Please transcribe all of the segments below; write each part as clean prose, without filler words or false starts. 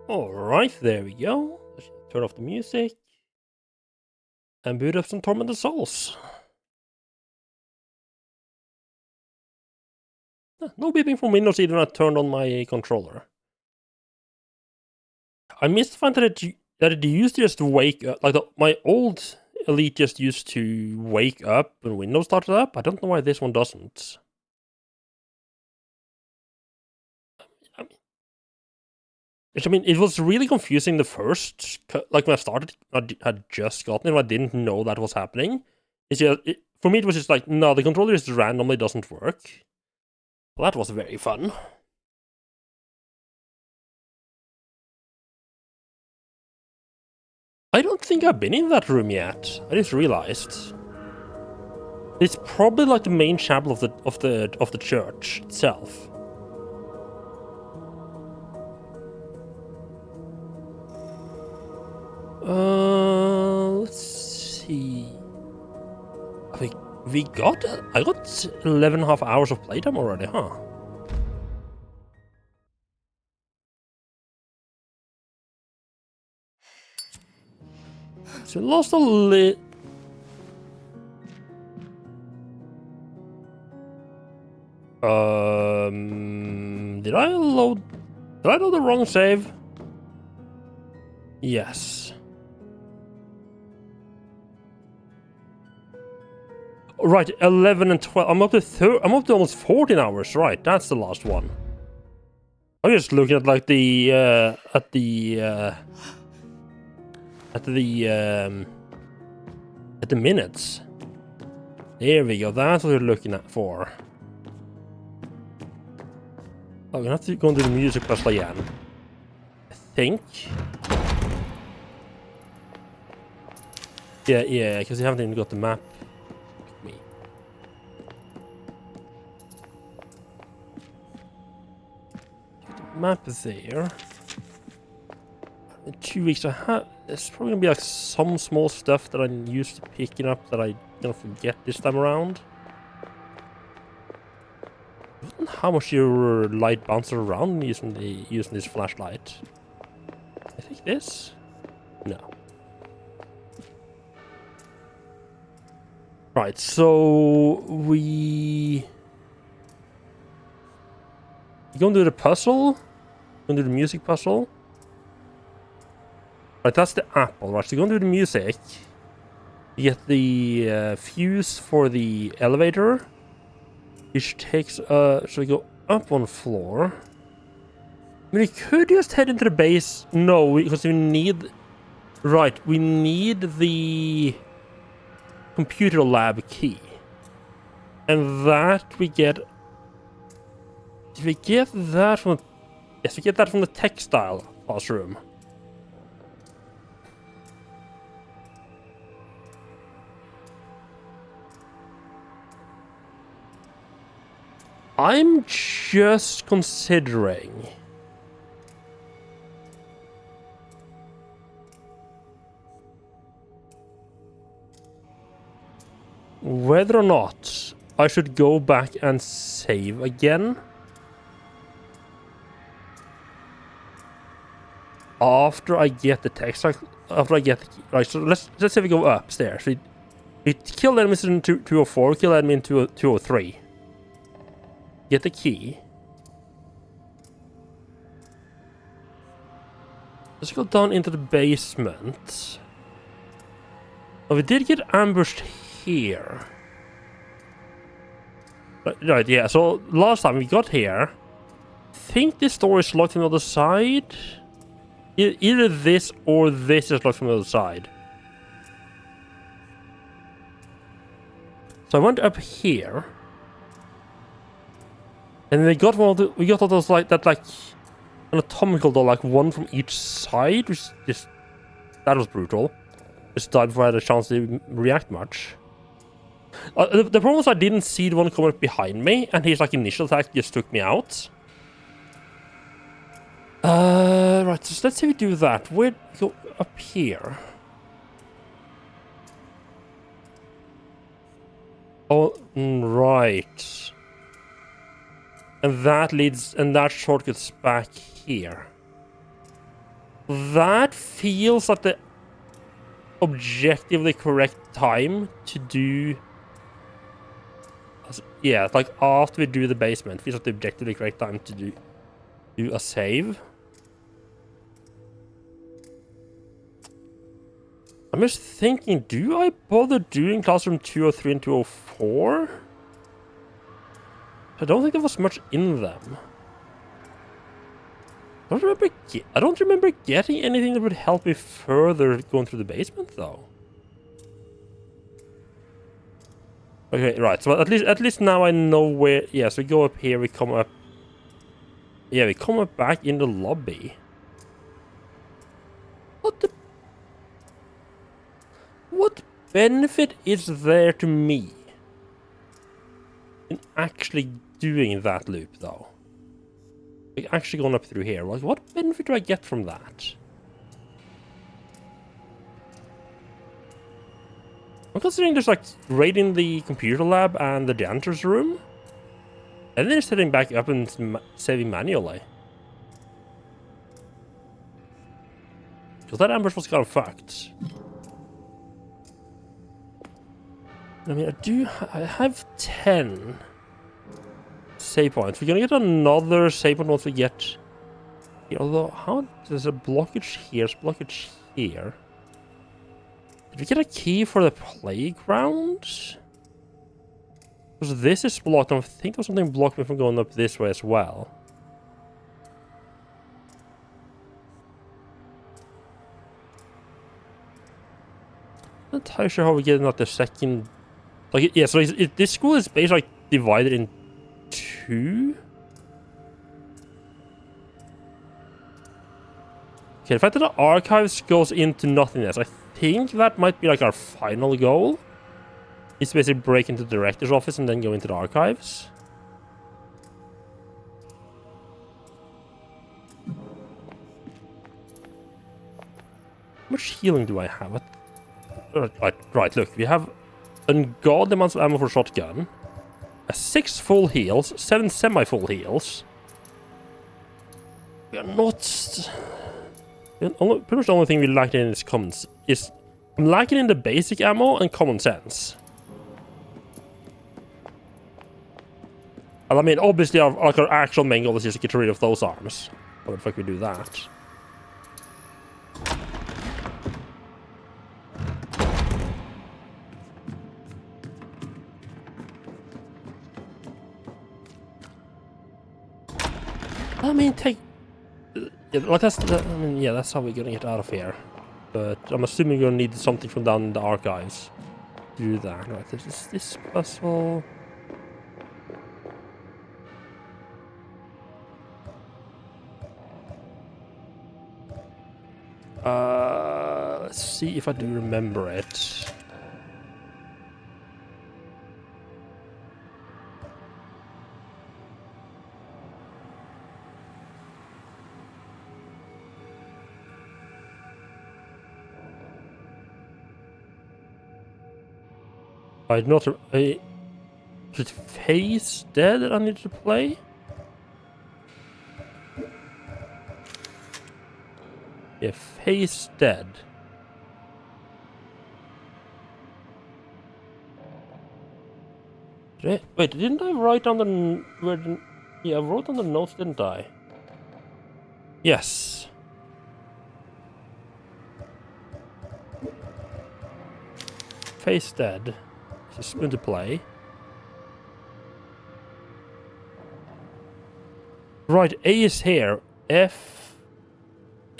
Alright, there we go. Let's turn off the music. And boot up some Tormented Souls. No beeping from Windows even when I turned on my controller. I missed the fact that it used to just wake up. Like my old Elite just used to wake up when Windows started up. I don't know why this one doesn't. I mean, it was really confusing the first, like when I started, I had just gotten it, I didn't know that was happening. It's just, for me, it was just like, no, the controller just randomly doesn't work. Well, that was very fun. I don't think I've been in that room yet. I just realized. It's probably like the main chapel of the church itself. Let's see. I got 11.5 hours of playtime already, huh? So lost a lit. Did I load the wrong save? Yes. Right, 11 and 12. I'm up to almost 14 hours. Right, that's the last one. I'm just looking at like the minutes. There we go. That's what we're looking at for. Oh, we're gonna have to go into the music puzzle again. I think. Yeah, because you haven't even got the map. Like me. The map is there. In 2 weeks, there's probably gonna be like some small stuff that I'm used to picking up that I'm gonna forget this time around. How much your light bounces around using this flashlight? I think this? No. Right, so we gonna do the puzzle? Gonna do the music puzzle? Right, that's the apple, right? So you're gonna do the music. You get the fuse for the elevator, which takes so we go up one floor. I mean, we could just head into the base. No, because we need. Right, we need the computer lab key, and that we get. Did we get that from? Yes, we get that from the textile classroom. I'm just considering whether or not I should go back and save again after I get the text. After I get the key. Right, so let's say we go upstairs. We kill enemies in 204, kill enemy in 203. Get the key. Let's go down into the basement. Oh, we did get ambushed here. Right, yeah, so last time we got here, I think this door is locked from the other side. Either this or this is locked from the other side. So I went up here. And we got all those like anatomical door, like one from each side, which just that was brutal. Just died before I had a chance to react much. The problem was I didn't see the one coming up behind me, and his like initial attack just took me out. Right, so let's say we do that. We'd go up here. Oh, right. And that shortcuts back here. That feels like the objectively correct time to do. Yeah, like after we do the basement, feels like the objectively correct time to do a save. I'm just thinking, do I bother doing Classroom 203 and 204? I don't think there was much in them. I don't remember getting anything that would help me further going through the basement, though. Okay, right. So at least now I know where. Yeah, so we go up here. We come up. Yeah, we come up back in the lobby. What benefit is there to me in actually doing that loop, though? Like, actually going up through here. Like, what benefit do I get from that? I'm considering just like raiding the computer lab and the janitor's room, and then just heading back up and saving manually. Because that ambush was kind of fucked. I mean, I have 10 save points. We're gonna get another save point once we get. Although, how there's a blockage here? There's a blockage here. Did we get a key for the playground? Because this is blocked, and I think there was something blocked me from going up this way as well. I'm not entirely sure how we get not the second. Like, yeah, so this school is basically like divided in two. Okay, the fact that the archives goes into nothingness, I think that might be like our final goal. Is to basically break into the director's office and then go into the archives. How much healing do I have? Right, look, we have ungodly amounts of ammo for shotgun, 6 full heals, 7 semi-full heals. We are not. Pretty much the only thing we lack in is I'm lacking in the basic ammo and common sense. And I mean, obviously, our actual main goal is just to get rid of those arms. How the fuck we do that? I mean, that's how we're gonna get out of here. But I'm assuming we're gonna need something from down in the archives to do that. Right, there's this puzzle. Let's see if I do remember it. Is it Face Dead that I need to play? Yeah, Face Dead. Wait, didn't I write down the... Yeah, I wrote down the notes, didn't I? Yes. Face Dead. It's a spoon to play. Right, A is here. F...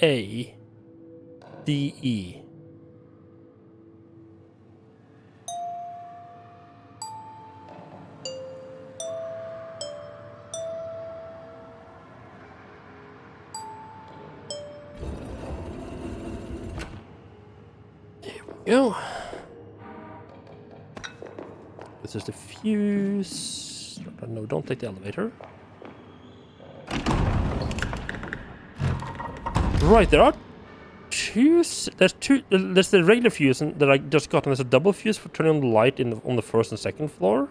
A... D... E. Go. This is the fuse. No, don't take the elevator. Right, there are two. There's two. There's the regular fuse that I just got, and there's a double fuse for turning on the light on the first and second floor.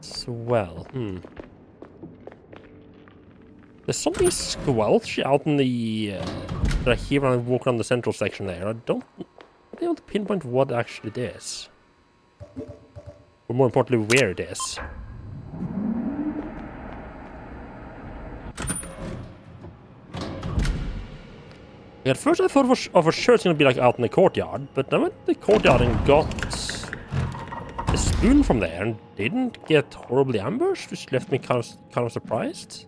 Swell. There's something squelch out in the... that I hear when I walk around the central section there. I don't be able to pinpoint what actually it is. Or more importantly, where it is. At first I thought for sure it's gonna be like out in the courtyard, but I went to the courtyard and got a spoon from there and didn't get horribly ambushed, which left me kind of surprised.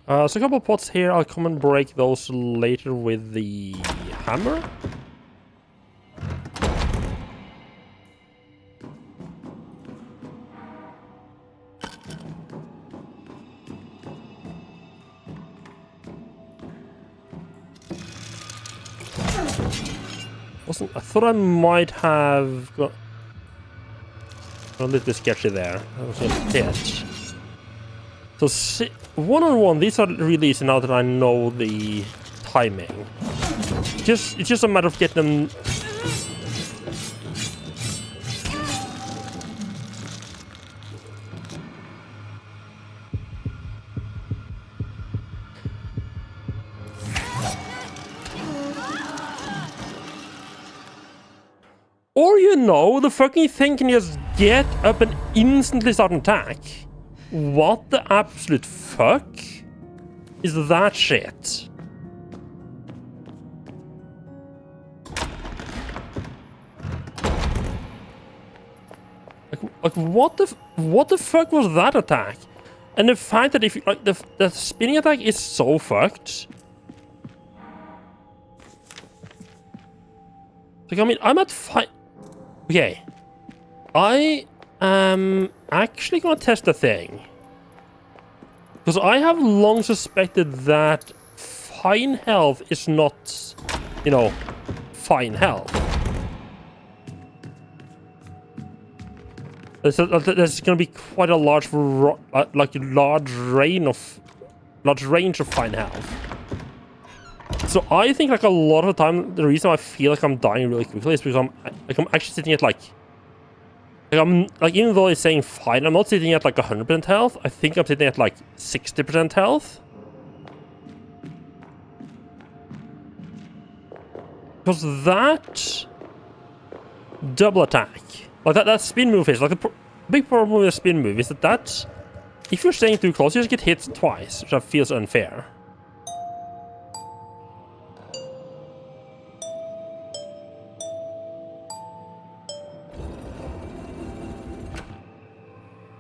So a couple of pots here. I'll come and break those later with the hammer. I thought I might have got a little bit sketchy there. I was gonna hit. So one-on-one, these are really easy now that I know the timing. It's just a matter of getting them. Or you know, the fucking thing can just get up and instantly start an attack. What the absolute fuck is that shit? Like what the fuck was that attack? And the fact that if like the spinning attack is so fucked. Like I mean, I'm at 5. Okay, I am actually gonna test the thing. Because I have long suspected that fine health is not, you know, fine health. There's gonna be quite a large, large range of fine health. So I think like a lot of the time, the reason I feel like I'm dying really quickly is because I'm actually sitting at I'm even though it's saying fine, I'm not sitting at like 100% health. I think I'm sitting at like 60% health. Because that double attack, like that spin move is like the big problem with the spin move is that if you're staying too close, you just get hit twice, which feels unfair.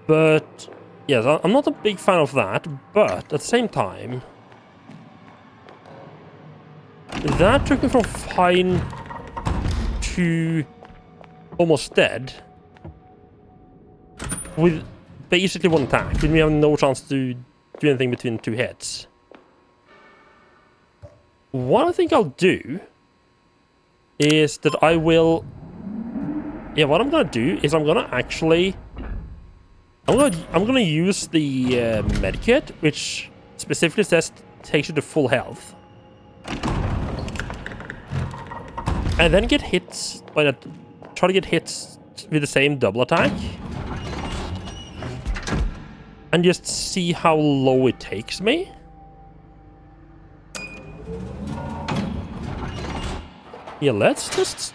But, yes, I'm not a big fan of that, but at the same time, that took me from fine to almost dead with basically one attack, with me having no chance to do anything between two hits. What I think I'll do is that I will... Yeah, what I'm gonna do is I'm gonna actually... I'm gonna use the medkit, which specifically says takes you to full health, and then get hit by that. Try to get hit with the same double attack, and just see how low it takes me. Yeah, let's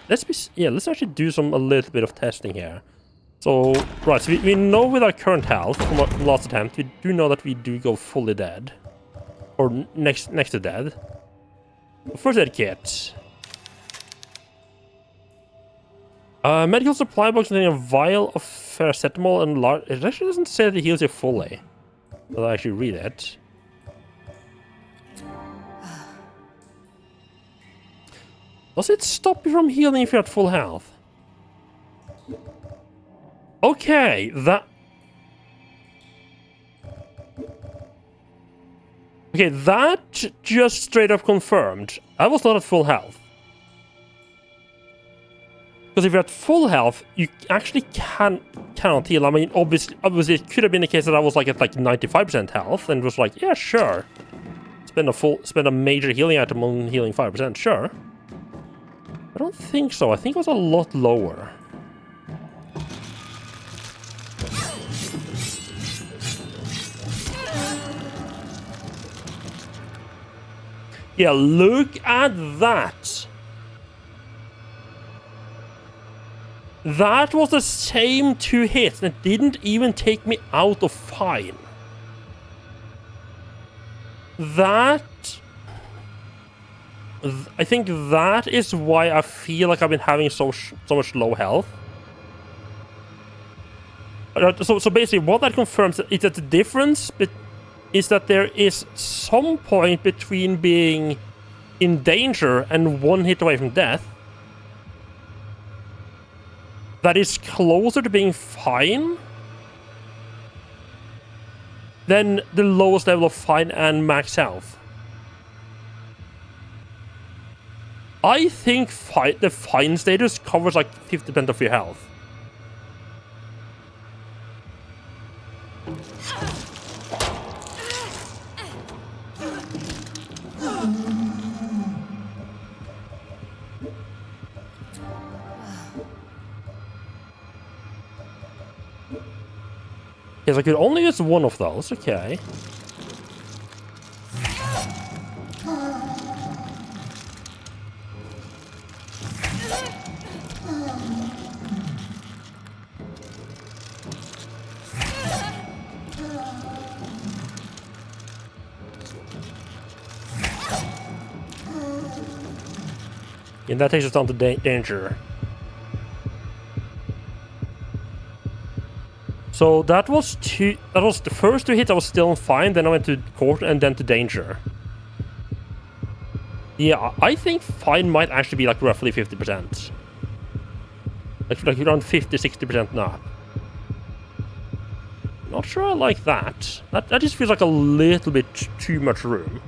actually do a little bit of testing here. So, right, so we know with our current health from our last attempt, we do know that we do go fully dead. Or next to dead. First aid kit. Medical supply box containing a vial of paracetamol and large... It actually doesn't say that it heals you fully. I'll actually read it. Does it stop you from healing if you're at full health? Okay, that just straight up confirmed. I was not at full health. Because if you're at full health, you actually cannot heal. I mean, obviously it could have been the case that I was like at like 95% health and was like, yeah, sure. spend a major healing item on healing 5%, sure. I don't think so. I think it was a lot lower. Yeah, look at that. That was the same 2 hits, and it didn't even take me out of fine. I think that is why I feel like I've been having so much low health. So basically, what that confirms is that the difference is that there is some point between being in danger and 1 hit away from death that is closer to being fine than the lowest level of fine and max health. I think the fine status covers like 50% of your health. Yes, I could only use 1 of those, okay. And that takes us down to danger. So that was the first 2 hits I was still fine, then I went to court and then to danger. Yeah, I think fine might actually be like roughly 50%. Like around 50-60% now. Not sure I like that. That just feels like a little bit too much room.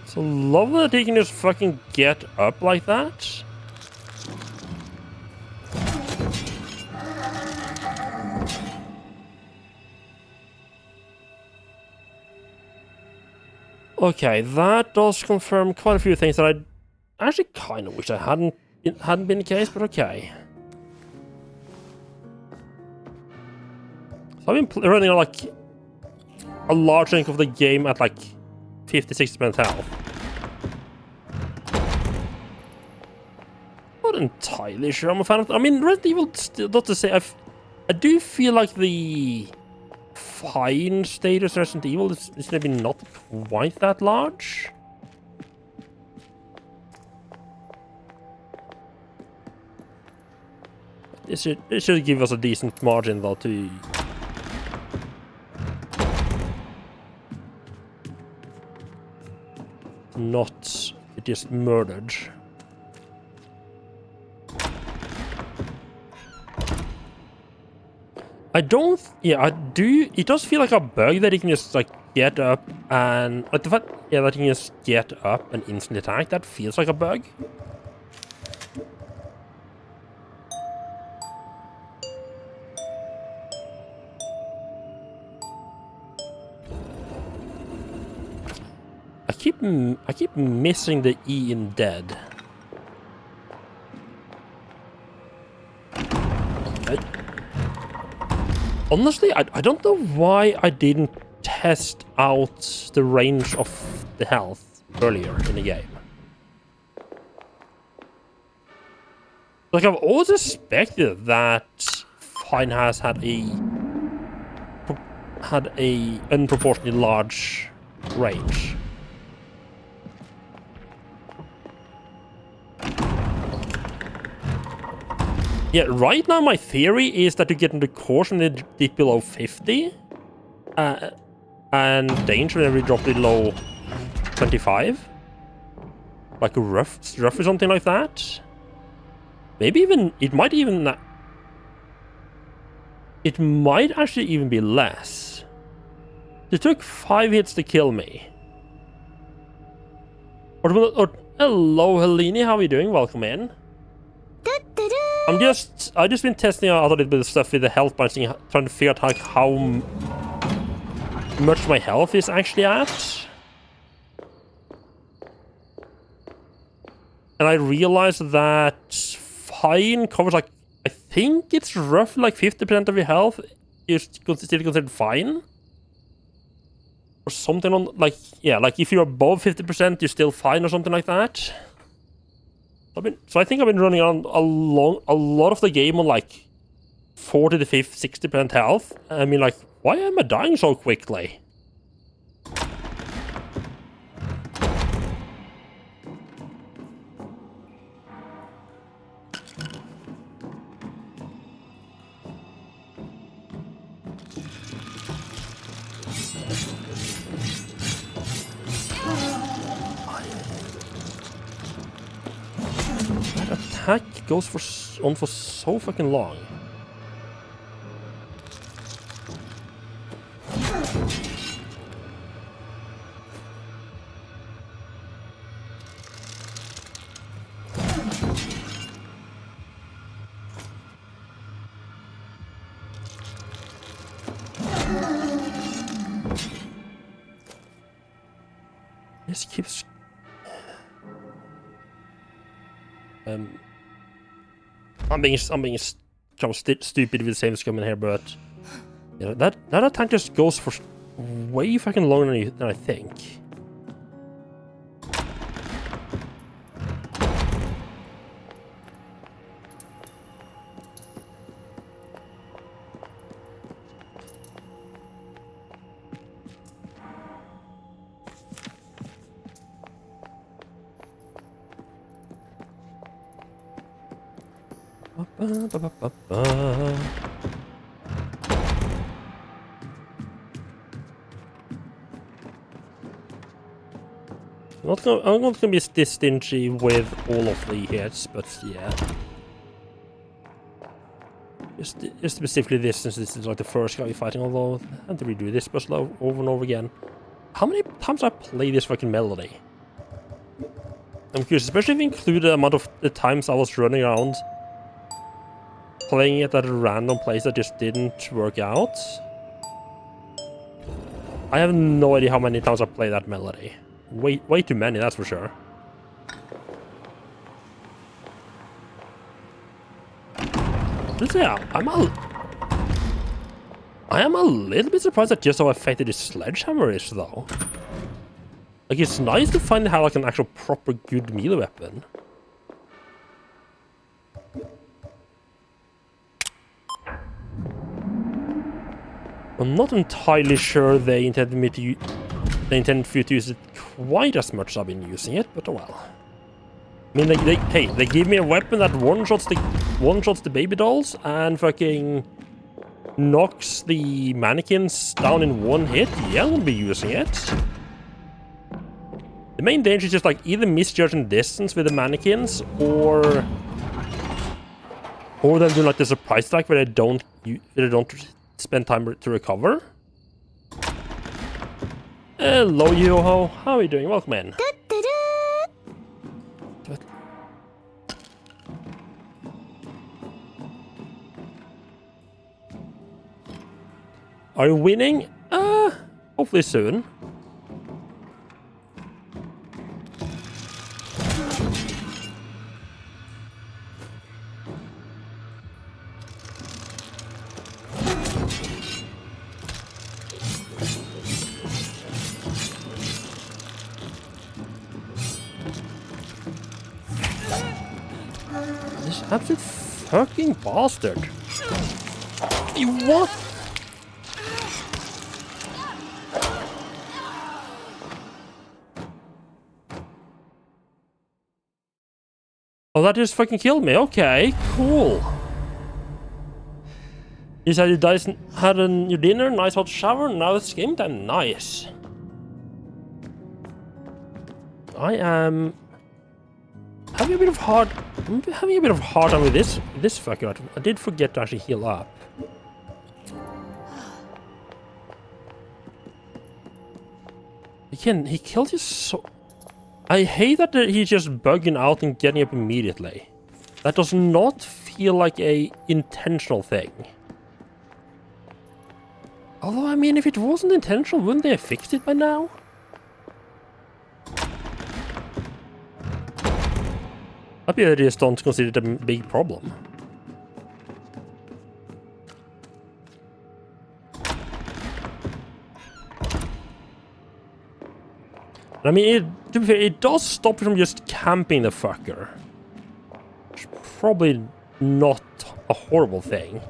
So love that he can just fucking get up like that. Okay, that does confirm quite a few things that I actually kind of wish I hadn't been the case, but okay. So I've been running like a large chunk of the game at like 50-60% health. Not entirely sure I'm a fan of. I mean, Resident Evil, still, not to say, I do feel like the fine status Resident Evil is maybe not quite that large. It should give us a decent margin though to not get just murdered. I do. It does feel like a bug that he can just like get up and like the fact, yeah, that he can just get up and instantly attack. That feels like a bug. I keep missing the E in dead. Honestly, I don't know why I didn't test out the range of the health earlier in the game. Like, I've always suspected that Fine has had a unproportionately large range. Yeah, right now my theory is that you get into caution and dip below 50, and danger and we drop below 25, like a rough or something like that. Maybe even it might even. It might actually even be less. It took 5 hits to kill me. Or hello, Helene. How are you doing? Welcome in. I've just been testing out a little bit of stuff with the health bar, trying to figure out how much my health is actually at. And I realized that fine covers like, I think it's roughly like 50% of your health is still considered fine. Or something on, like, yeah, like if you're above 50%, you're still fine or something like that. So I think I've been running on a lot of the game on like 40 to 50, 60% health. I mean, like, why am I dying so quickly? Attack goes on for so fucking long. This keeps I'm being kind of stupid with save scum in here, but you know, that attack just goes for way fucking longer than I think. I'm not gonna be this stingy with all of the hits, but yeah. Just specifically this, since this is like the first guy you're fighting, although I had to redo this puzzle over and over again. How many times I play this fucking melody? I'm curious, especially if you include the amount of the times I was running around playing it at a random place that just didn't work out. I have no idea how many times I play that melody. Way too many, that's for sure. Let's say I am a little bit surprised at just how effective this sledgehammer is, though. Like, it's nice to finally have like an actual proper good melee weapon. I'm not entirely sure they intended me to for you to use it quite as much as I've been using it, but oh well. I mean, they give me a weapon that one-shots the baby dolls and fucking knocks the mannequins down in one hit. Yeah, I'm gonna be using it. The main danger is just like either misjudging distance with the mannequins or them doing like the surprise attack where they don't spend time to recover. Hello, Yoho. How are you doing? Welcome in. Are you winning? Hopefully soon. This absolute fucking bastard. What? Oh, that just fucking killed me. Okay, cool. You said you guys had your dinner, nice hot shower, now it's game time. Nice. I am having a bit of hard time with this fucker. I did forget to actually heal up. Again, he killed you so... I hate that he's just bugging out and getting up immediately. That does not feel like a intentional thing. Although, I mean, if it wasn't intentional, wouldn't they have fixed it by now? I bet they just don't consider it a big problem. I mean, to be fair, it does stop you from just camping the fucker. Which is probably not a horrible thing.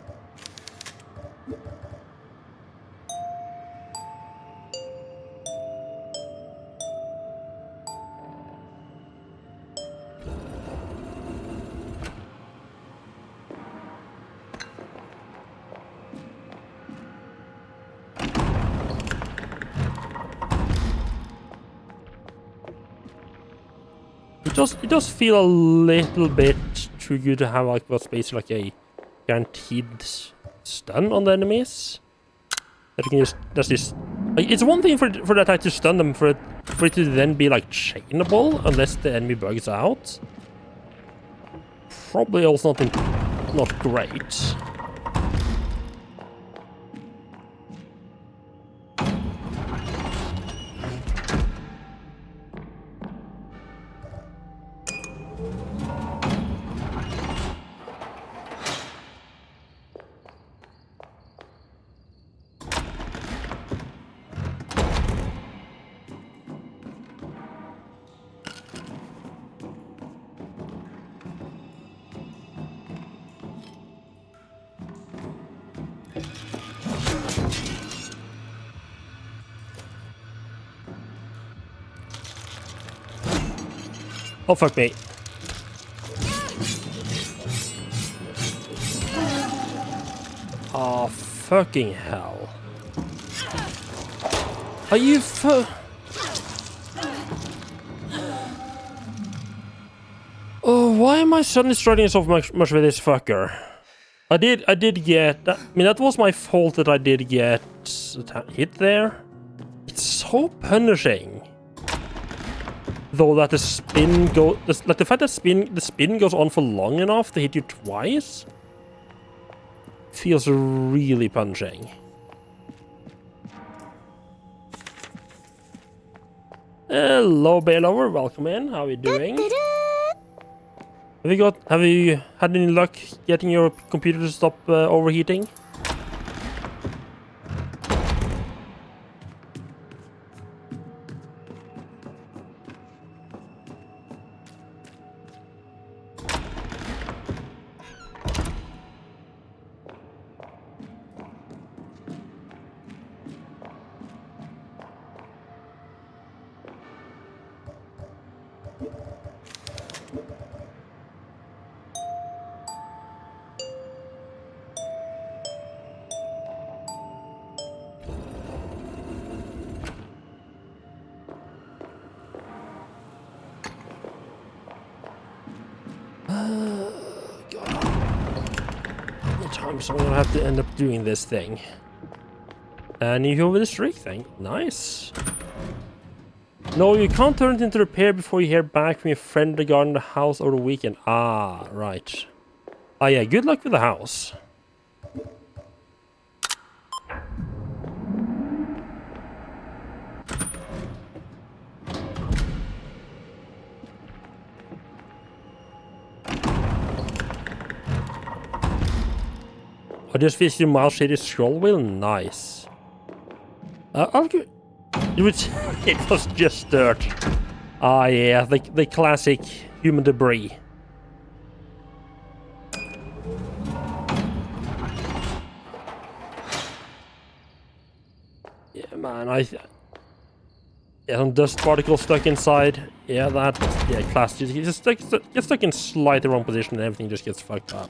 It does feel a little bit too good to have like what's basically like a guaranteed stun on the enemies. That you can just like, it's one thing for the attack to stun them, for it to then be like chainable unless the enemy bugs out. Probably also not great. Oh, fuck me. Oh, fucking hell. Are you Oh, why am I suddenly struggling so much with this fucker? I did get... I mean, that was my fault that I did get hit there. It's so punishing. Though that the spin like the fact that the spin goes on for long enough to hit you twice feels really punishing. Hello, Bailover, welcome in. How are you doing? Have you had any luck getting your computer to stop overheating? So I'm gonna have to end up doing this thing. And you over the streak thing. Nice. No, you can't turn it into repair before you hear back from your friend regarding the house over the weekend. Ah, right. Ah, yeah, good luck with the house. I just finished the mouse shaded scroll wheel. Nice. I'll give it was just dirt. Ah, yeah, the classic human debris. Yeah, man, yeah, some dust particles stuck inside. Yeah, classic. You just get stuck in slightly wrong position and everything just gets fucked up.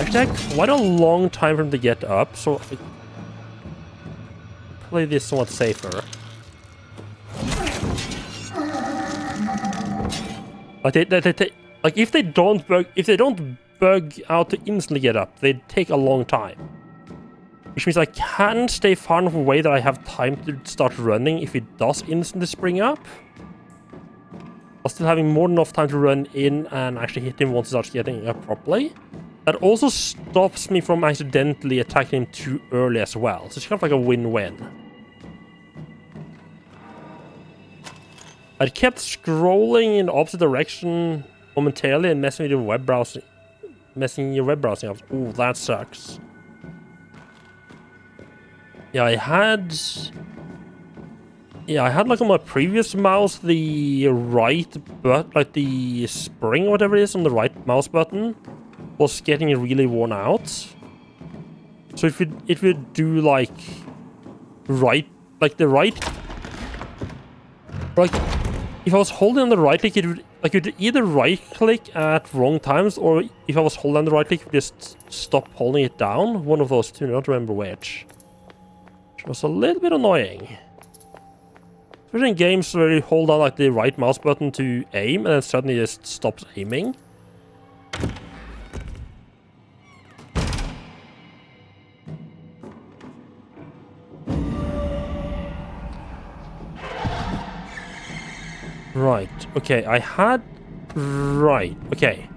It takes quite a long time for him to get up, so I play this somewhat safer. Like if they don't bug out to instantly get up, they take a long time. Which means I can stay far enough away that I have time to start running if it does instantly spring up. While still having more than enough time to run in and actually hit him once he starts getting up properly. That also stops me from accidentally attacking him too early as well. So it's kind of like a win-win. I kept scrolling in the opposite direction momentarily and messing with your web browsing. Messing your web browsing up. Ooh, that sucks. Yeah, I had like on my previous mouse the right button, like the spring or whatever it is on the right mouse button was getting really worn out. So if you do like if I was holding on the right click, it would like you'd either right click at wrong times, or if I was holding on the right click, it would just stop holding it down. One of those two, I don't remember which. Which was a little bit annoying. Especially in games where you hold on like the right mouse button to aim and then suddenly it just stops aiming. Right, okay, okay.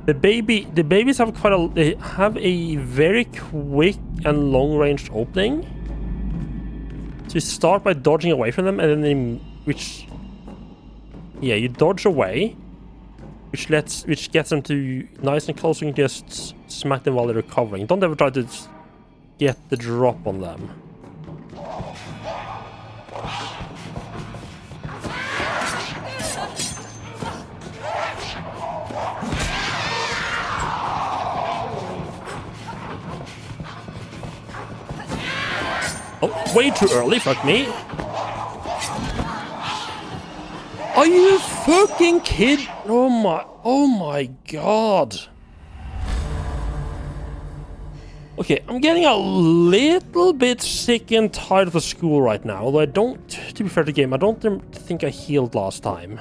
The babies have they have a very quick and long-range opening. So you start by dodging away from them, and then you dodge away, which gets them to nice and close, so you can just smack them while they're recovering. Don't ever try to get the drop on them. Oh, way too early, fuck me. Are you fucking kidding? Oh my god. Okay, I'm getting a little bit sick and tired of the school right now, although I don't, to be fair to the game, I don't think I healed last time.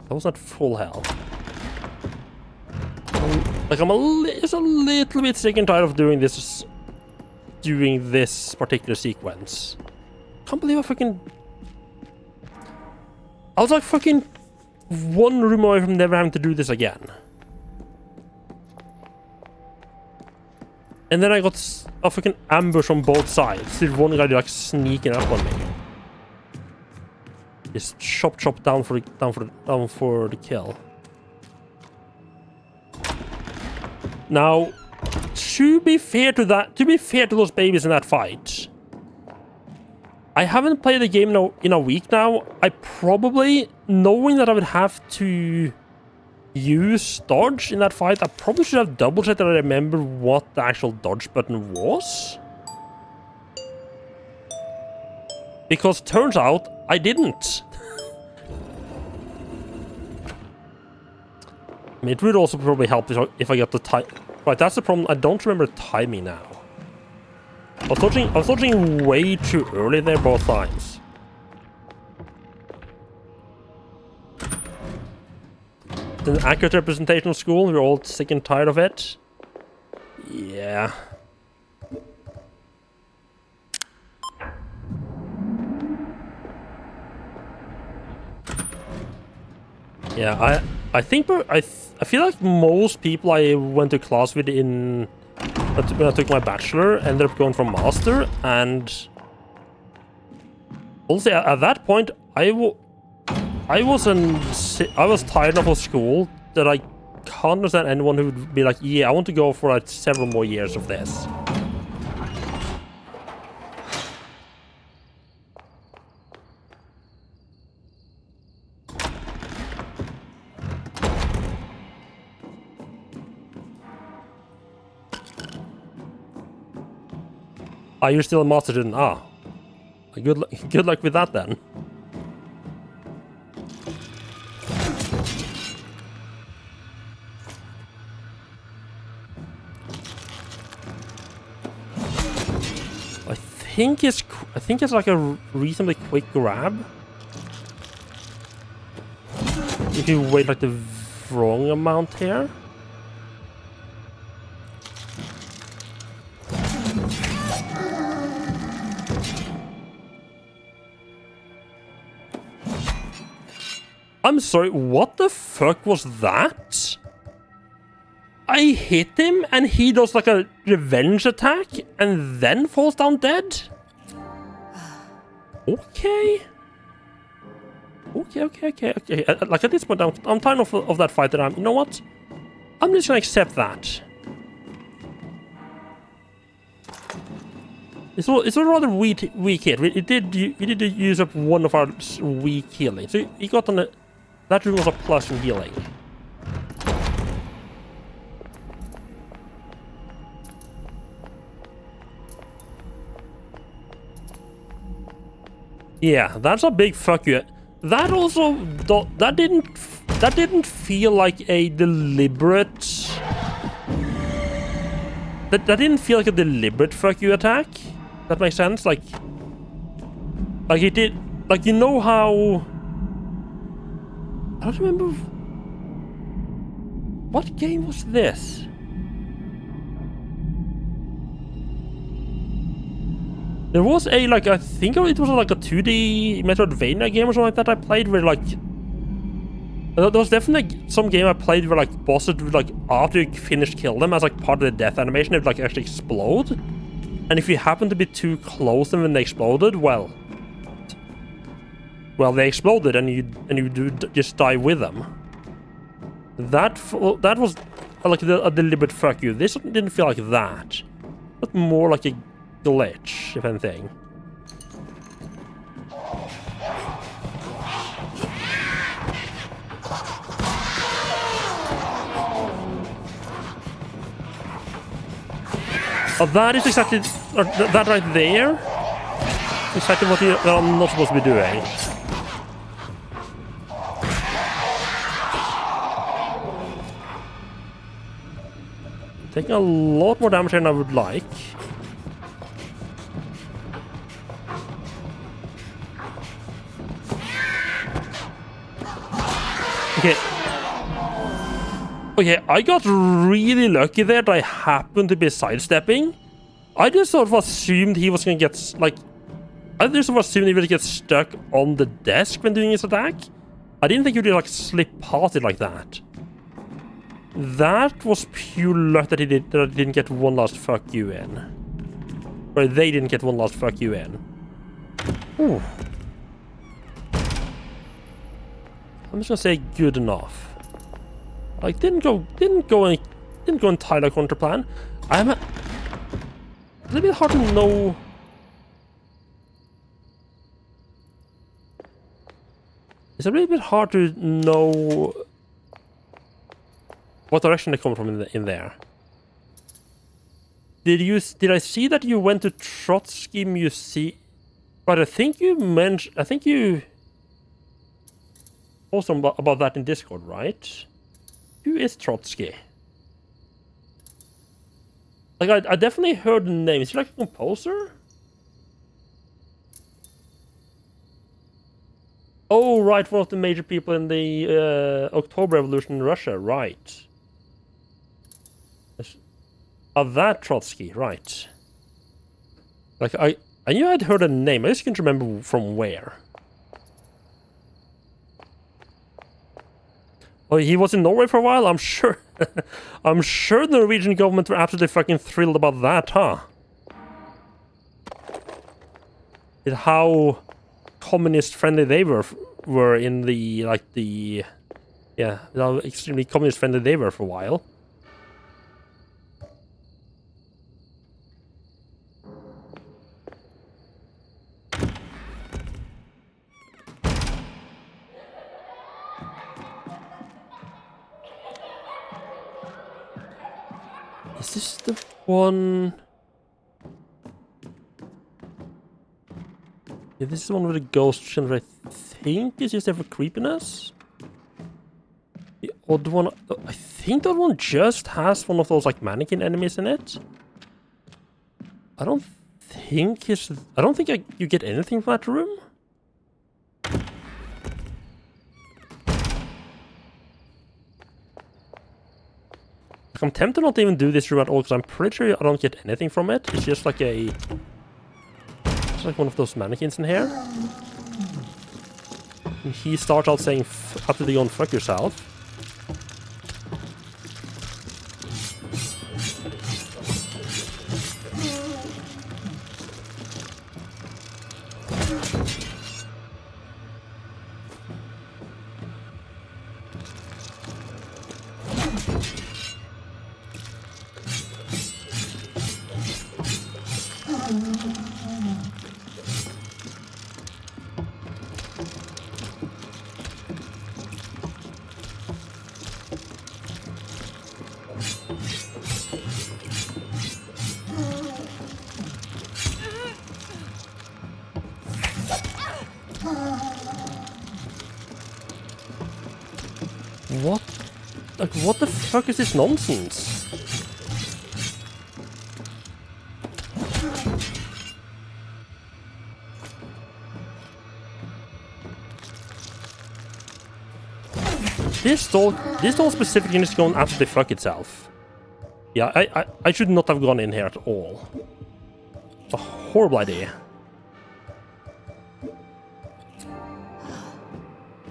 That was not full health. Like I'm just a little bit sick and tired of doing this particular sequence. Can't believe I was like fucking one room away from never having to do this again. And then I got a fucking ambush on both sides. There's one guy like sneaking up on me. Just chop down for the kill. Now, to be fair to those babies in that fight, I haven't played the game in a week now. I probably, knowing that I would have to use dodge in that fight, I probably should have double checked that I remember what the actual dodge button was. Because turns out I didn't. I mean, it would also probably help if I got the time. Right, that's the problem. I don't remember timing now. I was dodging way too early there both times. It's an accurate representation of school. We're all sick and tired of it. Yeah. Yeah, I think I feel like most people I went to class with when I took my bachelor ended up going for master, and also at that point I was tired enough of school that I can't understand anyone who would be like, yeah, I want to go for like several more years of this. Ah, you're still a master student. Ah, good luck with that then. think it's like a reasonably quick grab. If you wait like the wrong amount here. I'm sorry, what the fuck was that? I hit him and he does like a revenge attack and then falls down dead? Okay. Okay. Like at this point, I'm tired of that fight that you know what? I'm just gonna accept that. It's a rather weak hit. We did use up one of our weak healing. So he got on that room was a plus in healing. Yeah, that's a big fuck you. That also that didn't feel like a deliberate. That didn't feel like a deliberate fuck you attack. That makes sense. Like it did. Like, you know how. I don't remember. What game was this? There was a, like, I think it was like a 2D Metroidvania game or something like that I played where, like... There was definitely some game I played where, like, bosses would, like, after you finish kill them as, like, part of the death animation, it would, like, actually explode. And if you happen to be too close to them when they exploded, well, they exploded and you do just die with them. That was, like, a deliberate fuck you. This didn't feel like that. But more like a glitch, if anything. Oh, that is exactly... that right there is exactly what I'm not supposed to be doing. Taking a lot more damage than I would like. Okay, I got really lucky there that I happened to be sidestepping. I just sort of assumed he was gonna get, like... I just sort of assumed he would get stuck on the desk when doing his attack. I didn't think he would, like, slip past it like that. That was pure luck that I didn't get one last fuck you in. Or they didn't get one last fuck you in. Ooh. I'm just gonna say good enough. Like, didn't go entirely according to plan. It's a little bit hard to know. It's a little bit hard to know what direction they come from in there. Did I see that you went to Trotsky Museum? But I think you mentioned. I think you also about that in Discord, right? Who is Trotsky? Like, I definitely heard the name. Is he like a composer? Oh, right, one of the major people in the October Revolution in Russia, right. Of that Trotsky, right. Like, I knew I'd heard a name. I just can't remember from where. Oh, he was in Norway for a while? I'm sure. I'm sure the Norwegian government were absolutely fucking thrilled about that, huh? How communist friendly they were in the, like, the... Yeah, how extremely communist friendly they were for a while. Is this the one? Yeah, this is the one with the ghost children. I think is just there for creepiness. The odd one, I think that one just has one of those like mannequin enemies in it. I don't think is... I don't think you get anything from that room. I'm tempted not to even do this room at all, because I'm pretty sure I don't get anything from it. It's just like a... It's like one of those mannequins in here. And he starts out saying, after they go and fuck yourself. What? Like, what the fuck is this nonsense? This doll specifically needs to go and absolutely fuck itself. Yeah, I should not have gone in here at all. It's a horrible idea.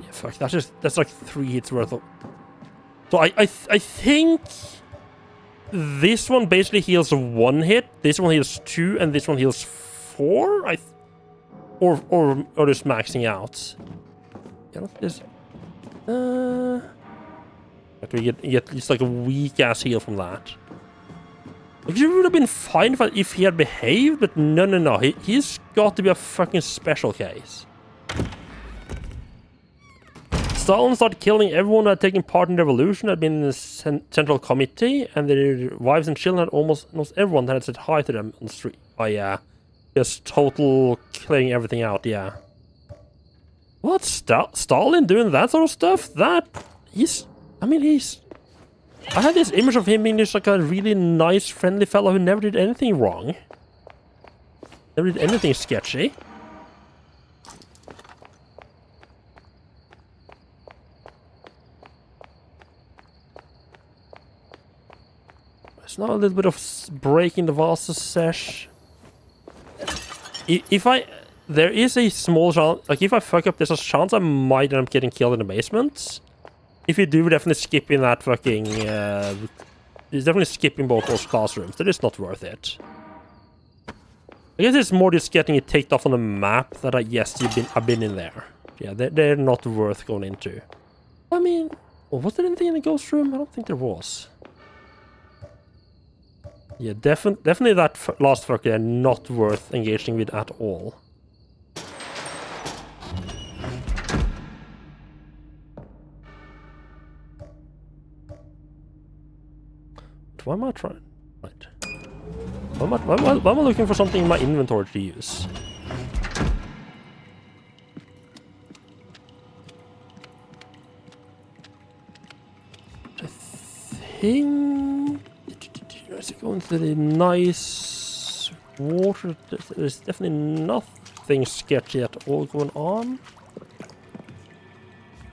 Yeah, fuck, that's like 3 hits worth of... So I think this one basically heals 1 hit, this one heals 2, and this one heals 4? Or just maxing out. Yeah, look at this. But we get just like a weak ass heal from that. Like, it would have been fine if he had behaved, but no. He's got to be a fucking special case. Stalin started killing everyone who had taken part in the revolution, had been in the central committee, and their wives and children had almost everyone that had said hi to them on the street. Oh yeah, just total clearing everything out. Yeah. What? Stalin doing that sort of stuff? I had this image of him being just like a really nice, friendly fellow who never did anything wrong. Never did anything sketchy. It's not a little bit of breaking the vases sesh. There is a small chance, like if I fuck up, there's a chance I might end up getting killed in the basement. If you do, we're definitely skipping that fucking, it's definitely skipping both those classrooms. That is not worth it. I guess it's more just getting it ticked off on the map that I've been in there. Yeah, they're not worth going into. I mean, was there anything in the ghost room? I don't think there was. Yeah, definitely that last fucker not worth engaging with at all. Why am I trying? Right. Why am I looking for something in my inventory to use? I think... As you go into the nice water, there's definitely nothing sketchy at all going on.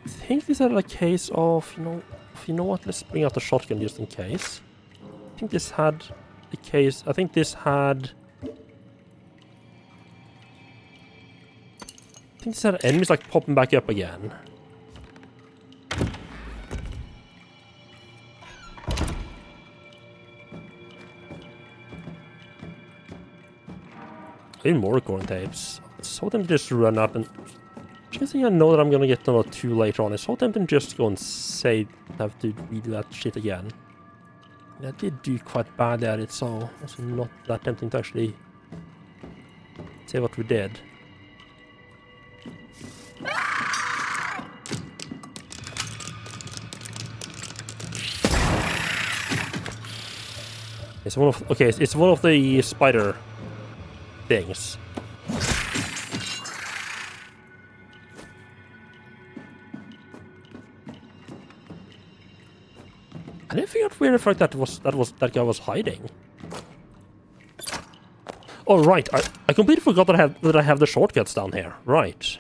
I think this had a case of, you know what, let's bring out the shotgun just in case. I think this had the case, I think this had enemies like popping back up again. Even more recording tapes. So them just run up and... Just think I know that I'm gonna get number 2 later on. It's so tempting to just go and say, have to redo that shit again. I did do quite bad at it, so it's not that tempting to actually say what we did. It's one of the spider things. I didn't figure out where the fuck that guy was hiding. Oh right, I completely forgot that I have the shortcuts down here. Right.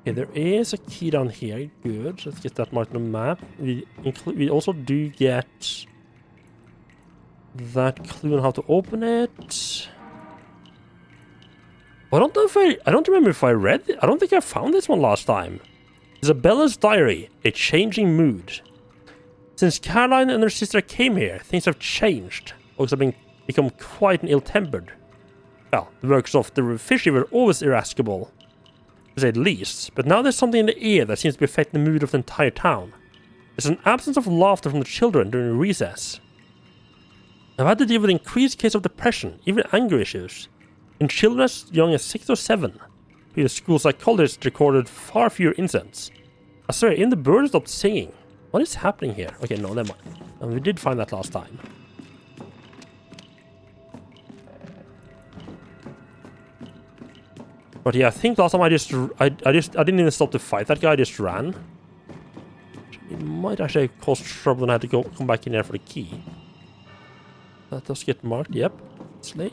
Okay, there is a key down here. Good. Let's get that marked on the map. We also do get that clue on how to open it. I don't know if I don't remember if I read it. I don't think I found this one last time. Isabella's diary, a changing mood. Since Caroline and her sister came here, things have changed. Folks have become quite ill-tempered. Well, the works of the fishy were always irascible, to say the least, but now there's something in the air that seems to be affecting the mood of the entire town. There's an absence of laughter from the children during recess. I've had to deal with increased case of depression, even anger issues, in children as young as 6 or 7. Previous school psychologists recorded far fewer incidents. I swear, even the birds stopped singing. What is happening here? Okay, no, never mind. And we did find that last time. But yeah, I think last time I didn't even stop to fight that guy. I just ran. It might actually cause trouble when I had to come back in there for the key. That does get marked. Yep. Slay.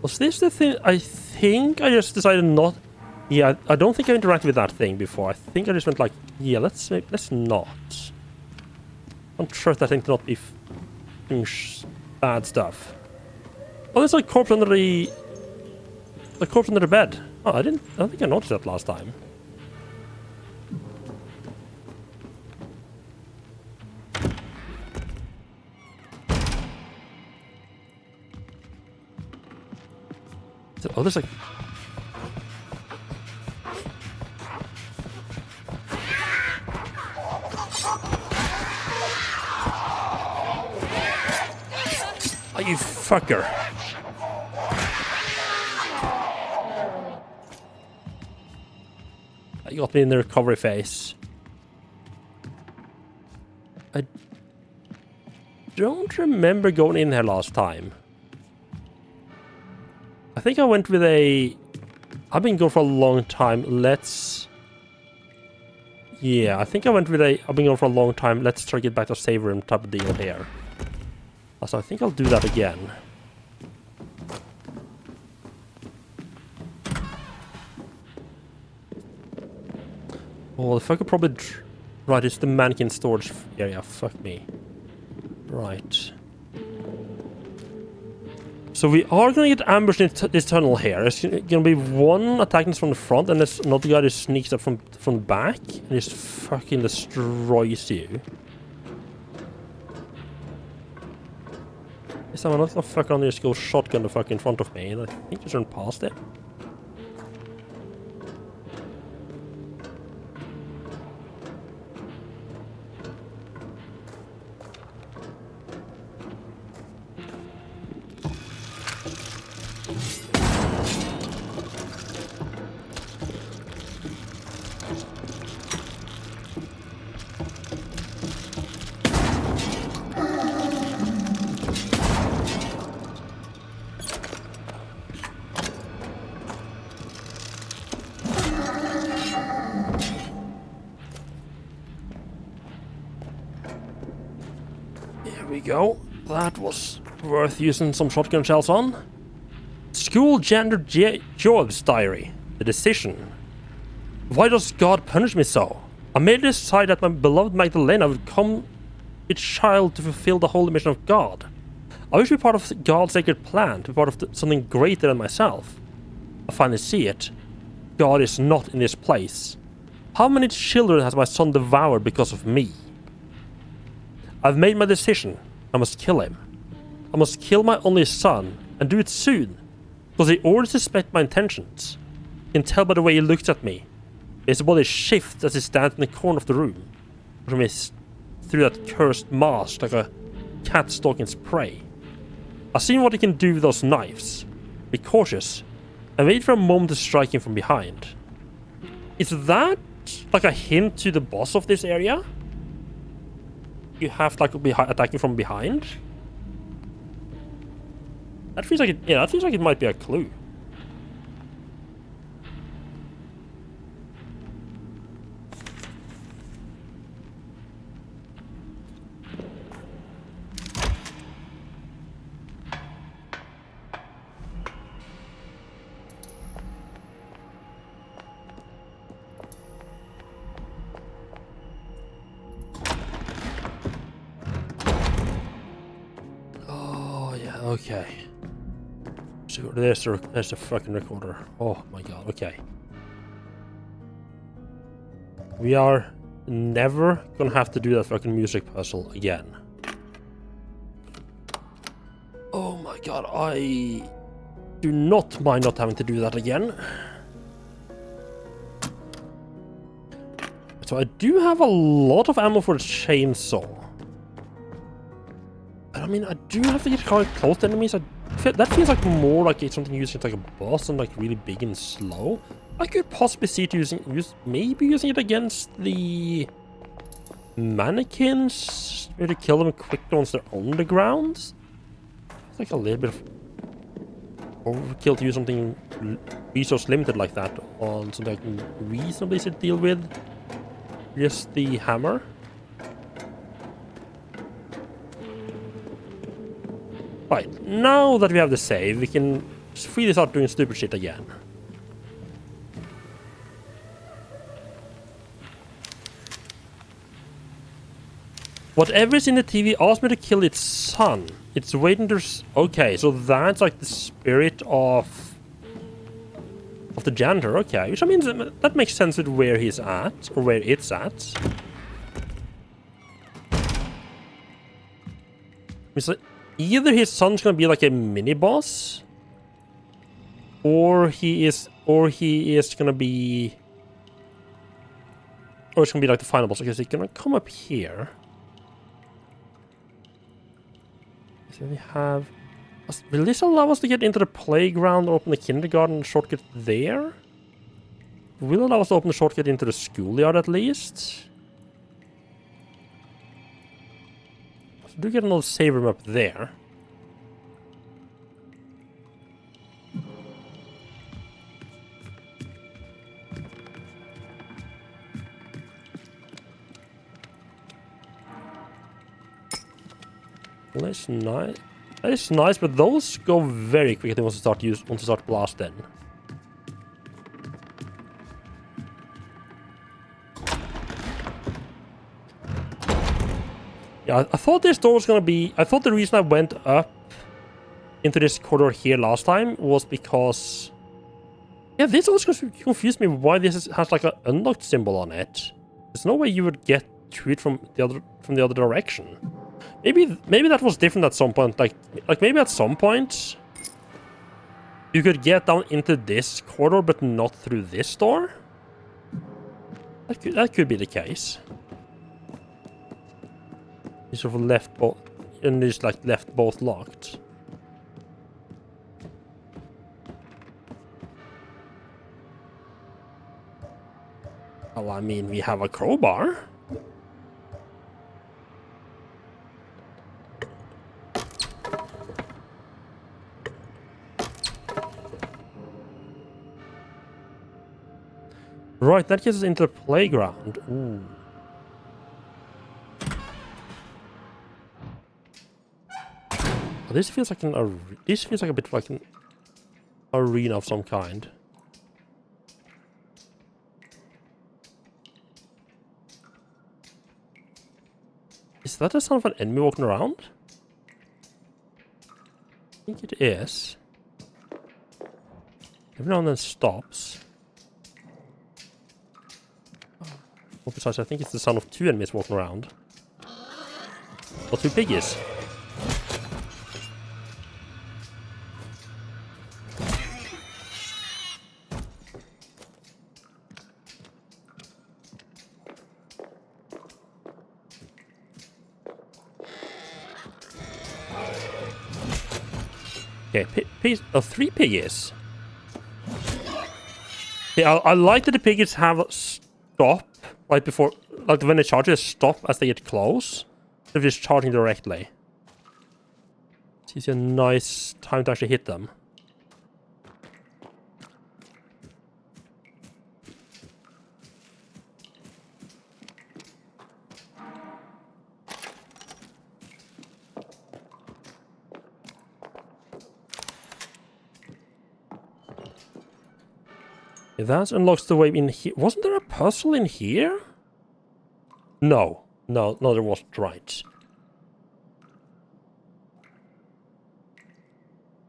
Was this the thing? I think I just decided not... Yeah, I don't think I interacted with that thing before. I think I just went like, yeah, let's not. I'm sure that thing cannot be bad stuff. Oh, there's like corpse under the... The corpse under the bed. Oh, I don't think I noticed that last time. Oh, there's like... Oh, you fucker. You got me in the recovery phase. I don't remember going in here last time. I think I went with a... I've been going for a long time. Let's... Yeah, I think I went with a... I've been going for a long time. Let's try to get back to save room type of deal here. So I think I'll do that again. Oh, if I could probably... Right, it's the mannequin storage area. Fuck me. Right. So we are going to get ambushed in this tunnel here. There's going to be one attacking us from the front, and there's another guy that sneaks up from the back and just fucking destroys you. This time I'm not going to fuck around and just go shotgun the fuck in front of me, and I think just run past it. Go. That was worth using some shotgun shells on. School Gender Job's diary. The decision. Why does God punish me so? I made a decide that my beloved Magdalena would come its child to fulfill the holy mission of God. I wish to be part of God's sacred plan, to be part of something greater than myself. I finally see it. God is not in this place. How many children has my son devoured because of me? I've made my decision. I must kill him. I must kill my only son, and do it soon, because he already suspects my intentions. You can tell by the way he looks at me. His body shifts as he stands in the corner of the room. From his through that cursed mask like a cat stalking its prey. I've seen what it can do with those knives. Be cautious and wait for a moment to strike him from behind. Is that like a hint to the boss of this area? You have to like be attacking from behind? That feels like it, yeah, that feels like it might be a clue. Okay. So there's the fucking recorder. Oh my god, okay. We are never gonna have to do that fucking music puzzle again. Oh my god, I do not mind not having to do that again. So I do have a lot of ammo for the chainsaw. I mean, I do have to get quite close to enemies. That feels like more like it's something used like a boss and like really big and slow. I could possibly see it maybe using it against the mannequins, maybe to kill them quickly once they're on the ground. It's like a little bit of overkill to use something resource limited like that on something I can reasonably deal with. Just the hammer. Right, now that we have the save, we can freely start doing stupid shit again. Whatever is in the TV asked me to kill its son. It's waiting to... Okay, so that's like the spirit of the janitor, okay. Which I mean, that makes sense with where he's at, or where it's at. It's like, either his son's gonna be like a mini boss, or he is gonna be, or it's gonna be like the final boss. Because he's gonna come up here. So we have. Will this allow us to get into the playground or open the kindergarten shortcut there? Will it allow us to open the shortcut into the schoolyard at least? Do get another save room up there. Well, that's nice. That is nice, but those go very quickly once you start blasting. Yeah, I thought this door was gonna be... I thought the reason I went up into this corridor here last time was because... Yeah, this always confused me why this has like an unlocked symbol on it. There's no way you would get to it from the other direction. Maybe that was different at some point. Like maybe at some point you could get down into this corridor, but not through this door. That could be the case. You sort of left both, and just like left both locked. Well, I mean, we have a crowbar. Right, that gets us into the playground. Ooh. Oh, this feels like this feels like a bit like an arena of some kind. Is that the sound of an enemy walking around? I think it is. Every now and then stops. Well, besides, I think it's the sound of two enemies walking around. Or two piggies. Okay, three piggies. Yeah, I like that the piggies have stop right before, like when they charge, they stop as they get close. They're just charging directly. It's a nice time to actually hit them. Yeah, that unlocks the way in here. Wasn't there a puzzle in here? No, there wasn't. Right.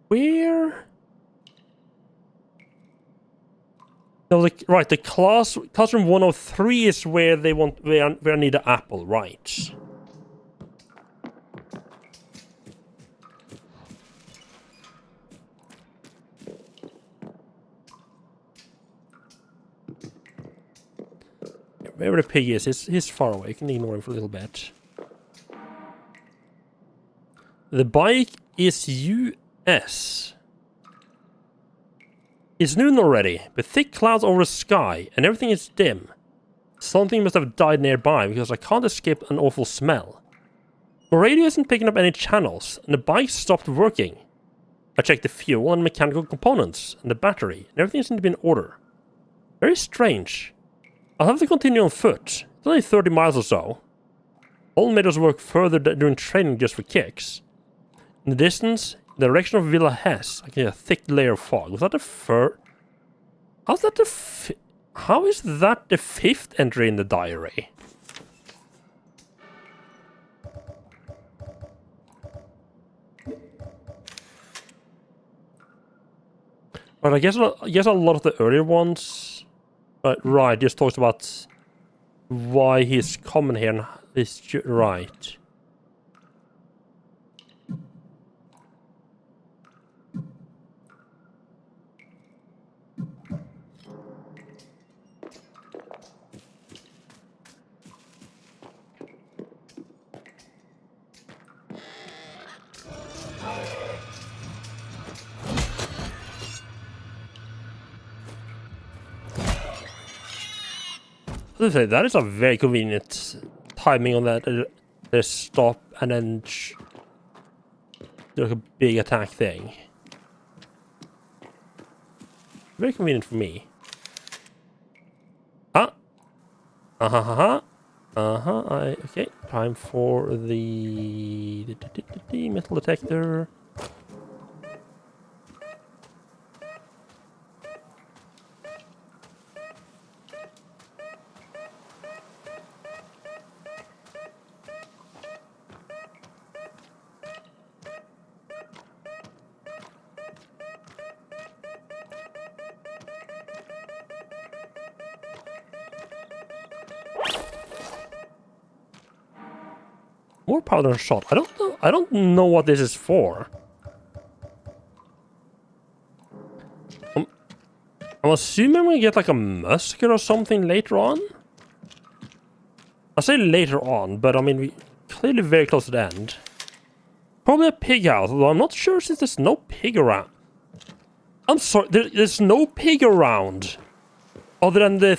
Where? No, right. The classroom 103 is where they want where I need the apple. Right. Wherever the pig is, he's far away. You can ignore him for a little bit. The bike is US. It's noon already, but thick clouds over the sky, and everything is dim. Something must have died nearby, because I can't escape an awful smell. My radio isn't picking up any channels, and the bike stopped working. I checked the fuel and mechanical components, and the battery, and everything seemed to be in order. Very strange. I'll have to continue on foot. It's only 30 miles or so. All made us work further during training just for kicks. In the distance, in the direction of Villa Hess, I can see a thick layer of fog. Was that the How's that How is that the 5th entry in the diary? But I guess a lot of the earlier ones... right, just talks about why he's coming here and this... Right. That is a very convenient timing on that. They stop and then do like a big attack thing. Very convenient for me. Okay, time for the metal detector. More powder and shot. I don't know what this is for. I'm assuming we get like a musket or something later on. I say later on, but I mean we clearly very close to the end. Probably a pig house, although I'm not sure since there's no pig around. I'm sorry, there's no pig around, other than the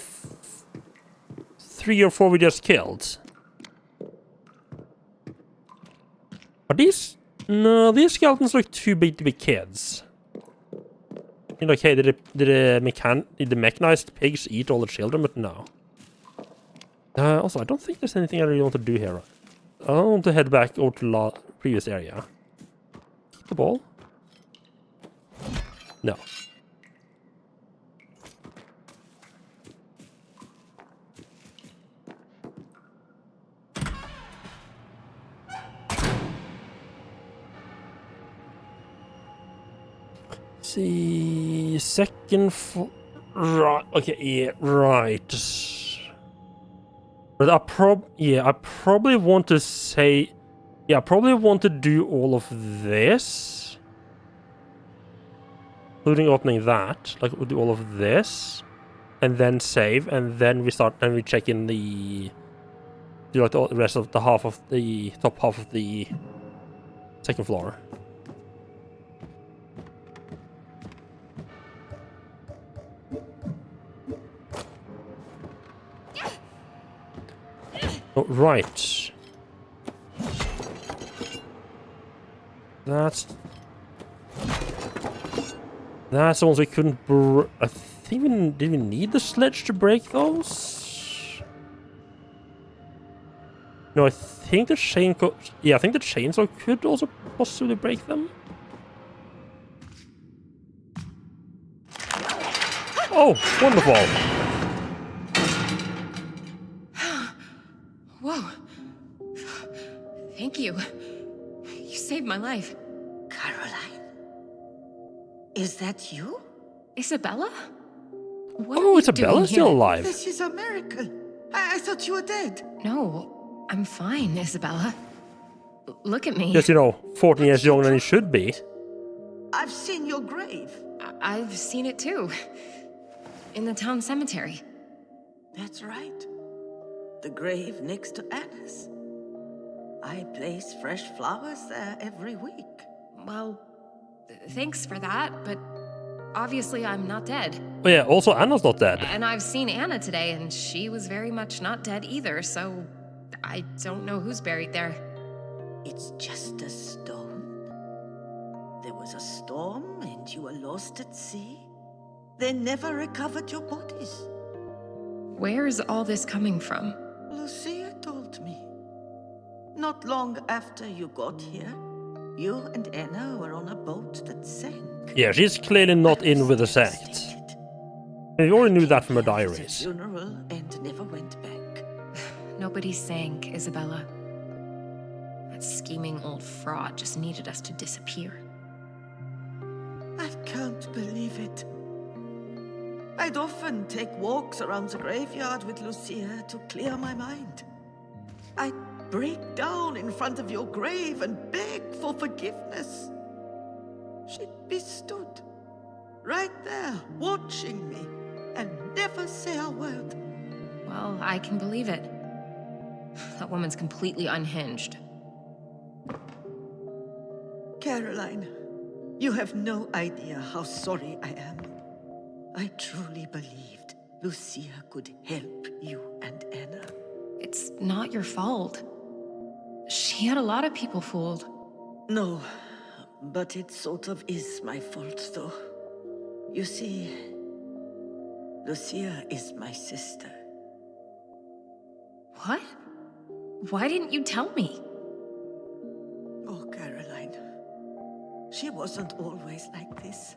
3 or 4 we just killed. Are these... No, these skeletons look too big to be kids. You know, okay, did the mechanized pigs eat all the children? But no. Also, I don't think there's anything I really want to do here. I want to head back over to the previous area. Keep the ball? No. See, second right. Okay, yeah, right. But I probably want to say, yeah, I probably want to do all of this, including opening that. Like we'll do all of this, and then save, and then we start, and we check in the, do like the rest of the half of the top half of the second floor. right. That's the ones we couldn't I think did we need the sledge to break those? No, I think the yeah, I think the chainsaw could also possibly break them. Oh, wonderful. Whoa. Thank you. You saved my life. Caroline? Is that you? Isabella? What Oh, are you Isabella's doing still here? alive. This is a miracle. I thought you were dead. No, I'm fine, Isabella. Look at me. Just, 14 years younger than he should be. I've seen your grave. I've seen it too. In the town cemetery. That's right. The grave next to Anna's. I place fresh flowers there every week. Well, thanks for that, but obviously I'm not dead. Oh yeah, also Anna's not dead. And I've seen Anna today, and she was very much not dead either, so I don't know who's buried there. It's just a stone. There was a storm and you were lost at sea. They never recovered your bodies. Where is all this coming from? Lucia told me. Not long after you got here, you and Anna were on a boat that sank. Yeah, she's clearly not in with the sect. We already knew that from her diaries. Funeral and never went back. Nobody sank, Isabella. That scheming old fraud just needed us to disappear. I can't believe it. I'd often take walks around the graveyard with Lucia to clear my mind. I'd break down in front of your grave and beg for forgiveness. She'd be stood right there, watching me, and never say a word. Well, I can believe it. That woman's completely unhinged. Caroline, you have no idea how sorry I am. I truly believed Lucia could help you and Anna. It's not your fault. She had a lot of people fooled. No, but it sort of is my fault, though. You see, Lucia is my sister. What? Why didn't you tell me? Oh, Caroline. She wasn't always like this.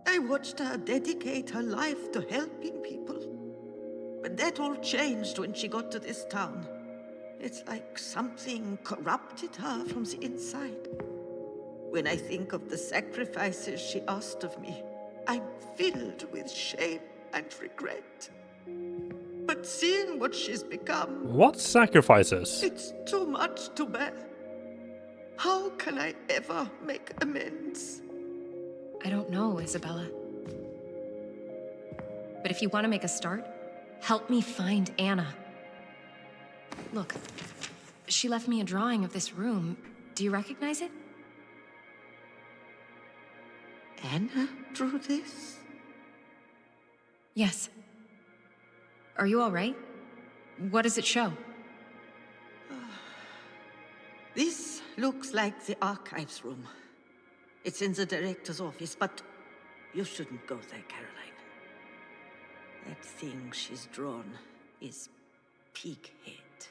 I watched her dedicate her life to helping people. But that all changed when she got to this town. It's like something corrupted her from the inside. When I think of the sacrifices she asked of me, I'm filled with shame and regret. But seeing what she's become... What sacrifices? It's too much to bear. How can I ever make amends? I don't know, Isabella. But if you want to make a start, help me find Anna. Look, she left me a drawing of this room. Do you recognize it? Anna drew this? Yes. Are you all right? What does it show? This looks like the archives room. It's in the director's office, but you shouldn't go there, Caroline. That thing she's drawn is Pighead.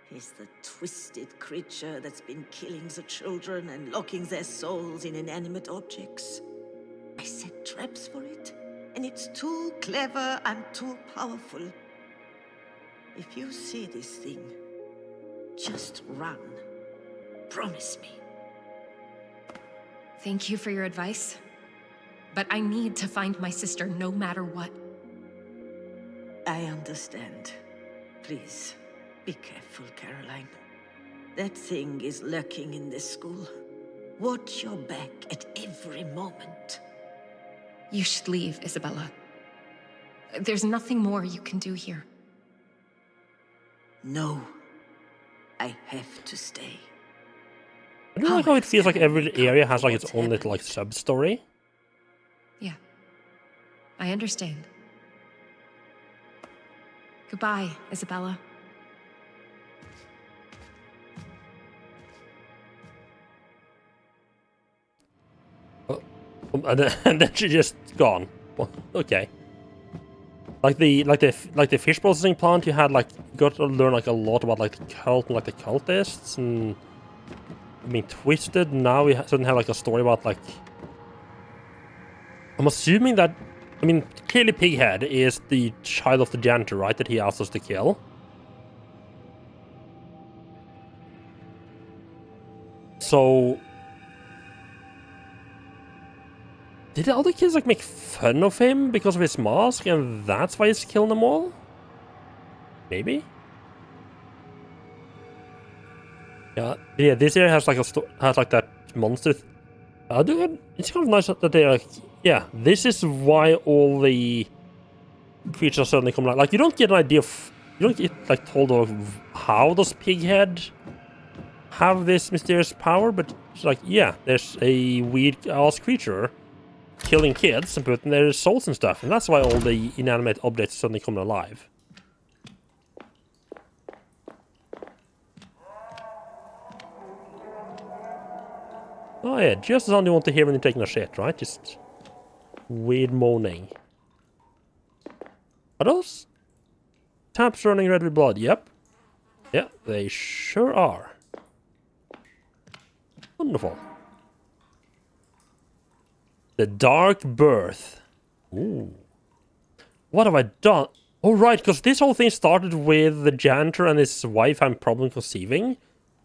He's the twisted creature that's been killing the children and locking their souls in inanimate objects. I set traps for it, and it's too clever and too powerful. If you see this thing, just run. Promise me. Thank you for your advice. But I need to find my sister no matter what. I understand. Please, be careful, Caroline. That thing is lurking in this school. Watch your back at every moment. You should leave, Isabella. There's nothing more you can do here. No. I have to stay. I don't like how it feels like every area has like its own little like sub-story. Yeah. I understand. Goodbye, Isabella. And then she just gone. Well, okay. Like the fish processing plant, you had like got to learn like a lot about like the cult and like the cultists and I mean Twisted. Now we suddenly have like a story about like. I'm assuming that. I mean, clearly Pighead is the child of the janitor, right? That he asked us to kill. So. Did the other kids like make fun of him because of his mask, and that's why he's killing them all? Maybe. Yeah. This area has like has like that monster. It's kind of nice that they're like, yeah, this is why all the creatures suddenly come out. Like you don't get an idea of, you don't get like told of how does Pighead have this mysterious power, but it's like, yeah, there's a weird ass creature killing kids and putting their souls and stuff, and that's why all the inanimate objects suddenly come alive. Oh yeah, just the sound you want to hear when you're taking a shit, right? Just weird moaning. Are those taps running red with blood? Yep. Yeah, they sure are. Wonderful. The Dark Birth. Ooh. What have I done? Oh, right, because this whole thing started with the janitor and his wife having problem conceiving.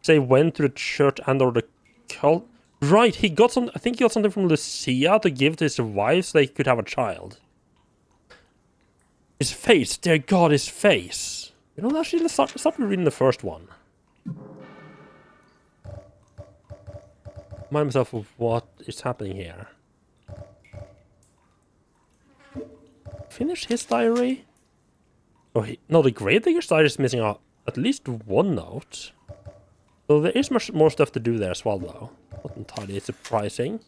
They went to the church and or the cult. Right, he got some. I think he got something from Lucia to give to his wife so they could have a child. His face, dear God, his face. You know, actually, let's start reading the first one. Remind myself of what is happening here. Finish his diary? Oh, no, the Gravedigger's diary is missing out at least one note. So there is much more stuff to do there as well, though. Not entirely surprising.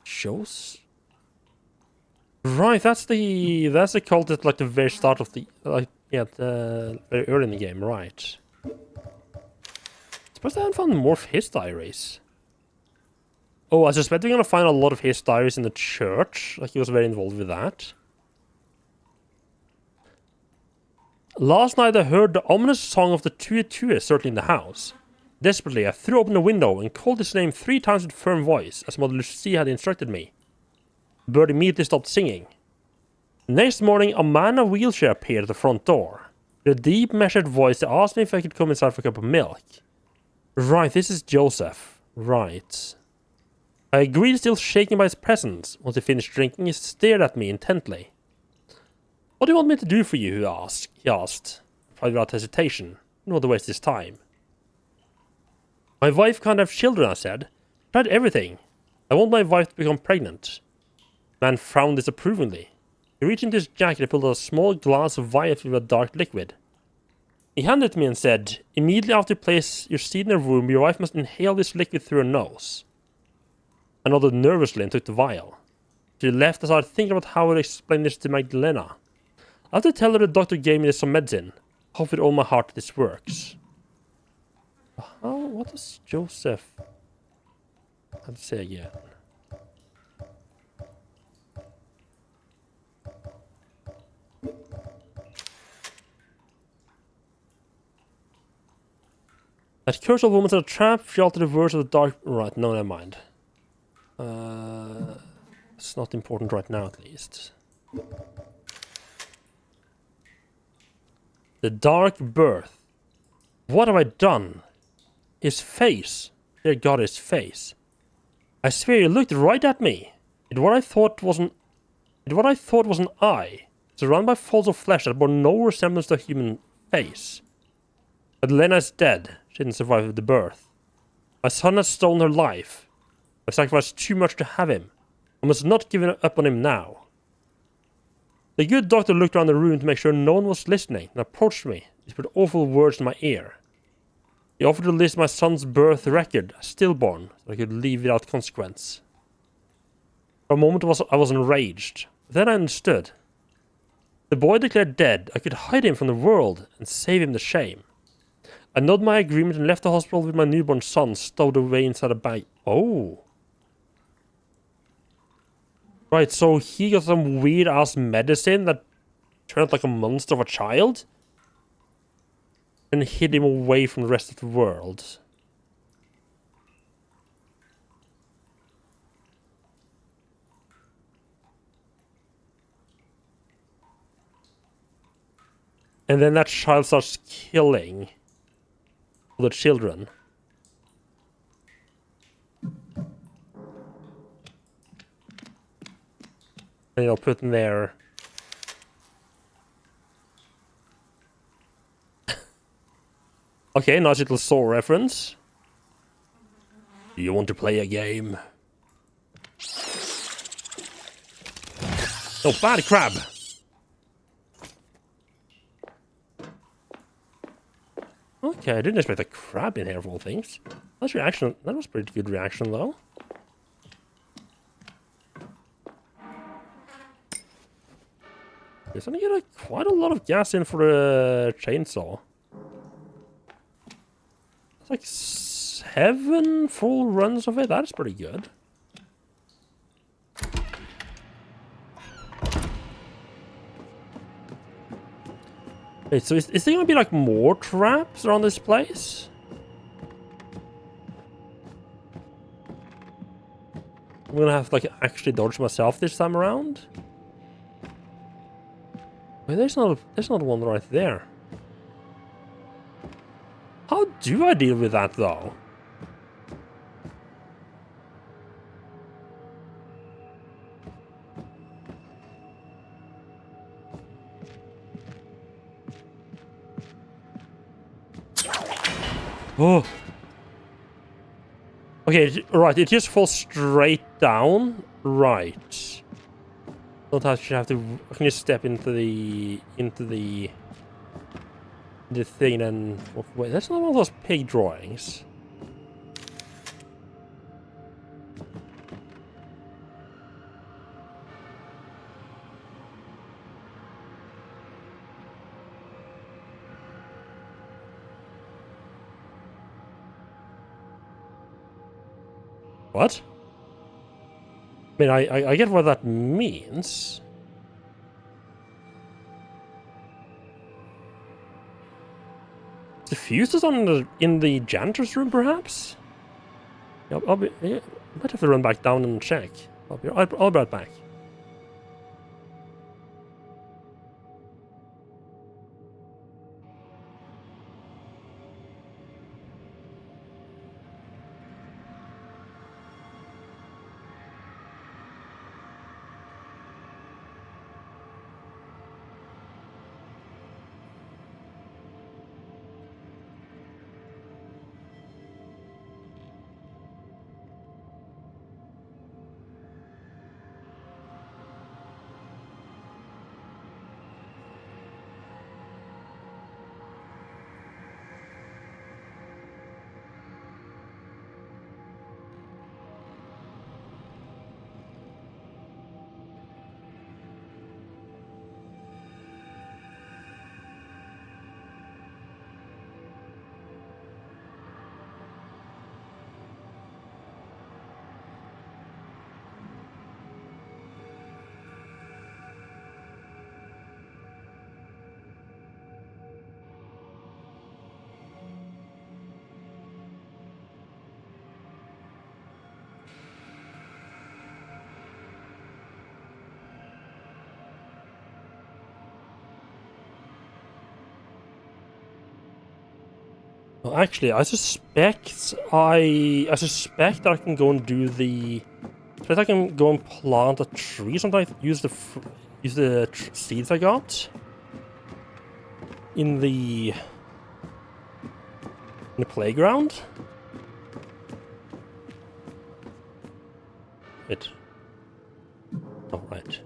Shows. Right, that's the cult at like the very start of the very early in the game, right? Suppose I haven't found more of his diaries. Oh, I suspect we're gonna find a lot of his diaries in the church. Like he was very involved with that. Last night I heard the ominous song of the Tue circling the house. Desperately, I threw open the window and called his name 3 times with firm voice, as Mother Lucie had instructed me. The bird immediately stopped singing. Next morning, a man in a wheelchair appeared at the front door. With a deep, measured voice, they asked me if I could come inside for a cup of milk. Right, this is Joseph. Right. I agreed, still shaken by his presence. Once he finished drinking, he stared at me intently. What do you want me to do for you? He asked. Without hesitation. No other waste his time. My wife can't have children, I said. Tried everything. I want my wife to become pregnant. The man frowned disapprovingly. He reached into his jacket and pulled out a small glass of vial filled with a dark liquid. He handed it to me and said, immediately after you place your seed in her womb, your wife must inhale this liquid through her nose. I nodded nervously and took the vial. She left as I started thinking about how I would explain this to Magdalena. I have to tell her the doctor gave me some medicine. I hope with all my heart this works. What does Joseph have to say again? That cursed old woman's a trap. She altered the words of the dark. Right, no, never mind. It's not important right now, at least. The Dark Birth. What have I done? His face. Dear God, his face. I swear he looked right at me. It what I thought was an eye, surrounded by folds of flesh that bore no resemblance to a human face. But Lena is dead. She didn't survive the birth. My son has stolen her life. I've sacrificed too much to have him. I must not give up on him now. The good doctor looked around the room to make sure no one was listening and approached me. He put awful words in my ear. He offered to list my son's birth record as stillborn so I could leave without consequence. For a moment I was enraged. Then I understood. The boy declared dead, I could hide him from the world and save him the shame. I nodded my agreement and left the hospital with my newborn son stowed away inside a bag. Oh. Right, so he got some weird-ass medicine that turned like a monster of a child and hid him away from the rest of the world. And then that child starts killing the children. And you'll put in there. Okay, nice little Saw reference. Do you want to play a game? Oh, bad crab! Okay, I didn't expect a crab in here of all things. That's reaction. That was pretty good reaction, though. There's only like quite a lot of gas in for a chainsaw. It's like 7 full runs of it. That's pretty good. Wait, so is there gonna be like more traps around this place? I'm gonna have to like actually dodge myself this time around. Wait, there's not one right there. How do I deal with that though? Oh. Okay, right, it just falls straight down. Right. Don't actually have to. I can just step into the thing and wait. That's not one of those pig drawings. What? I mean, I get what that means. The fuse is in the janitor's room, perhaps? Yeah, I might have to run back down and check. I'll be right back. Well, actually, I suspect that I can go and do the. I suspect I can go and plant a tree. Sometimes use the seeds I got in the playground. Oh, right.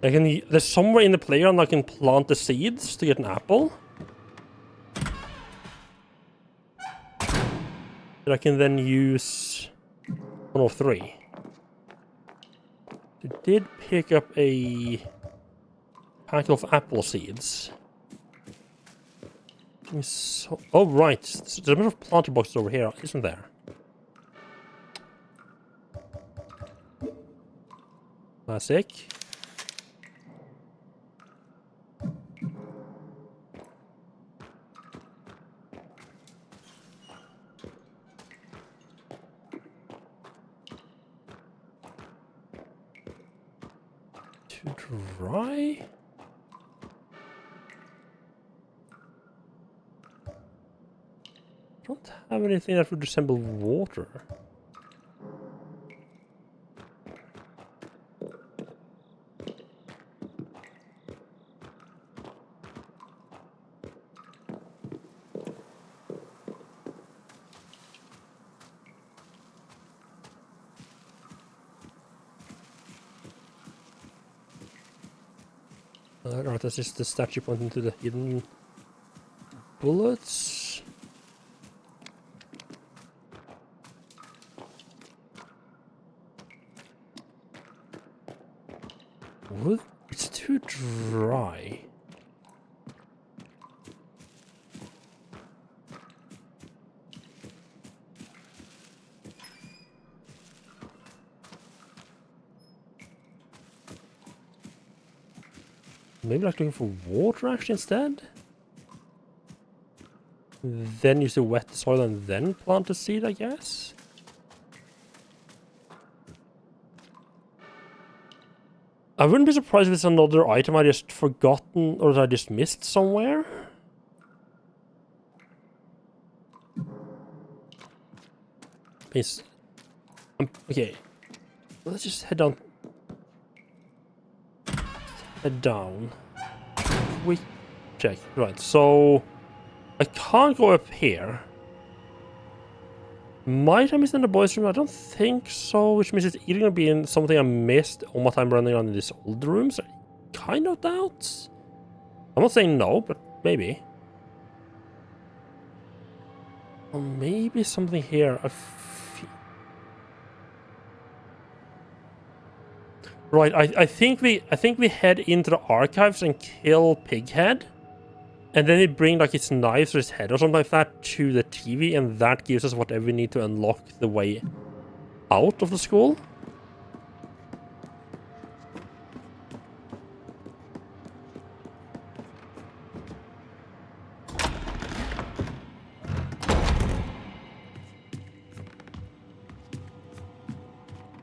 There's somewhere in the playground I can plant the seeds to get an apple. That I can then use 103. I did pick up a pack of apple seeds. So, oh, right. There's a bit of planter boxes over here, isn't there? Classic. Too dry? I don't have anything that would resemble water. Alright, that's just the statue pointing to the hidden bullets. Wood? It's too dry. Maybe like looking for water actually instead? Then use the wet soil and then plant the seed, I guess? I wouldn't be surprised if it's another item I just forgotten or that I just missed somewhere. Okay. Let's just head down. Head down. Quick check. Right, so I can't go up here. Might I miss in the boys' room? I don't think so, which means it's either going to be in something I missed all my time running around in this old room, so I kind of doubt. I'm not saying no, but maybe. Or maybe something here. Right, I think we head into the archives and kill Pighead. And then we bring like its knives or its head or something like that to the TV, and that gives us whatever we need to unlock the way out of the school.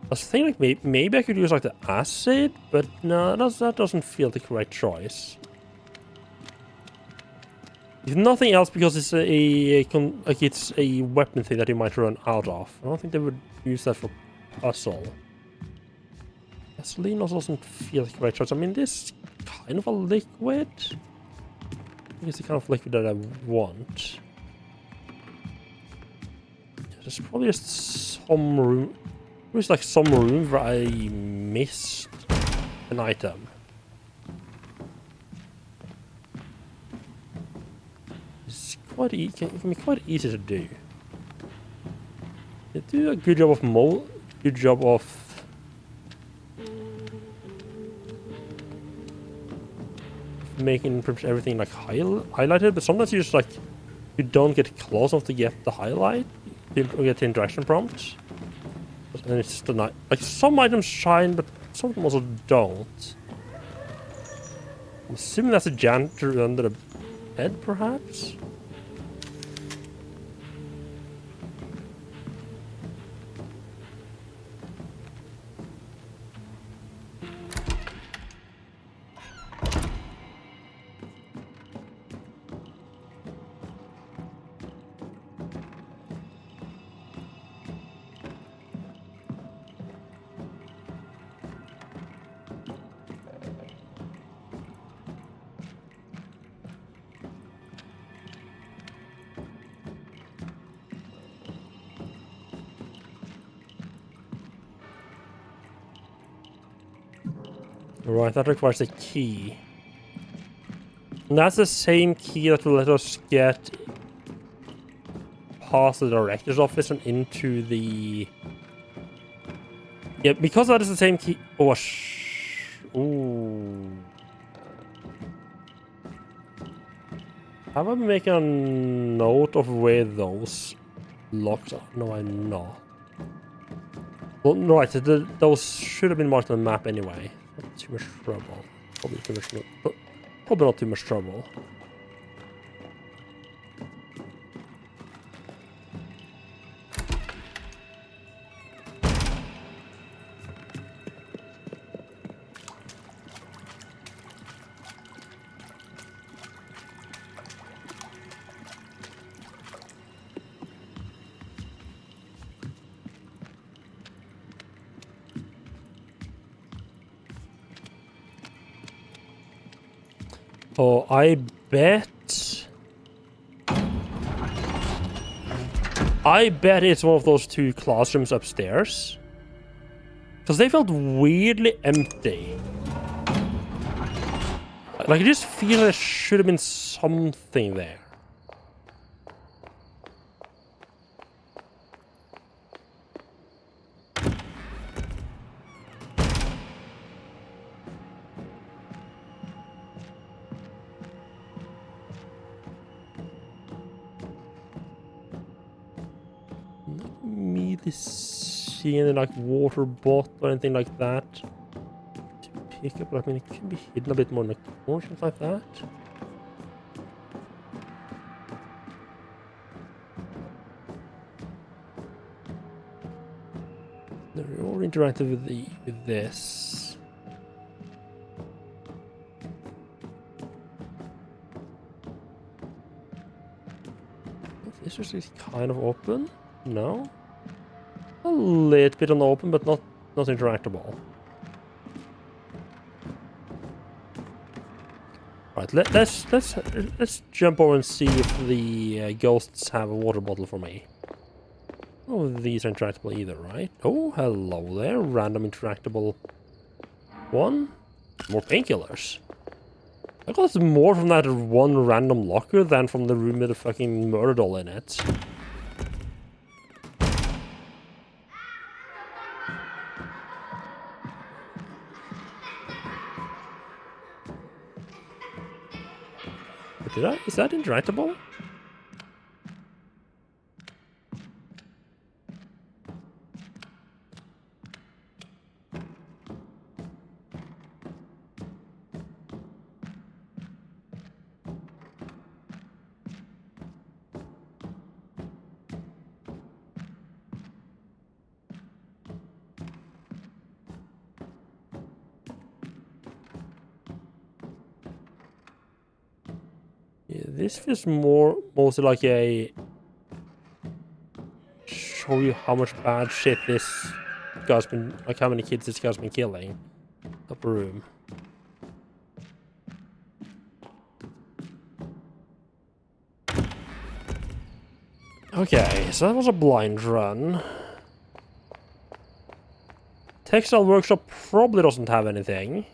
I was thinking like maybe I could use like the acid, but no, that doesn't feel the correct choice. If nothing else, because it's it's a weapon thing that you might run out of. I don't think they would use that for puzzle. Gasoline also doesn't feel like the right choice. I mean, this is kind of a liquid. I think it's the kind of liquid that I want. There's probably just some room. There's like some room where I missed an item. It can be quite easy to do. They do a good job of making everything like highlighted, but sometimes you just like you don't get close enough to get the highlight, to get the interaction prompt, and it's just like some items shine, but some of them also don't. I'm assuming that's a janitor under the bed, perhaps. Right, that requires a key. And that's the same key that will let us get past the director's office and into the... Yeah, because that is the same key... Oh, ooh. Have I been making a note of where those locks are? No, I'm not. Well, right, those should have been marked on the map anyway. Not too much trouble. Probably not too much trouble. Oh, I bet it's one of those two classrooms upstairs. Because they felt weirdly empty. Like, I just feel there should have been something there. Immediately see any like water bottle or anything like that to pick up, but I mean it can be hidden a bit more in the corner, something like that. They're all interactive with this. This is kind of open. No? A little bit on the open, but not interactable. Right, let's jump over and see if the ghosts have a water bottle for me. Oh, these are interactable either, right? Oh, hello there, random interactable one. More painkillers. I got more from that one random locker than from the room with a fucking murder doll in it. Is that interactable? Yeah, this feels mostly like a show you how much bad shit this guy's been, like how many kids this guy's been killing. Upper room. Okay, so that was a blind run. Textile Workshop probably doesn't have anything.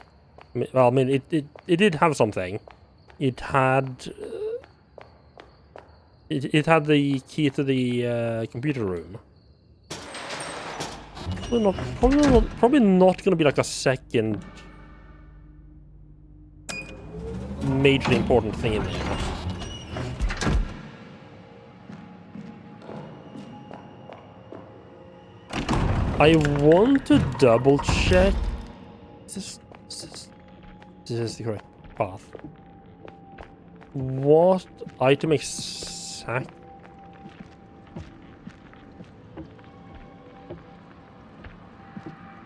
Well, I mean, it did have something. It had... It had the key to the computer room. Probably not going to be like a second majorly important thing in there. I want to double check. This is the correct path. What item exact?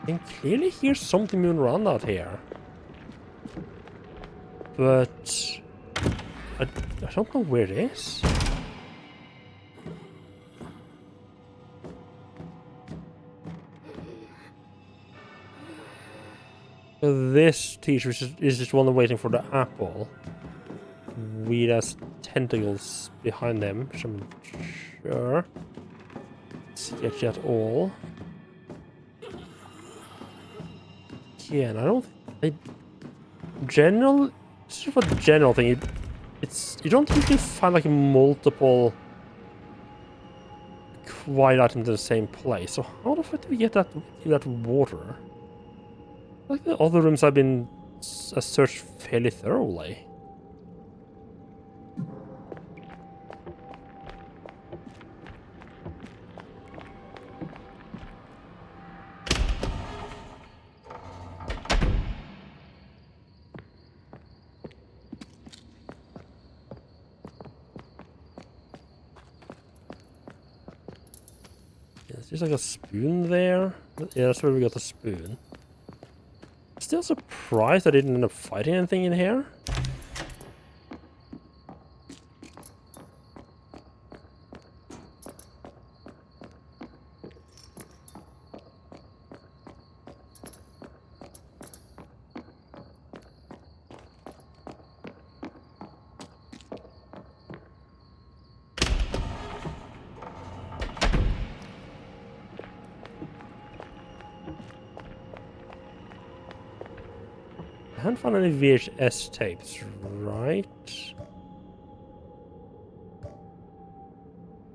I can clearly hear something moving around out here. But I don't know where it is. This teacher is just one waiting for the apple. Weird ass tentacles behind them, which I'm sure. Sketchy at all. Yeah, and I don't. Sort of a general thing. You don't usually find like multiple quiet items in the same place. So how the fuck do we get that water? Like the other rooms have been searched fairly thoroughly. Is like a spoon there? Yeah, that's where we got the spoon. Still surprised I didn't end up fighting anything in here. I haven't found any VHS tapes, right?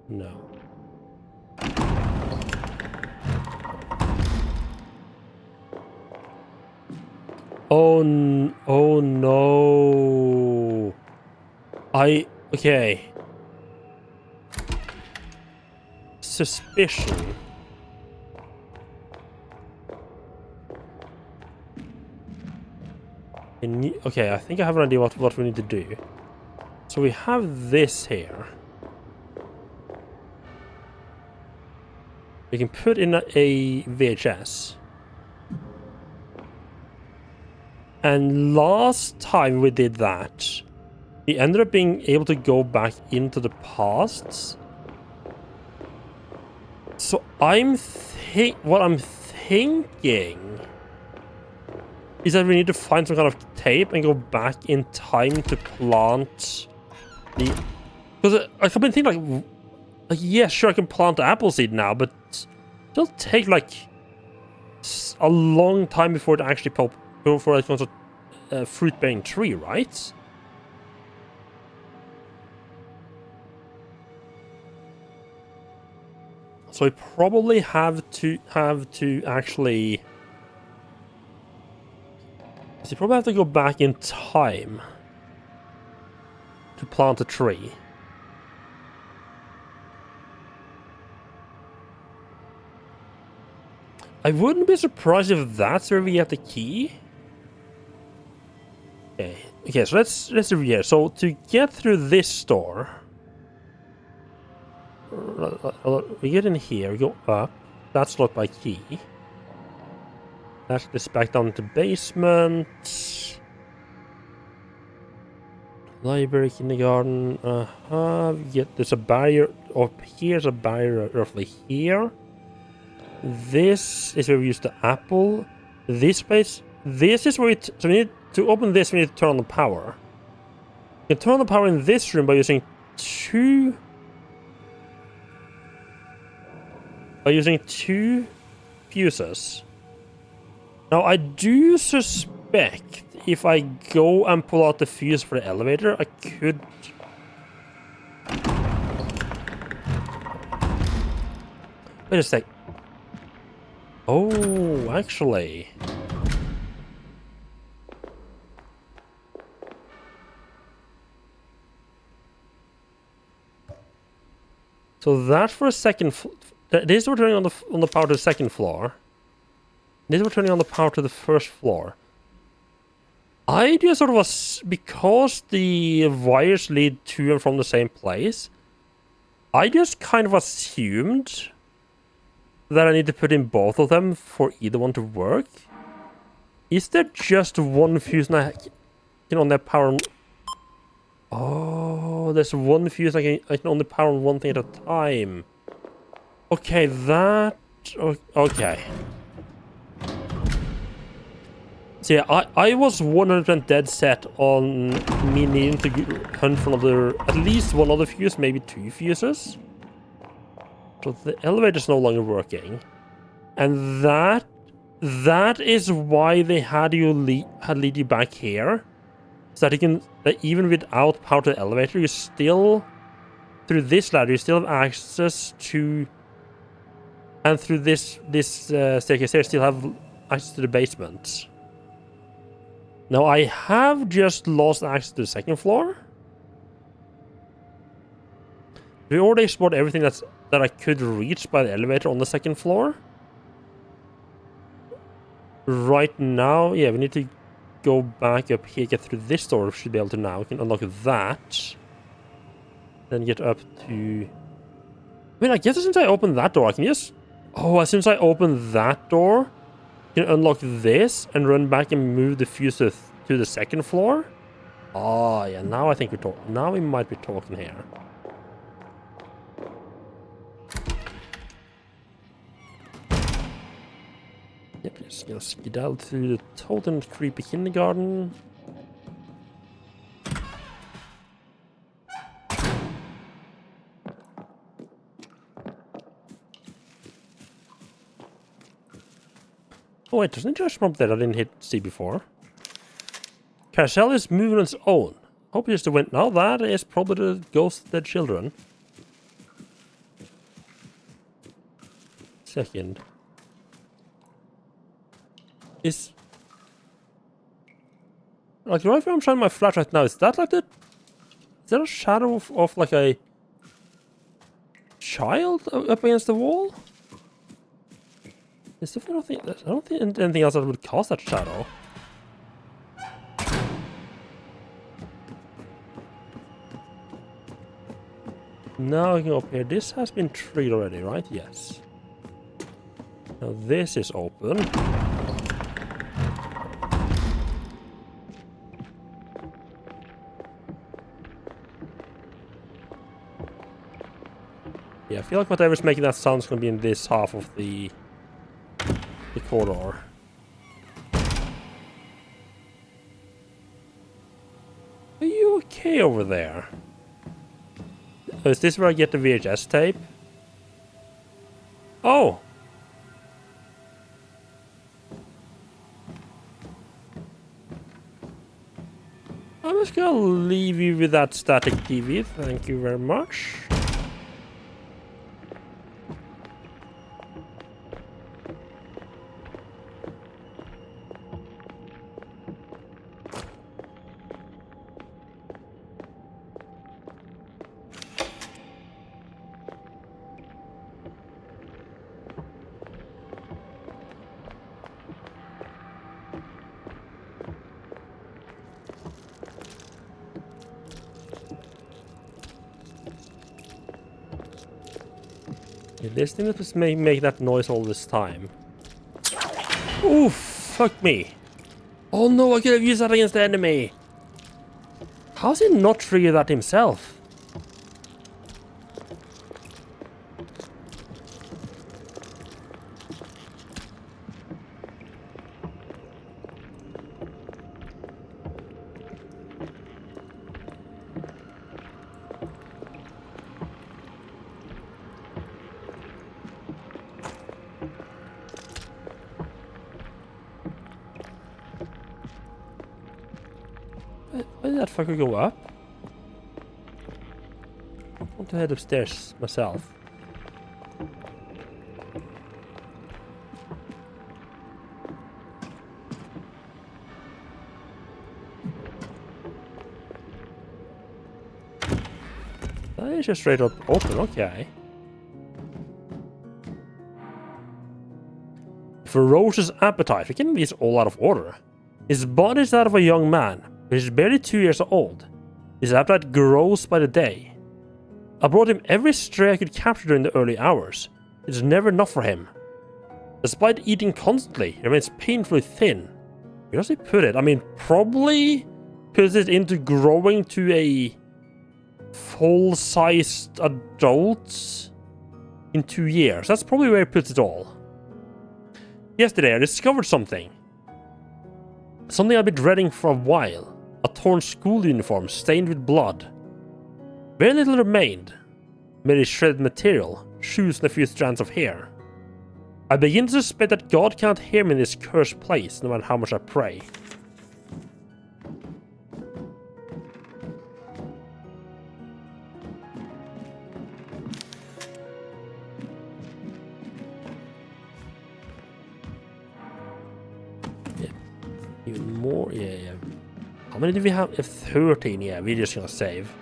No. Oh no. Okay. Suspicion. Okay, I think I have an idea what we need to do. So we have this here. We can put in a VHS. And last time we did that, we ended up being able to go back into the past. So what I'm thinking is that we need to find some kind of tape and go back in time to plant the... Because I've been thinking like, yeah, sure, I can plant the apple seed now, but it'll take like a long time before it actually before it becomes a fruit-bearing tree, right? So we probably have to actually... So you probably have to go back in time to plant a tree. I wouldn't be surprised if that's where we get the key. Okay, so let's do here. So to get through this door, we get in here, we go up. That's locked by key. That's this back down to basement. Library, kindergarten. There's a barrier up here. There's a barrier roughly here. This is where we use the apple. This place. This is where so we need to open this. We need to turn on the power. You can turn on the power in this room by using two fuses. Now, I do suspect if I go and pull out the fuse for the elevator, I could... Wait a sec. Oh, actually... So that for a second... This is turning on the power to the second floor. This is turning on the power to the first floor. I just sort of because the wires lead to and from the same place, I just kind of assumed that I need to put in both of them for either one to work. Is there just one fuse and I can only power? Oh, there's one fuse I can only power on one thing at a time. Okay, that... Okay. So yeah, I was 100% dead set on me needing to hunt for at least one other fuse, maybe two fuses. So the elevator's no longer working. And that is why they had lead you back here. So that even without power to the elevator, you still, through this ladder, you still have access to... And through this staircase here, still have access to the basement. Now, I have just lost access to the second floor. We already explored everything that I could reach by the elevator on the second floor. Right now, yeah, we need to go back up here, get through this door. We should be able to now. We can unlock that. Then get up to... I mean, I guess since I opened that door, I can just Oh, as soon as I open that door, you can unlock this and run back and move the fuse to the second floor. Oh, yeah, now I think we're talking. Now we might be talking here. Yep, just gonna skedaddle through the total creepy kindergarten. Oh wait, there's an interesting prompt there I didn't see before. Carousel is moving on its own. Hope just went. Now that is probably the ghost of dead children. Second. Is like right where I'm shining my flashlight now, is that like the... Is there a shadow of like a child up against the wall? There's definitely nothing, I don't think anything else that would cause that shadow. Now we can go up here. This has been triggered already, right? Yes. Now this is open. Yeah, I feel like whatever's making that sound is going to be in this half of the corridor. Are you okay over there? Oh, is this where I get the VHS tape? Oh! I'm just gonna leave you with that static TV, thank you very much. This thing that was make that noise all this time. Oof, fuck me. Oh no, I could have used that against the enemy. How's he not trigger that himself? Why did that fucker go up? I want to head upstairs myself. That is just straight up open, okay. Ferocious appetite. We can be all out of order. His body is that of a young man, but he's barely 2 years old. His appetite grows by the day. I brought him every stray I could capture during the early hours. It's never enough for him. Despite eating constantly, he remains painfully thin. Where does he put it? I mean, probably puts it into growing to a full-sized adult in 2 years. That's probably where he puts it all. Yesterday, I discovered something. Something I've been dreading for a while. A torn school uniform stained with blood. Very little remained. Merely shredded material, shoes and a few strands of hair. I begin to suspect that God can't hear me in this cursed place, no matter how much I pray. Even more, yeah. How many do we have? 13, yeah, we're just gonna save.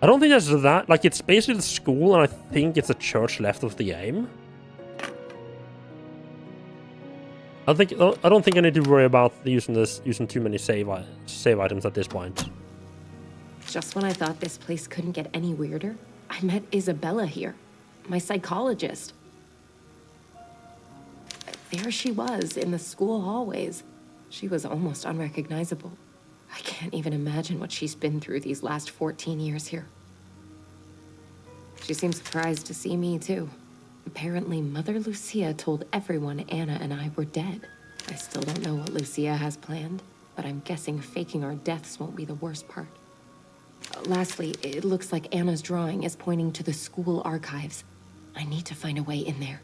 I don't think that's that, like, it's basically the school, and I think it's a church left of the game. I don't think I need to worry about using too many save items at this point. Just when I thought this place couldn't get any weirder, I met Isabella here, my psychologist. there she was in the school hallways. She was almost unrecognizable. I can't even imagine what she's been through these last 14 years here. She seemed surprised to see me, too. Apparently, Mother Lucia told everyone Anna and I were dead. I still don't know what Lucia has planned, but I'm guessing faking our deaths won't be the worst part. Lastly, it looks like Anna's drawing is pointing to the school archives. I need to find a way in there.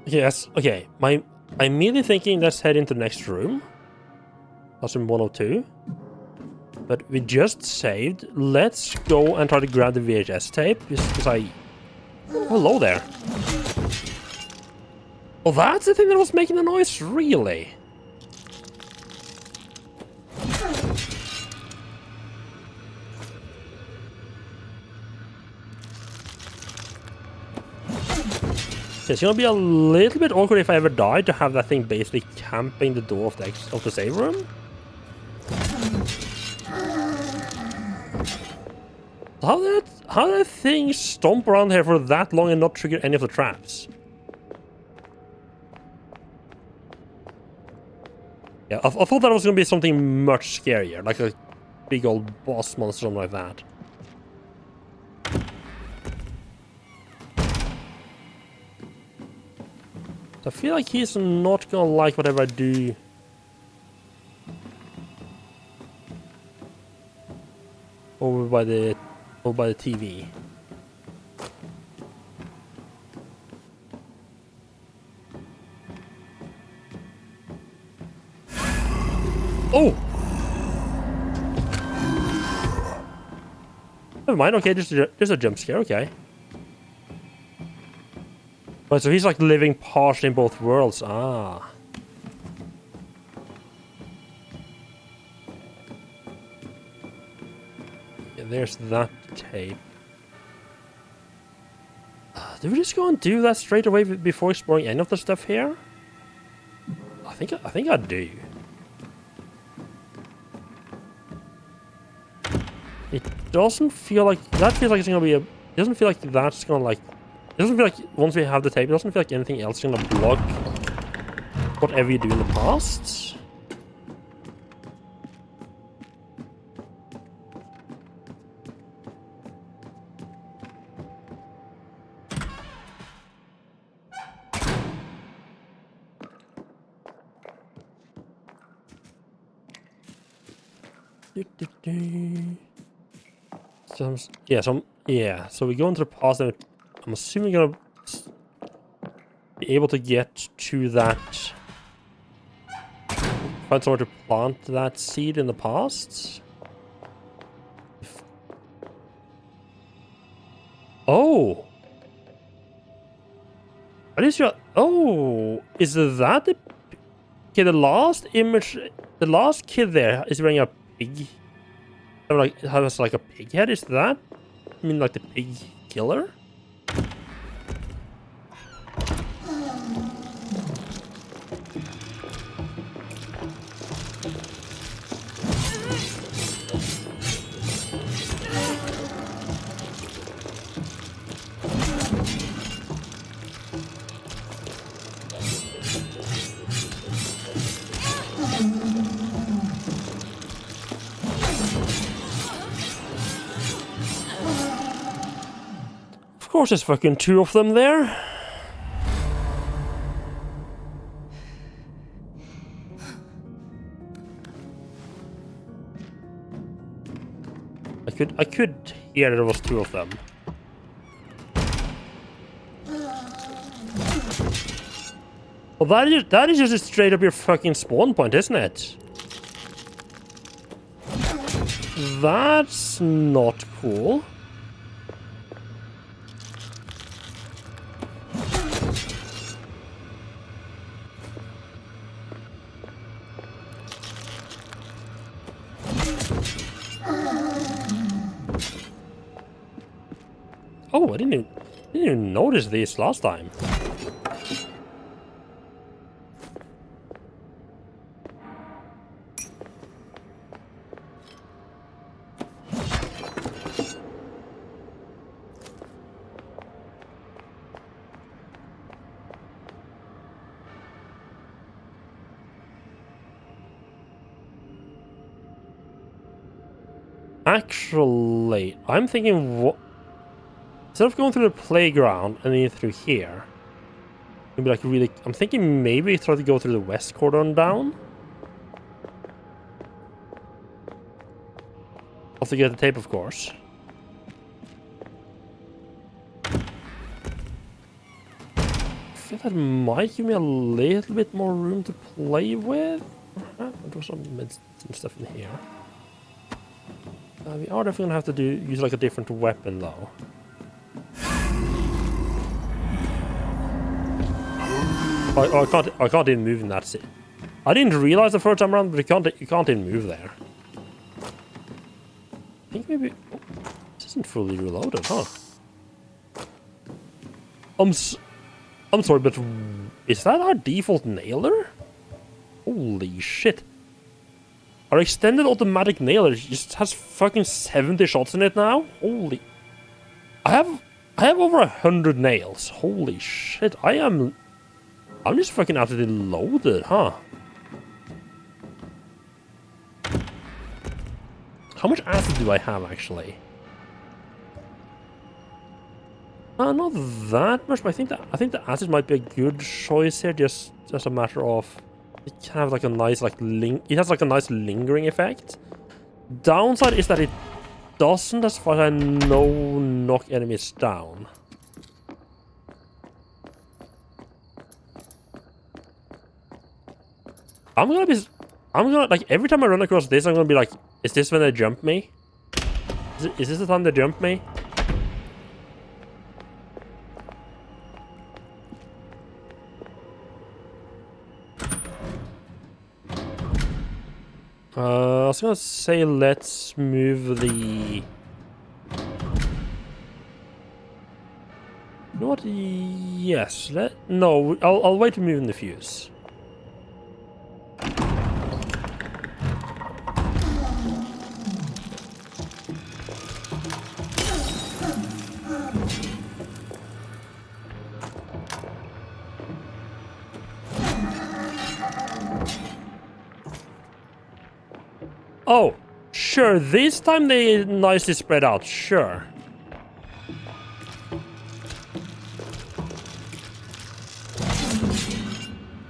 Yes, okay. I'm immediately thinking let's head into the next room. That's in 102. But we just saved. Let's go and try to grab the VHS tape. Because I... Oh, hello there. Oh, that's the thing that was making the noise, really? It's gonna be a little bit awkward if I ever die to have that thing basically camping the door of the save room. How did that thing stomp around here for that long and not trigger any of the traps? Yeah, I thought that was gonna be something much scarier, like a big old boss monster or something like that. I feel like he's not gonna like whatever I do. Over by the TV. Oh! Never mind, okay, just a jump scare, okay. Right, so he's like living partially in both worlds. Ah. Yeah, there's that tape. Do we just go and do that straight away before exploring any of the stuff here? I think I do. It doesn't feel like that feels like it's gonna be a. It doesn't feel like that's gonna like. It doesn't feel like once we have the tape, it doesn't feel like anything else is gonna block whatever you do in the past. So we go into the past and I'm assuming we're gonna be able to get to that. Find somewhere to plant that seed in the past. Oh! What is your... Oh! Is that the... Okay, the last image... The last kid there is wearing a pig... Like, has like a pig head, is that? I mean, like the pig killer? Of course, there's fucking two of them there. I could hear there was two of them. Well, that is just straight up your fucking spawn point, isn't it? That's not cool. Oh, I didn't even notice these last time. Actually, I'm thinking what... Instead of going through the playground and then through here, maybe like really... I'm thinking maybe try to go through the west corridor and down. Also get the tape, of course. I feel that might give me a little bit more room to play with. There's some medicine stuff in here. We are definitely gonna have to use like a different weapon though. I can't even move in that scene. I didn't realize the first time around, but you can't even move there. I think maybe this isn't fully reloaded, huh? I'm sorry, but is that our default nailer? Holy shit! Our extended automatic nailer just has fucking 70 shots in it now. Holy! I have over 100 nails. Holy shit! I'm just fucking absolutely loaded, huh? How much acid do I have actually? Not that much, but I think the acid might be a good choice here. Just a matter of it can have like a nice it has like a nice lingering effect. Downside is that it doesn't, as far as I know, knock enemies down. I'm gonna like every time I run across this, I'm gonna be like, is this when they jump me? Is this the time they jump me? I was gonna say let's move the... You know what? Yes, no, I'll wait to move in the fuse. Oh, sure, this time they nicely spread out, sure.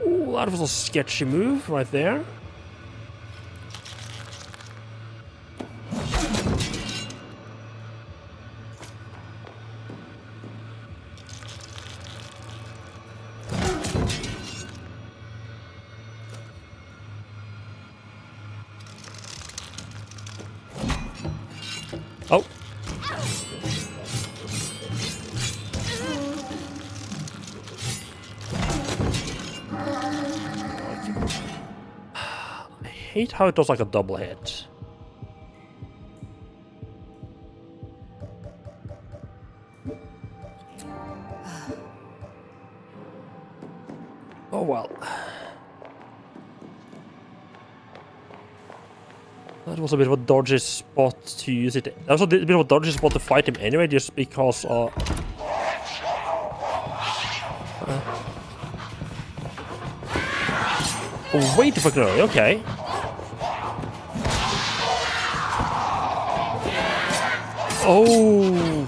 Ooh, that was a sketchy move right there. Oh. I hate how it does like a double hit. Oh well. That was a bit of a dodgy spot to use it. That was a bit of a dodgy spot to fight him anyway, just because way too fucking early, okay. Oh.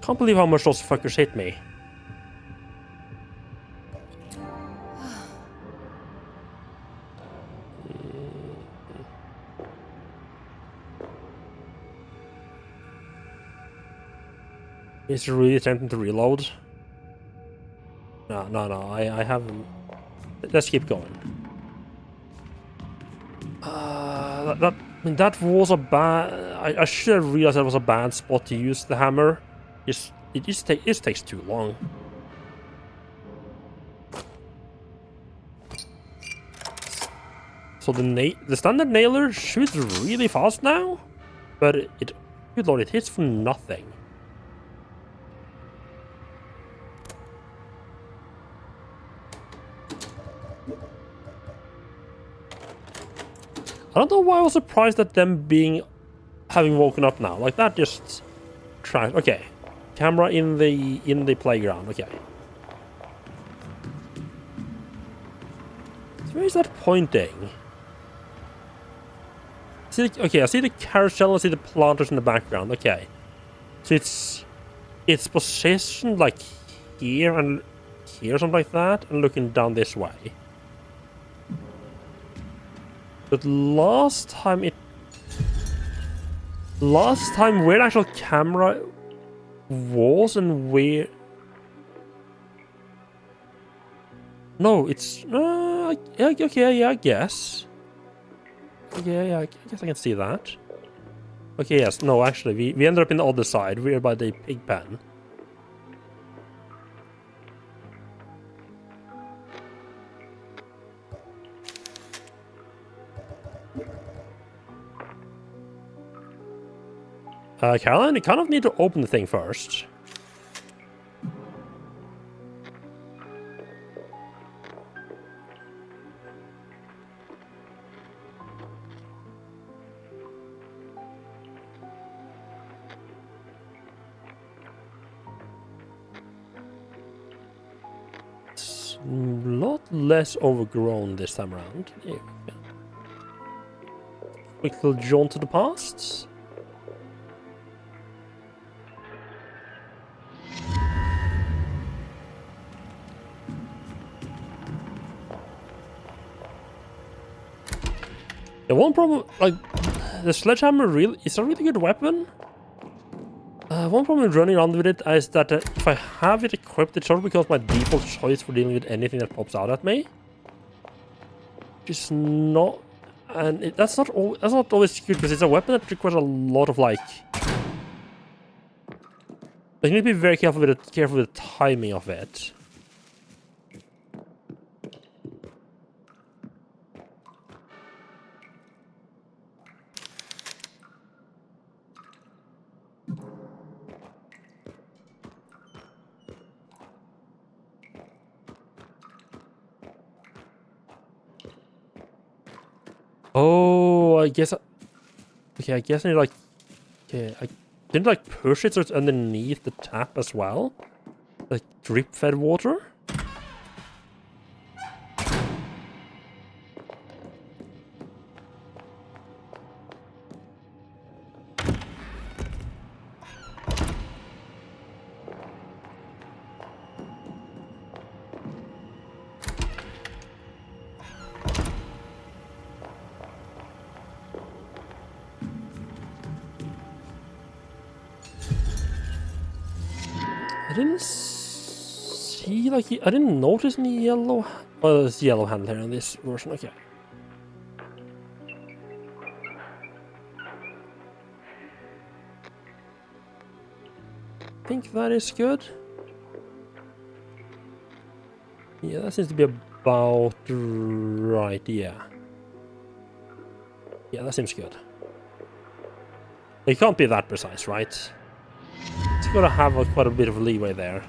Can't believe how much those fuckers hit me. Is it really attempting to reload? No, I haven't. Let's keep going. That was a bad... I should have realized that was a bad spot to use the hammer. It just takes too long. So the standard nailer shoots really fast now? But good lord, it hits for nothing. I don't know why I was surprised at them having woken up now. Like that just trash. Okay. Camera in the playground. Okay. So where is that pointing? Okay, I see the carousel, I see the planters in the background. Okay. So it's positioned like here and here, something like that, and looking down this way. But last time where the actual camera was and where... No, it's... okay, yeah, I guess. Okay, yeah, I guess I can see that. Okay, yes, no, actually, we ended up in the other side. We're by the pig pen. Caroline, you kind of need to open the thing first. It's a lot less overgrown this time around. There we go. Quick little jaunt to the past. The one problem, like, the sledgehammer is a really good weapon. One problem with running around with it is that if I have it equipped, it sort of becomes my default choice for dealing with anything that pops out at me. Which is not, and that's not always good because it's a weapon that requires a lot of like. You need to be very careful with the timing of it. Oh, I guess. Okay, I guess I need like. Okay, I didn't like push it so it's underneath the tap as well, like drip fed water. I didn't see, like, I didn't notice any yellow... Oh, there's yellow handle here in this version, okay. I think that is good. Yeah, that seems to be about right, yeah. Yeah, that seems good. It can't be that precise, right? It's gotta have quite a bit of leeway there.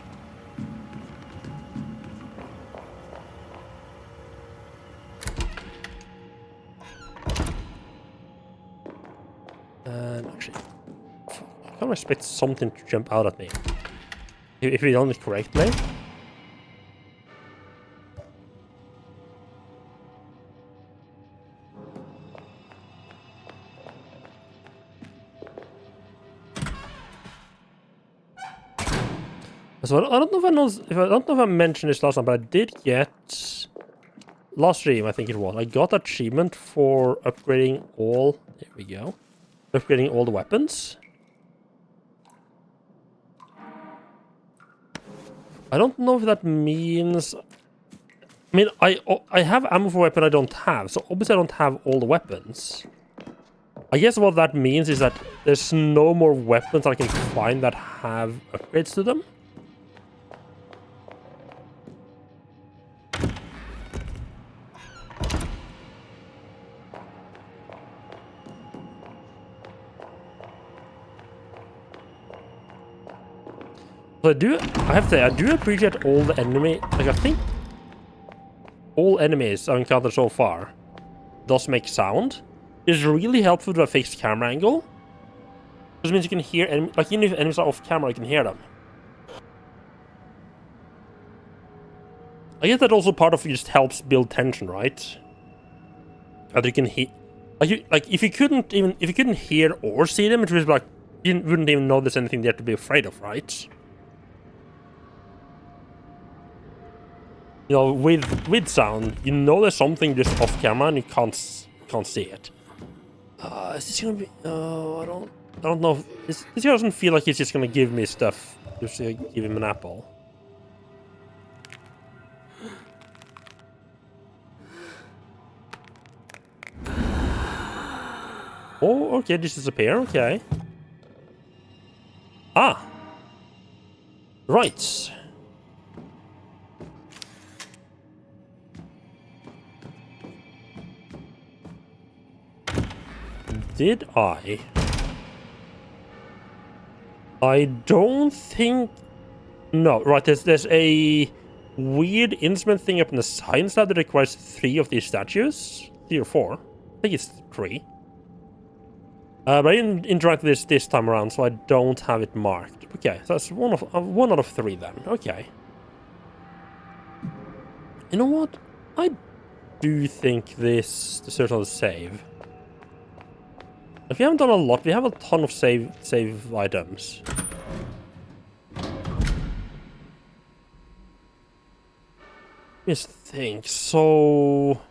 And actually, I can't expect something to jump out at me. If we done it correctly. So I don't know if I mentioned this last time, but I did get last stream, I think it was. I got achievement for upgrading all. There we go. Upgrading all the weapons. I don't know if that means. I mean, I have ammo for weapon I don't have, so obviously I don't have all the weapons. I guess what that means is that there's no more weapons I can find that have upgrades to them. So I have to say, I do appreciate all the enemy, like I think all enemies I've encountered so far does make sound. It's really helpful to a fixed camera angle. This means you can hear, like even if enemies are off camera, you can hear them. I guess that also part of it just helps build tension, right? That you can hear, like if you couldn't hear or see them, it was like you wouldn't even know there's anything there to be afraid of, right? You know, with sound, you know there's something just off camera and you can't see it. Is this gonna be? Oh, I don't know. This doesn't feel like he's just gonna give me stuff. Just give him an apple. Oh, okay, just disappear. Okay. Ah. Right. Did I? I don't think... No, right, there's a weird instrument thing up in the science lab that requires 3 of these statues. 3 or 4. I think it's 3. But I didn't interact with this time around, so I don't have it marked. Okay, so that's one out of 3 then. Okay. You know what? I do think this deserves another save. If we haven't done a lot, we have a ton of save items. Just think. So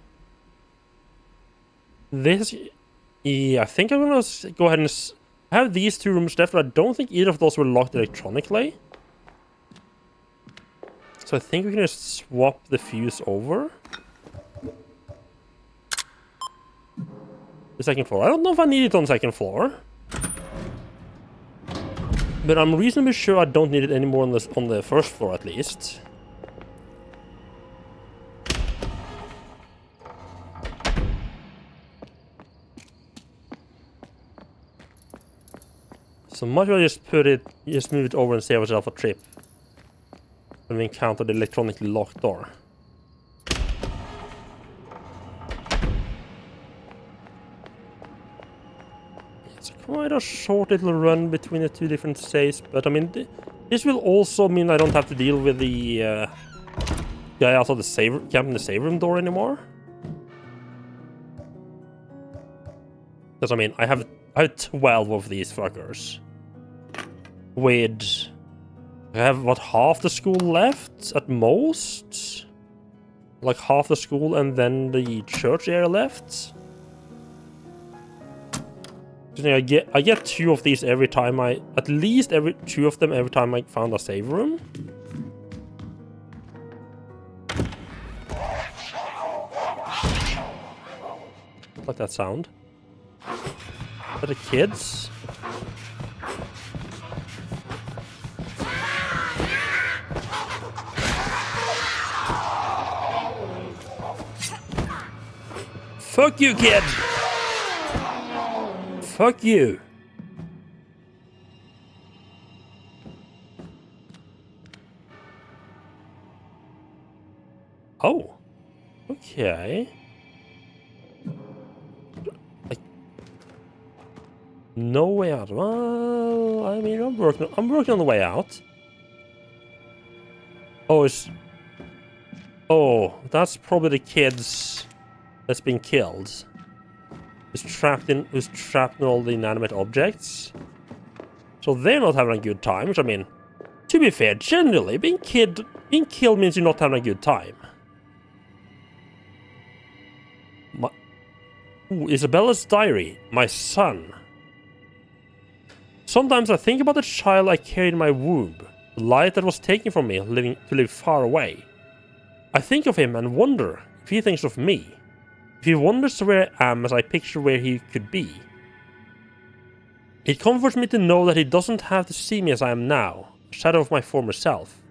this, yeah, I think I'm gonna go ahead and have these 2 rooms left, but I don't think either of those were locked electronically. So I think we can just swap the fuse over. The second floor. I don't know if I need it on the 2nd floor, but I'm reasonably sure I don't need it anymore on the 1st floor at least. So might as well just move it over and save ourselves a trip when we encounter the electronically locked door. It's quite a short little run between the 2 different saves, but I mean, this will also mean I don't have to deal with the guy outside the camp in the save room door anymore. Because I mean, I have 12 of these fuckers. With I have what, half the school left at most? Like half the school and then the church area left. So I get 2 of these every time at least 2 of them every time I found a save room. Like that sound. Are the kids? Fuck you, kid! Fuck you! Oh. Okay. No way out. Well, I mean, I'm working on the way out. Oh, that's probably the kids that's been killed. Who's trapped in all the inanimate objects. So they're not having a good time, which I mean, to be fair, generally being killed means you're not having a good time. Isabella's diary, my son. Sometimes I think about the child I carried in my womb, the light that was taken from me, to live far away. I think of him and wonder if he thinks of me. If he wonders where I am as I picture where he could be. It comforts me to know that he doesn't have to see me as I am now, a shadow of my former self.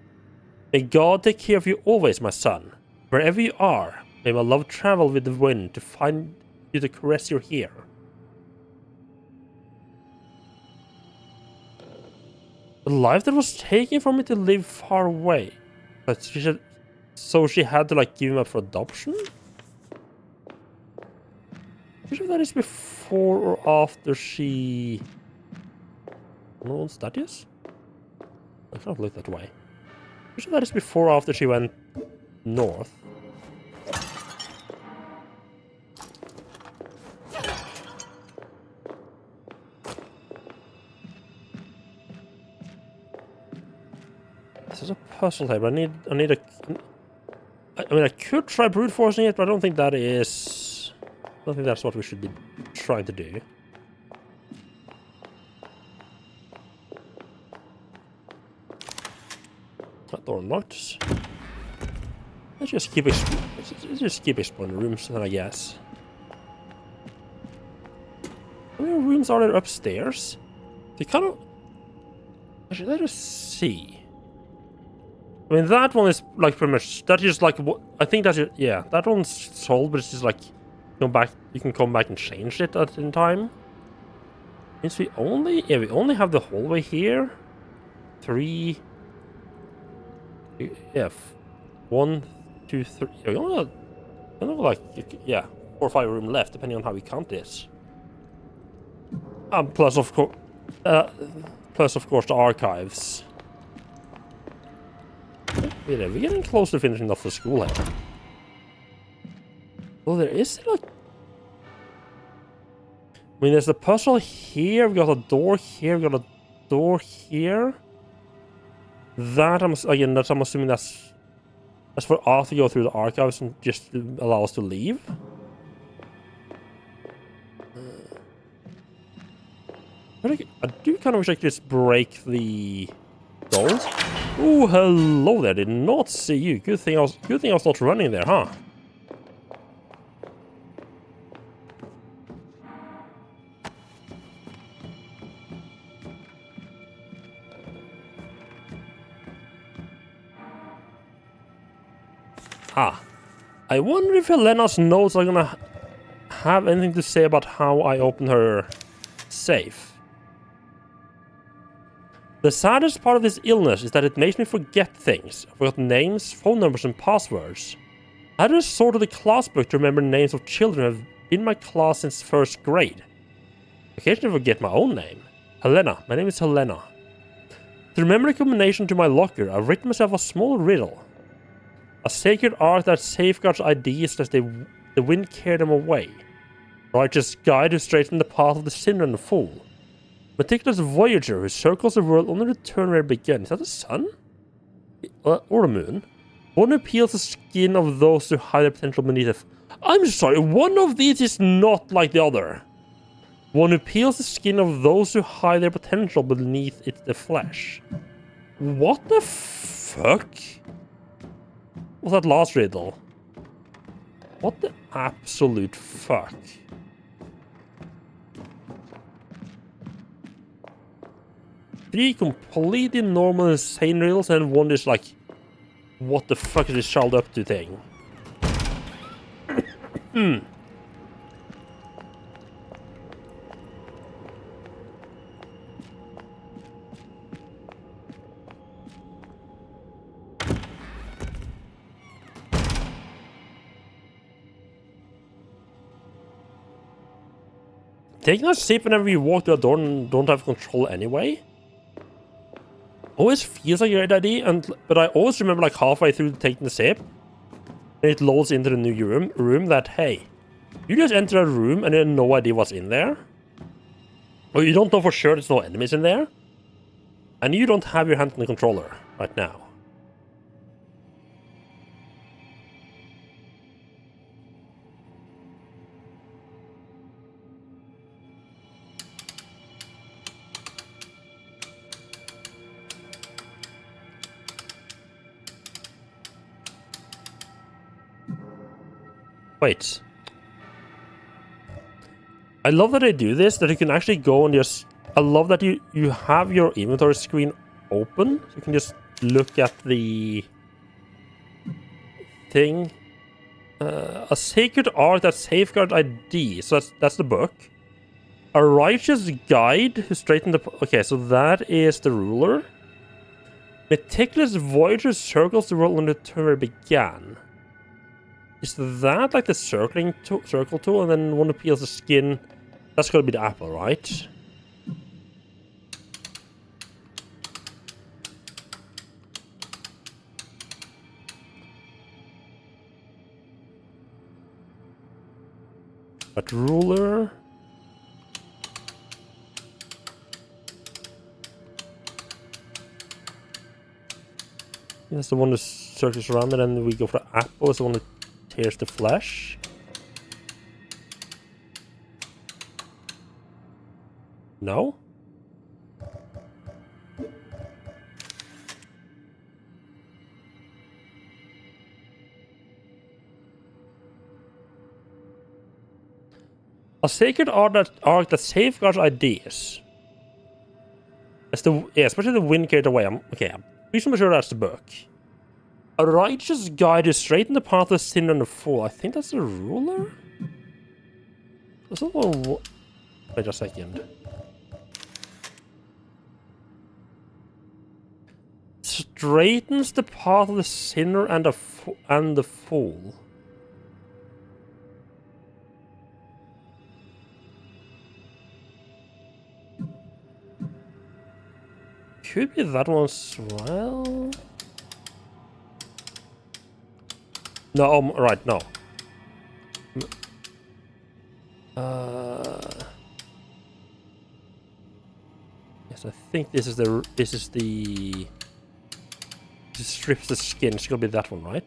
May God take care of you always, my son. Wherever you are, may my love travel with the wind to find you, to caress your hair. The The life that was taken from me to live far away. But so she had to like give him up for adoption? I'm sure that is before or after she... No one's that is? I can't look that way. I'm sure that is before or after she went north. This is a puzzle here, but I need a... I mean, I could try brute forcing it, but I don't think that is... I don't think that's what we should be trying to do. That door unlocked. Let's just keep exploring rooms then, I guess. How many rooms are there upstairs? They kind of... Actually, let us see. I mean, that one is like pretty much... That is like... I think that's... Yeah, that one's sold, but it's just like... You can come back and change it at any time. Means we only... Yeah, we only have the hallway here. 3... Yeah, 1, 2, 3... Yeah, we only have like... Yeah, 4 or 5 rooms left, depending on how we count this. Plus, of course... the archives. Yeah, we're getting close to finishing off the school here. Well, there is like... I mean, there's the puzzle here, we've got a door here, we've got a door here. That, I'm assuming that's for us to go through the archives and just allow us to leave. I do kind of wish I could just break the doors. Oh, hello there! Did not see you. Good thing I was not running there, huh? I wonder if Helena's notes are gonna have anything to say about how I opened her safe. The saddest part of this illness is that it makes me forget things. I forgot names, phone numbers, and passwords. I had to resort to the class book to remember names of children who have been in my class since 1st grade. I occasionally forget my own name. Helena. My name is Helena. To remember a combination to my locker, I've written myself a small riddle. A sacred art that safeguards ideas lest the wind carry them away. Righteous guide who straightens the path of the sinner and the fool. Meticulous voyager who circles the world only to return where it began. Is that the sun? Or the moon? One who peels the skin of those who hide their potential beneath it. I'm sorry, one of these is not like the other. One who peels the skin of those who hide their potential beneath the flesh. What the fuck? What's that last riddle? What the absolute fuck? 3 completely normal insane riddles and one is like, what the fuck is this child up to thing? Taking a sip whenever you walk to a door and don't have control anyway? Always feels like a great idea, but I always remember like halfway through taking the sip, and it loads into the new room that, hey, you just enter a room and you have no idea what's in there. Or you don't know for sure there's no enemies in there. And you don't have your hand on the controller right now. Wait. I love that they do this, that you can actually go and just... I love that you have your inventory screen open. You can just look at the thing. A sacred art that safeguards ID. So that's the book. A righteous guide who straightened the... Okay, so that is the ruler. Meticulous Voyager circles the world on the turn where it began. Is that like the circle tool, and then one who peels the skin? That's gotta be the apple, right? But ruler. That's the one that circles around, and then we go for the apple. It's the one that tears the flesh. No? A sacred arc that safeguards ideas. That's the especially the wind carried away. I'm reasonably sure that's the book. A righteous guide to straighten the path of sin and the fool. I think that's the ruler. That's not one. Wait a second. Straightens the path of the sinner and the fool. Could be that one as well. No, right, no. Yes, I think this strips the skin. It's gonna be that one, right?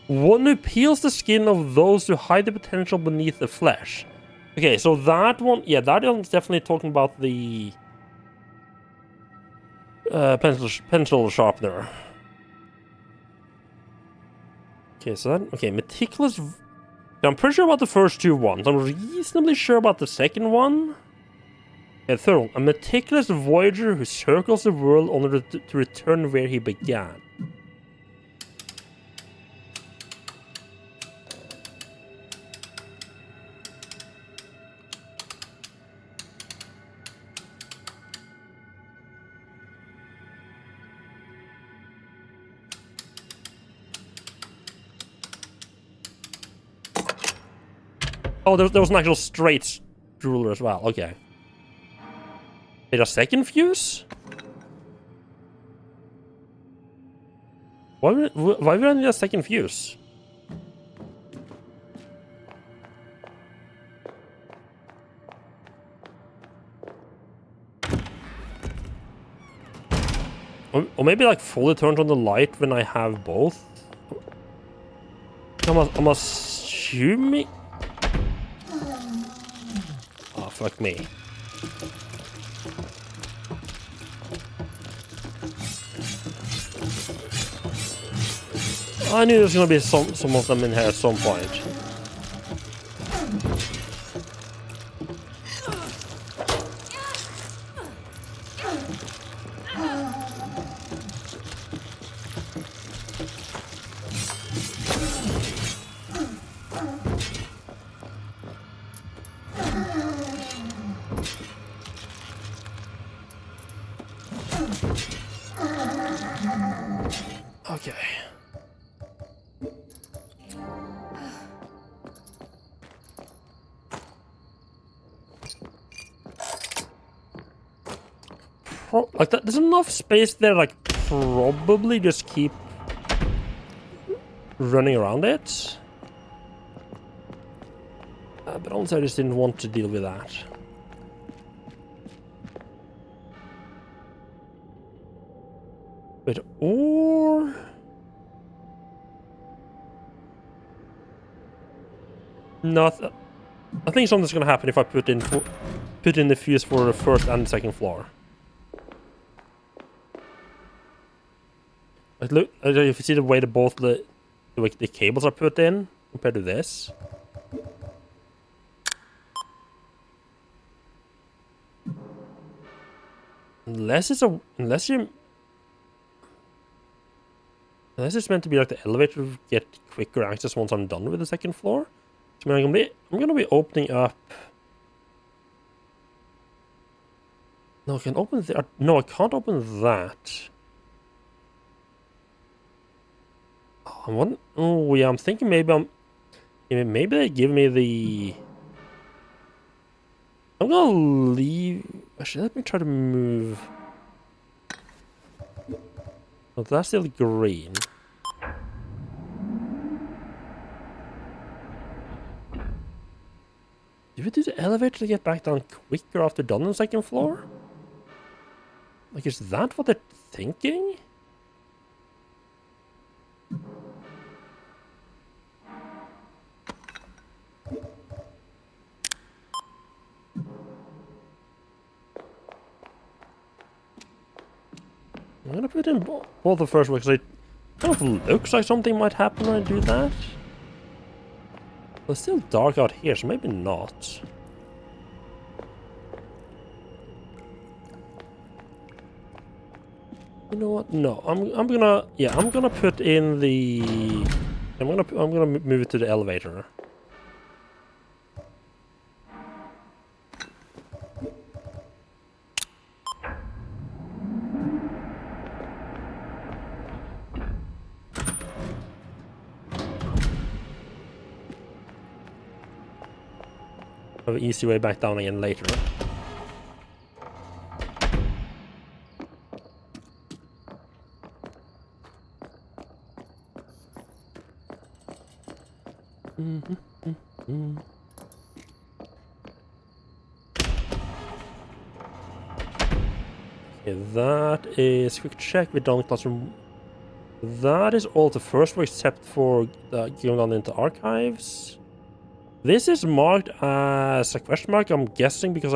One who peels the skin of those who hide the potential beneath the flesh. Okay, so that one, yeah, that one's definitely talking about the pencil sharpener. Okay, so that, okay, meticulous. I'm pretty sure about the first two ones. I'm reasonably sure about the second one. Okay, third one, a meticulous voyager who circles the world only to return where he began. Oh, there was an actual straight ruler as well. Okay. Wait, a second fuse? Why would I need a second fuse? Or maybe like fully turns on the light when I have both? I'm assuming... Oh, fuck me. I knew there was gonna be some of them in here at some point. Okay. Like that, there's enough space there, like probably just keep running around it. But also I just didn't want to deal with that. Wait, or... No, I think something's gonna happen if I put in the fuse for the first and second floor. Like, look, if you see the way both the cables are put in compared to this. Unless it's meant to be like the elevator to get quicker access once I'm done with the second floor. So I'm gonna be opening up No, I can open the... no, I can't open that. Oh, oh yeah, I'm thinking maybe maybe they give me the... I'm gonna leave... Actually, let me try to move... Oh, that's still green. Do we do the elevator to get back down quicker after done on the second floor? Like, is that what they're thinking? I'm gonna put in both the first one because it kind of looks like something might happen when I do that. But it's still dark out here, so maybe not. You know what? No, I'm gonna put in the... I'm gonna move it to the elevator. Have an easy way back down again later. Okay, that is quick check with down classroom. That is all the first one except for going down into archives. This is marked as a question mark, I'm guessing, because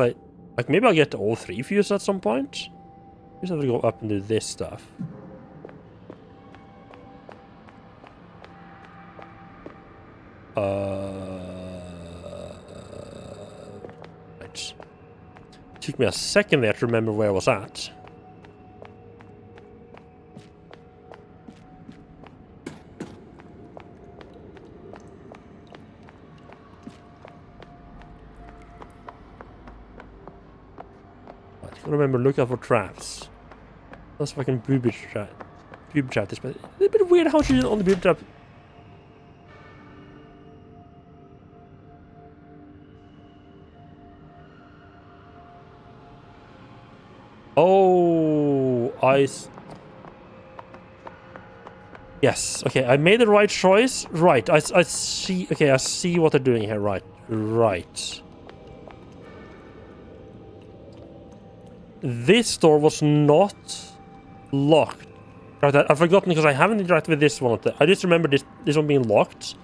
maybe I'll get all three fuses at some point. Just have to go up and do this stuff. Right. Took me a second there to remember where I was at. Remember, look out for traps. That's fucking booby trap. Booby trap this, but it's a bit weird how she's on the booby trap. Oh, yes. Okay, I made the right choice. Right. I see. Okay, I see what they're doing here. Right. Right. This door was not locked. Right, I've forgotten because I haven't interacted with this one. I just remember this one being locked.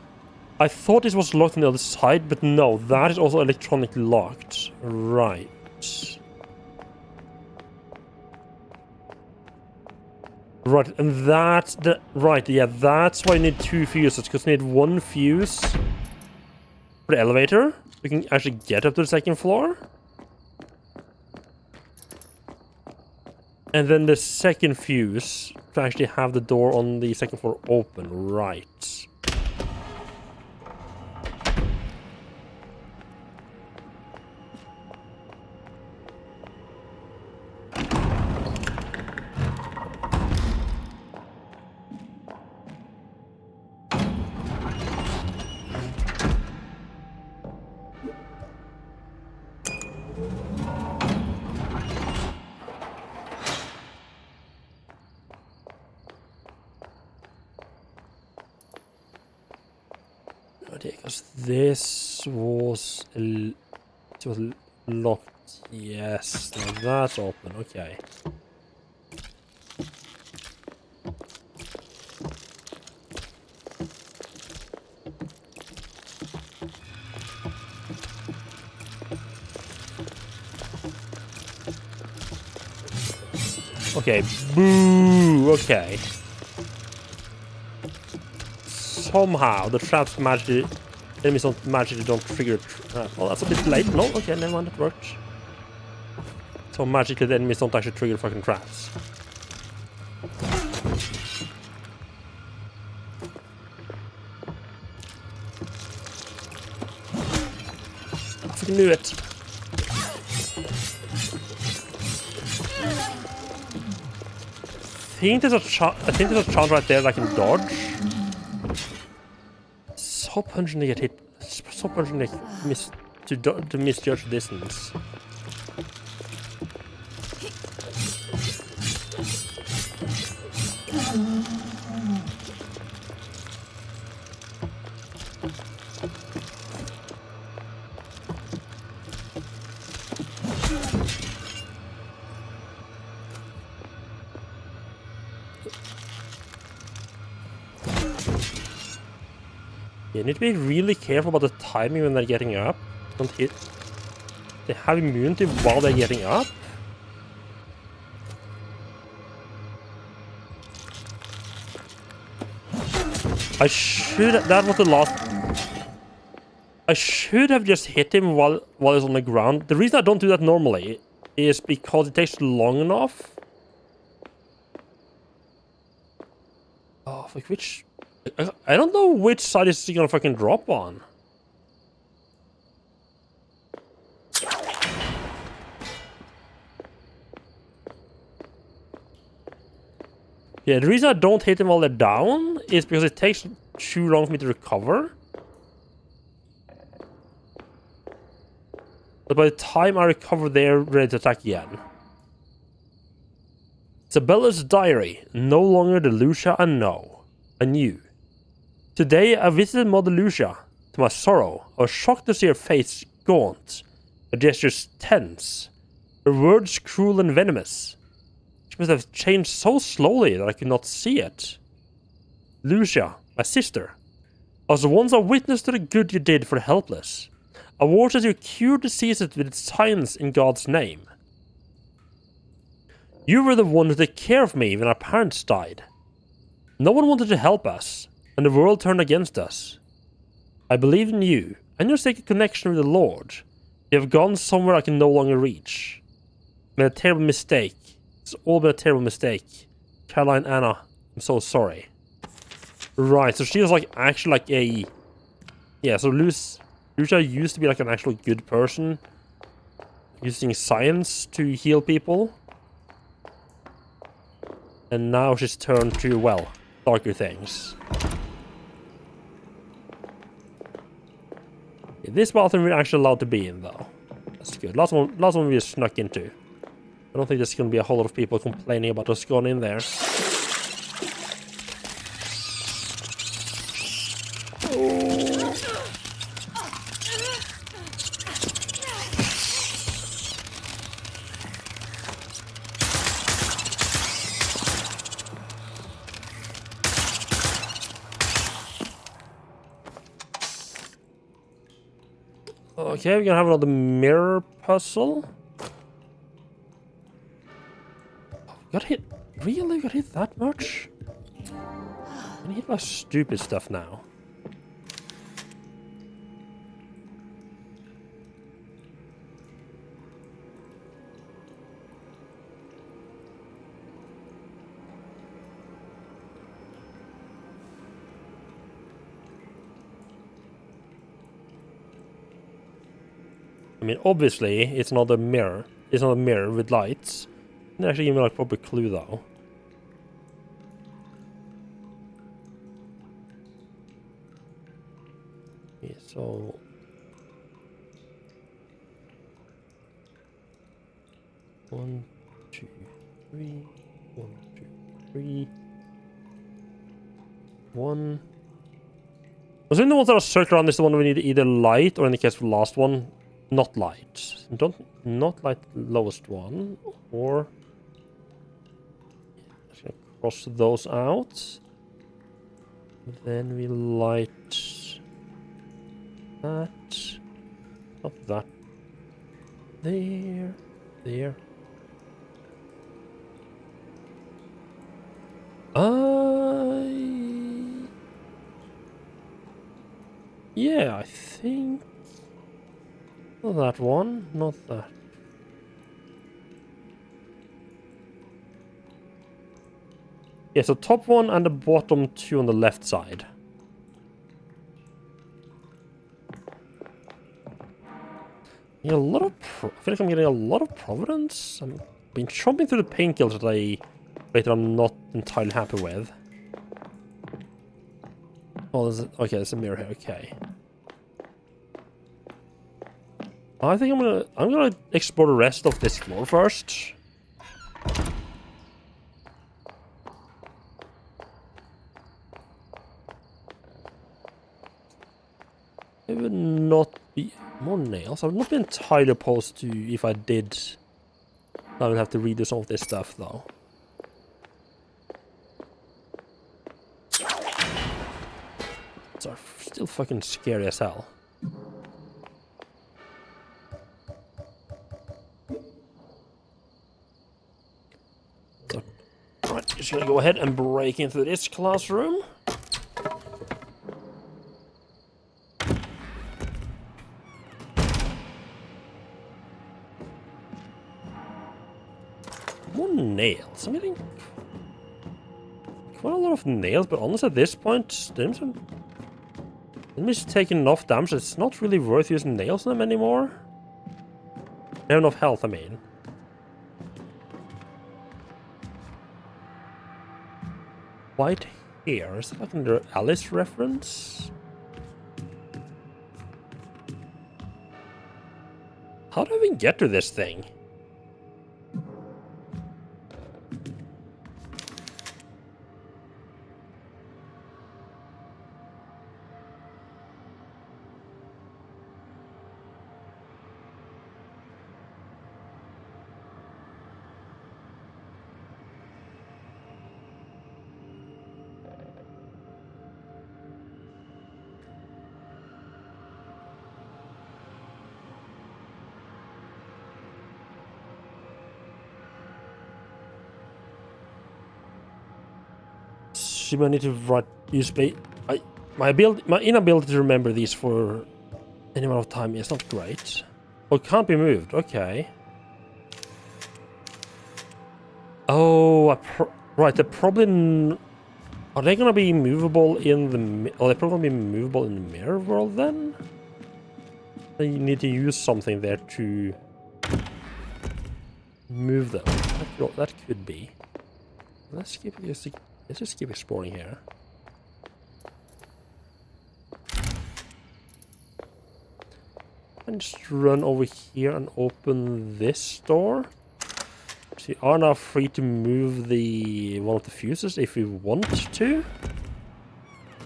I thought this was locked on the other side, but no, that is also electronically locked. Right. Right, and that's the... Right, yeah, that's why I need two fuses, because I need one fuse for the elevator. We can actually get up to the second floor. And then the second fuse to actually have the door on the second floor open. Right. Because this was locked. Yes, now that's open. Okay. Okay. Boo. Okay. Somehow the traps magically, enemies don't magically don't trigger. Well, that's a bit late. No, okay, never mind, it worked. So magically the enemies don't actually trigger fucking traps. I fucking knew it. think there's a chance right there that I can dodge. So punching to get hit. So punching to misjudge distance. You need to be really careful about the timing when they're getting up. Don't hit. They have immunity while they're getting up. That was the last. I should have just hit him while he's on the ground. The reason I don't do that normally is because it takes long enough. Oh, like which? I don't know which side is he gonna fucking drop on. Yeah, the reason I don't hit them while they're down is because it takes too long for me to recover. But by the time I recover, they're ready to attack again. Isabella's diary. No longer the Lucia I know. I knew. Today I visited Mother Lucia. To my sorrow, I was shocked to see her face gaunt, her gestures tense, her words cruel and venomous. She must have changed so slowly that I could not see it. Lucia, my sister, I was once a witness to the good you did for the helpless. I watched as you cured diseases with science in God's name. You were the one who took care of me when our parents died. No one wanted to help us, and the world turned against us. I believe in you, and your sacred connection with the Lord. You have gone somewhere I can no longer reach. Made a terrible mistake. It's all been a terrible mistake. Caroline, Anna, I'm so sorry. Right, so she was like actually like a... Yeah, so Lucia used to be like an actual good person. Using science to heal people. And now she's turned to, well, darker things. Yeah, this bathroom we're actually allowed to be in, though. That's good. Last one we just snuck into. I don't think there's going to be a whole lot of people complaining about us going in there. Okay, we're gonna have another mirror puzzle. Got hit. Really? Got hit that much? I'm hit by stupid stuff now. I mean, obviously, it's not a mirror. It's not a mirror with lights. It actually give me like a proper clue, though. Okay, so... One, two, three. 1, 2, 3. 1. I assume the ones that are circled around is the one we need either light, or in the case of the last one, not light. Not light the lowest one, or just gonna cross those out. Then we light that. Not that. There. There. Yeah, I think... Not that one, not that. Yeah, so top one and the bottom two on the left side. I feel like I'm getting a lot of providence. I've been chomping through the painkillers that I Wait, I'm not entirely happy with. Oh, okay, there's a mirror here. Okay. I think I'm gonna explore the rest of this floor first. It would not be more nails. I would not be entirely opposed to if I did. I would have to redo some of this stuff though. It's still fucking scary as hell. So, right, just gonna go ahead and break into this classroom. More nails. I'm getting quite a lot of nails, but honestly, at this point, enemies taking enough damage. It's not really worth using nails on them anymore. They have enough health, I mean. White hair. Is that like an Alice reference? How do I even get to this thing? I need to use my inability to remember these for any amount of time is not great. Oh, it can't be moved. Okay. Oh, right. They're probably. Are they gonna be movable in the? Are they probably be movable in the mirror world then? You need to use something there to move them. That could be. Let's just keep exploring here. And just run over here and open this door. So we are now free to move one of the fuses if we want to.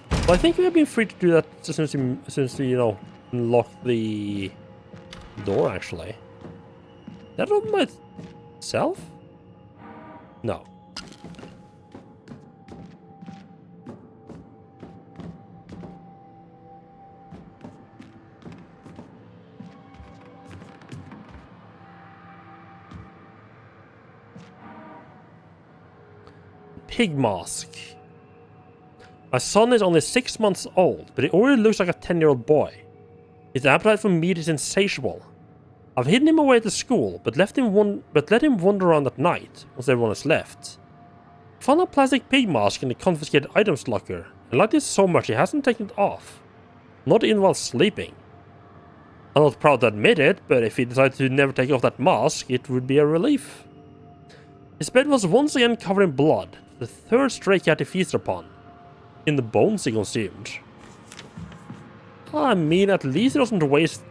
But I think we have been free to do that since we unlocked the door actually. That open by itself? No. Pig mask. My son is only 6 months old, but he already looks like a 10-year-old boy. His appetite for meat is insatiable. I've hidden him away at the school, but let him wander around at night once everyone has left. I found a plastic pig mask in the confiscated items locker, and liked it so much he hasn't taken it off. Not even while sleeping. I'm not proud to admit it, but if he decided to never take off that mask, it would be a relief. His bed was once again covered in blood, the third stray cat he feasted upon. In the bones he consumed. I mean, at least he doesn't waste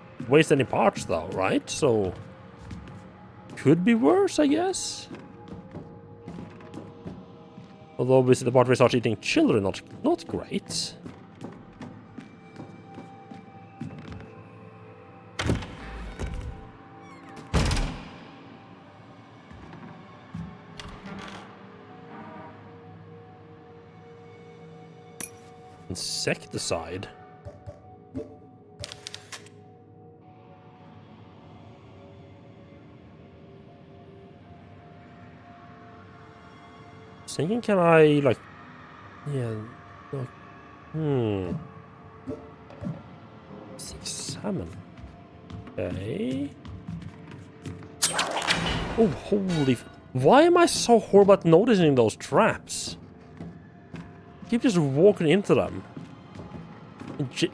any parts though, right? So could be worse, I guess. Although obviously the part where he starts eating children, not great. Insecticide. Thinking, can I like, yeah, salmon. Okay. Oh, holy! Why am I so horrible at noticing those traps? Keep just walking into them.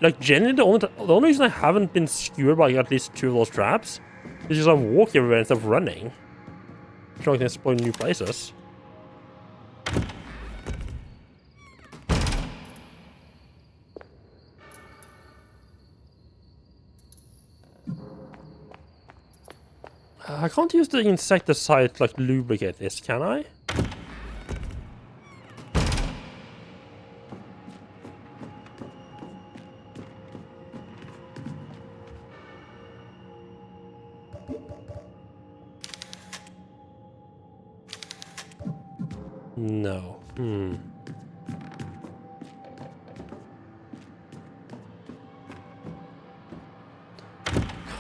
Like, genuinely, the only reason I haven't been skewered by at least 2 of those traps is because I walk everywhere instead of running. Trying to explore new places. I can't use the insecticide to like lubricate this, can I? No.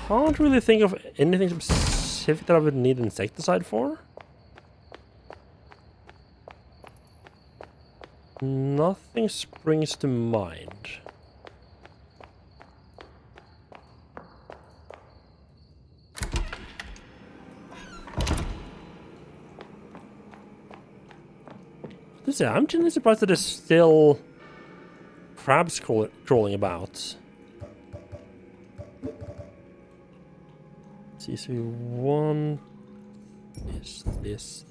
Can't really think of anything specific that I would need insecticide for. Nothing springs to mind. I'm genuinely surprised that there's still crabs crawling about. Let's see, so one is this.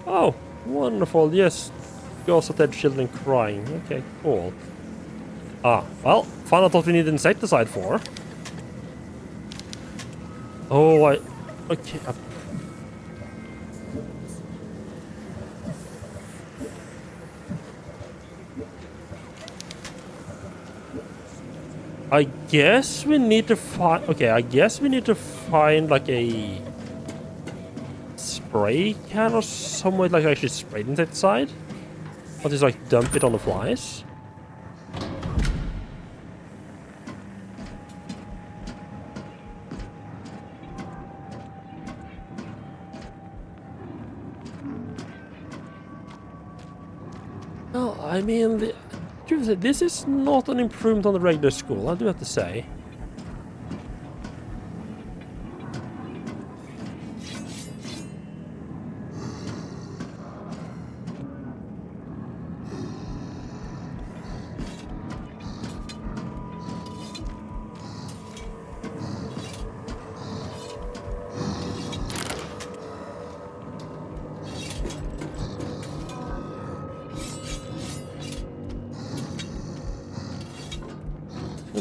Oh, wonderful, yes. Girls with dead children crying. Okay, cool. Ah, well, found out what we need insecticide for. Oh, okay. I guess we need to find... Okay, I guess we need to find, like, a... spray can or some way, like, actually spray the insecticide. Or just, like, dump it on the flies. Well, I mean, this is not an improvement on the regular school, I do have to say.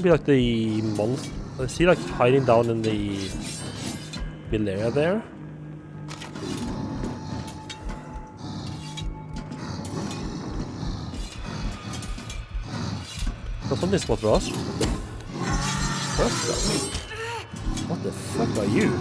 Be like the monster. I see like hiding down in the middle area there. Got something spot for us. What the fuck are you?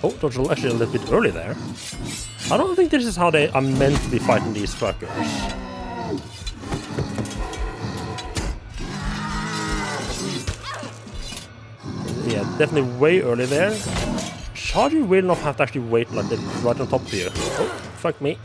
Oh, dodged actually a little bit early there. I don't think this is how they are meant to be fighting these fuckers. Yeah, definitely way early there. Charger will not have to actually wait like they're right on top of you. Oh, fuck me.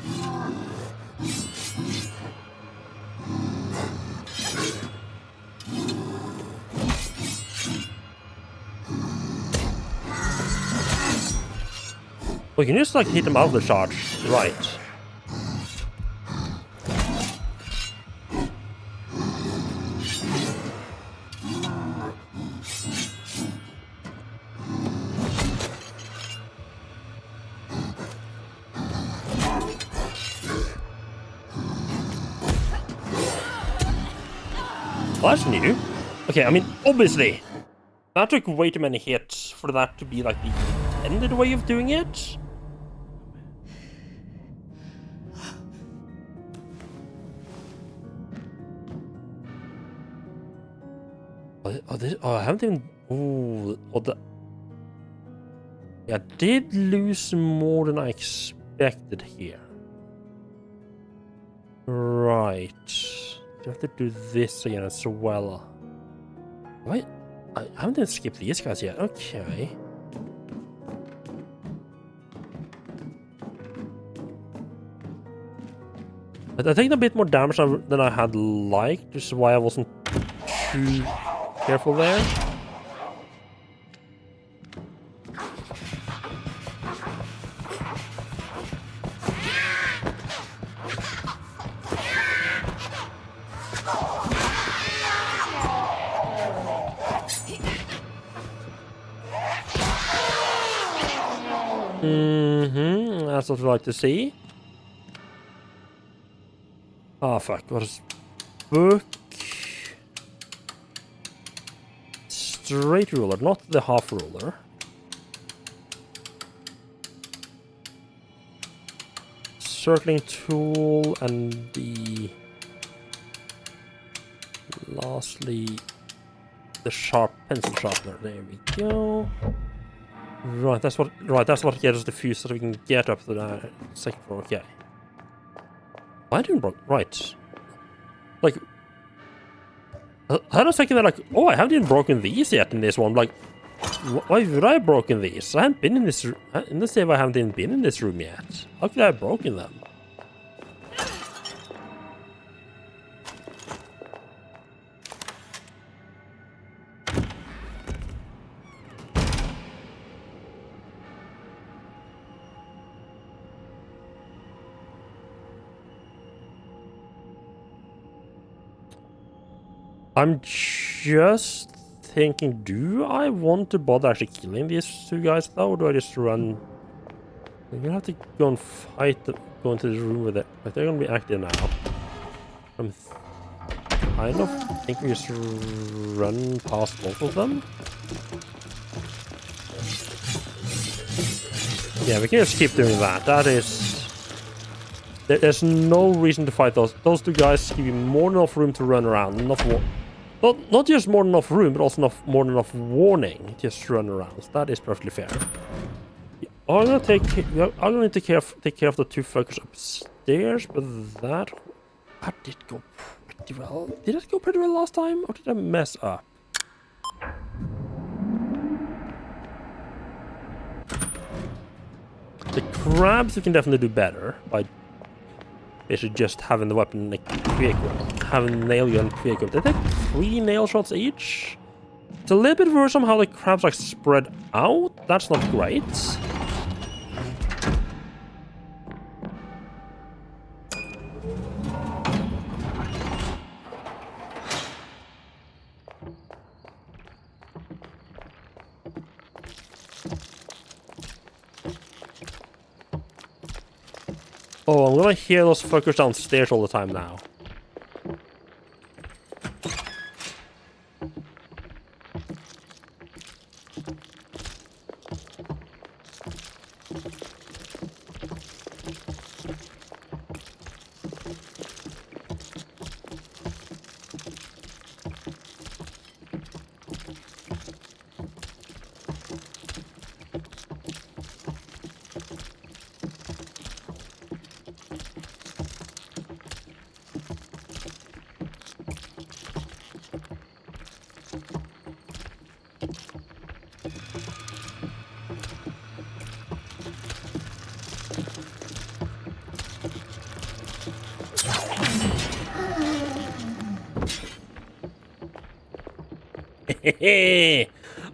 We can just like hit them out of the charge, right? Well, that's new. Okay, I mean, obviously, that took way too many hits for that to be like the intended way of doing it. Oh, I haven't even... Ooh, Yeah, I did lose more than I expected here. Right. Do I have to do this again as well? Wait, I haven't skipped these guys yet. Okay. But I think a bit more damage than I had liked, which is why I wasn't too careful there. That's what we like to see. Oh fuck, what is book? Straight ruler, not the half ruler. Circling tool and the lastly the sharp pencil sharpener. There we go. Right, that's what gets us the fuse so we can get up to the second floor. Okay. I didn't broke right. Like I had a second there like, oh, I haven't even broken these yet in this one. Like, why would I have broken these? I haven't been in this in this save. I haven't even been in this room yet. How could I have broken them? I'm just thinking, do I want to bother actually killing these two guys though, or do I just run? I'm gonna have to go and fight, go into this room with it. Like, they're gonna be active now. I'm kind of think we just run past both of them. Yeah, we can just keep doing that. That is... There's no reason to fight those. Those two guys give you more than enough room to run around. Not just more than enough room, but also more than enough warning just to run around. So that is perfectly fair. I'm gonna take care of the two fuckers upstairs, but that did go pretty well. Did it go pretty well last time, or did I mess up? The crabs we can definitely do better by basically just having the weapon like having the nail gun pre-equipped. They take 3 nail shots each. It's a little bit worrisome how the crabs like spread out. That's not great. Oh, I'm gonna hear those fuckers downstairs all the time now.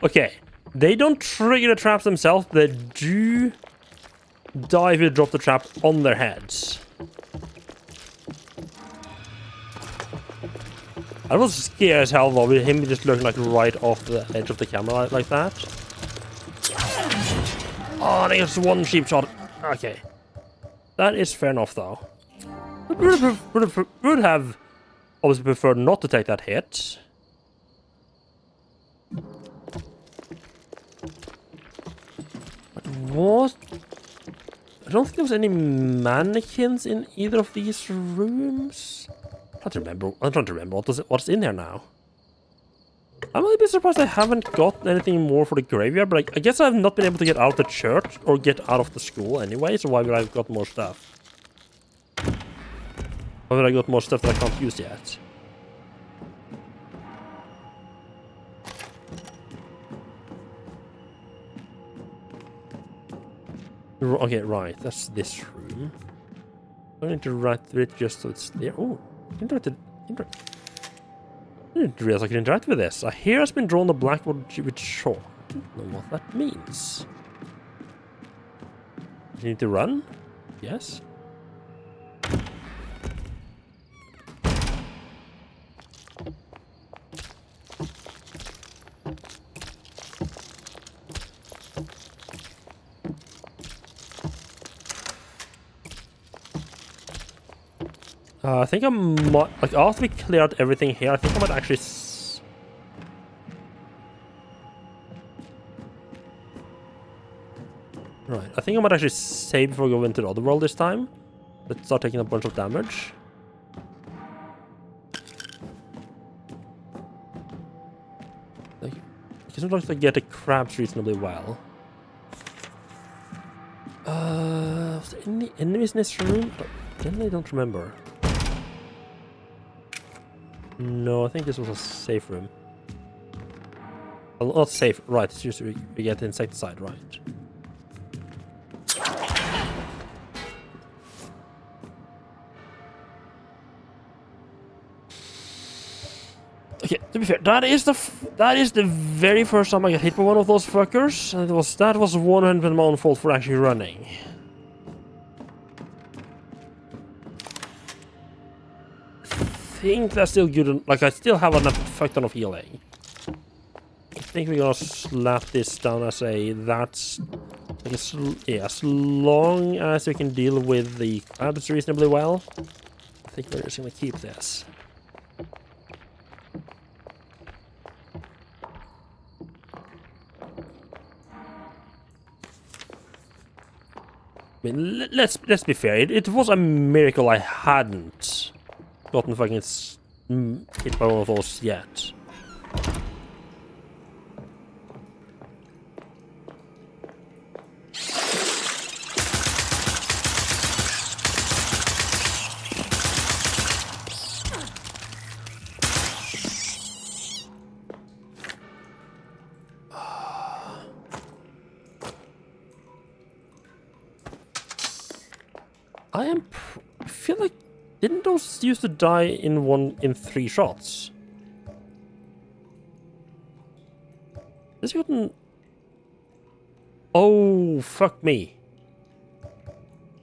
Okay, they don't trigger the traps themselves, they do die if you drop the trap on their heads. I was scared as hell though, with him just looking like right off the edge of the camera like that. Oh, there's one cheap shot. Okay, that is fair enough though. Would have obviously preferred not to take that hit. What? I don't think there was any mannequins in either of these rooms. I'm trying to remember what's in here now. I'm a little bit surprised I haven't got anything more for the graveyard, but like, I guess I've not been able to get out of the church or get out of the school anyway, so why would I have got more stuff? Why would I got more stuff that I can't use yet? Okay, right, that's this room. I need to write it just so it's there. Oh, I didn't realize I could interact with this. A hair has been drawn on the blackboard with chalk. I don't know what that means. You need to run? Yes. I think I might, like, after we clear out everything here, I think I might actually right, I think I might actually save before we go into the other world this time. Let's start taking a bunch of damage. Like, it doesn't look like I get the crabs reasonably well. Was there any enemies in this room? I don't remember. No, I think this was a safe room. Well, not safe, right, it's just we get the insecticide, right. Okay, to be fair, that is the very first time I got hit by one of those fuckers, and that was 100% my own fault for actually running. I think that's still good. Like, I still have enough fuck ton of healing. I think we're gonna slap this down as a that's yeah, as long as we can deal with the crabs reasonably well. I think we're just gonna keep this. I mean, let's be fair. It was a miracle I hadn't gotten fucking hit by one of those yet. I feel like, didn't those used to die in 3 shots? This gotten... Oh, fuck me.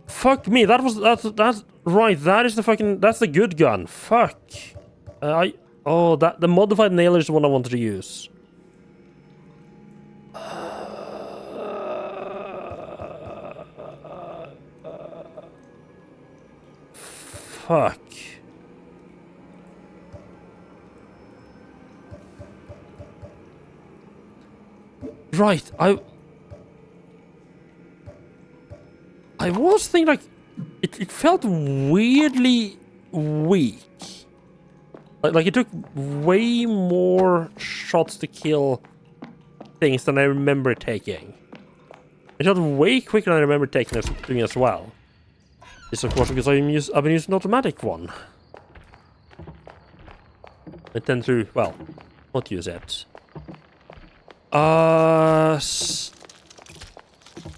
Fuck me, that's right, that is the fucking, that's the good gun. Fuck. The modified nailer is the one I wanted to use. Fuck. Right, I was thinking, like, it felt weirdly weak. Like it took way more shots to kill things than I remember taking. It shot way quicker than I remember doing as well. It's of course because I've been using an automatic one. I tend to, well, not use it.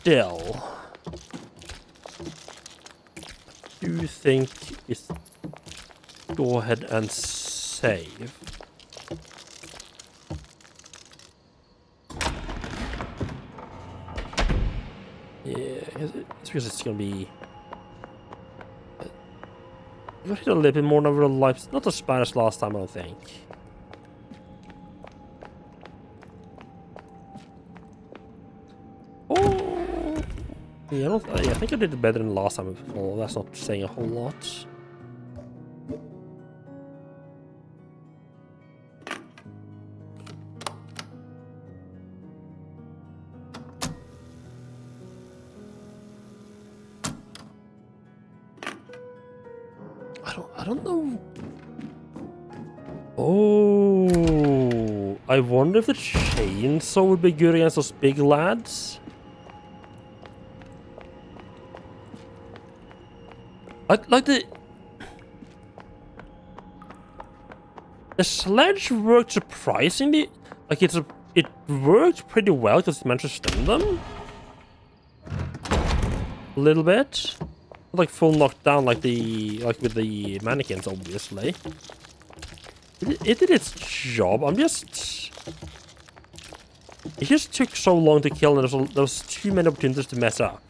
Still. Do you think it's go ahead and save? Yeah, it's because it's gonna be. I got hit a little bit more over the lives. Not as bad as last time, I don't think. Oh, yeah, I think I did it better than last time. Well, that's not saying a whole lot. I don't know. Oh, I I wonder if the chainsaw would be good against those big lads. Like the sledge worked surprisingly. Like it worked pretty well because it managed to stun them a little bit. Not like full knockdown like with the mannequins, obviously. It did its job. It just took so long to kill, and there was too many opportunities to mess up.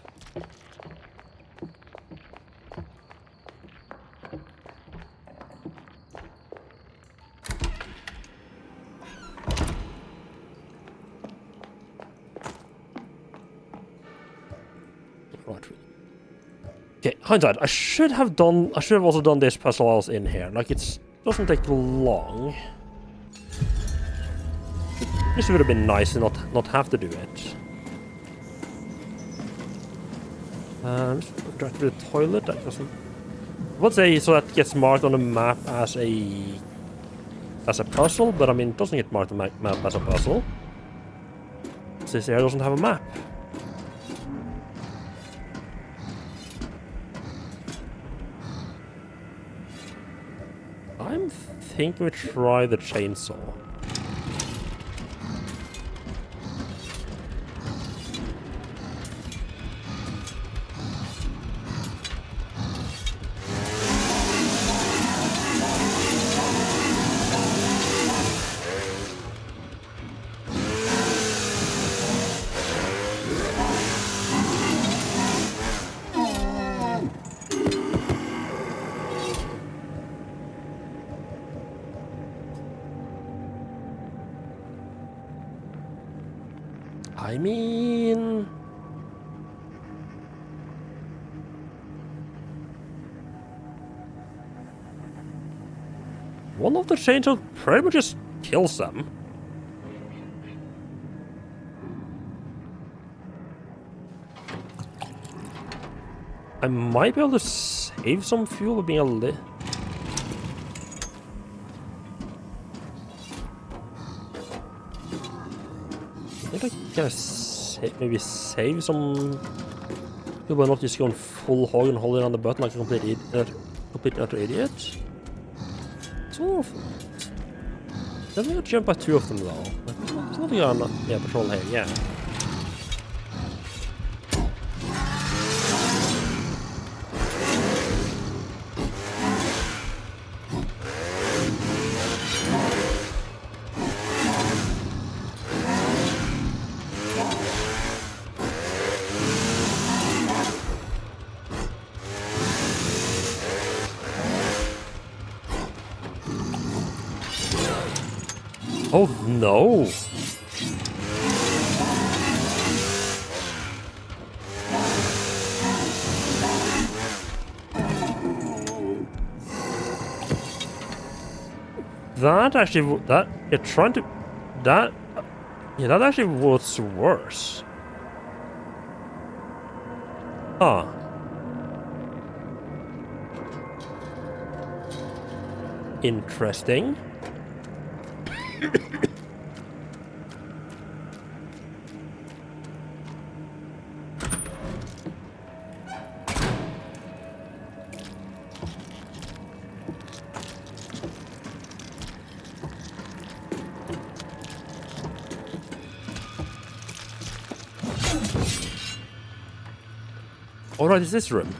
Right. Okay, hindsight. I should have also done this puzzle while I was in here. Like it doesn't take long. This would have been nice to not have to do it. Just try to do the toilet. That doesn't. I would say so that gets marked on the map as a puzzle, but I mean it doesn't get marked on the map as a puzzle. This area doesn't have a map. I'm thinking we try the chainsaw. I mean... one of the chainsaws pretty much just kills them. I might be able to save some fuel by being a little... I think I can maybe save some fuel by not just going full hog and holding on the button like a complete utter idiot. So... then we gotta jump at two of them though. There's nothing on... yeah, patrol here, yeah. Oh no! That actually, you're trying to, that actually was worse. Huh. Interesting. Alright, is this room?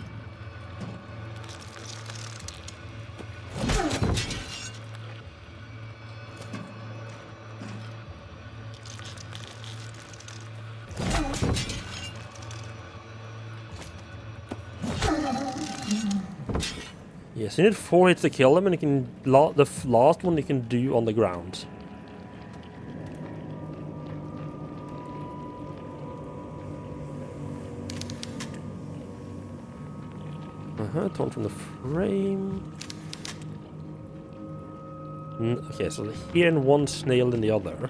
Yes, you need 4 hits to kill them, and you can the last one you can do on the ground. Torn from the frame. Okay, so here in one, snail in the other.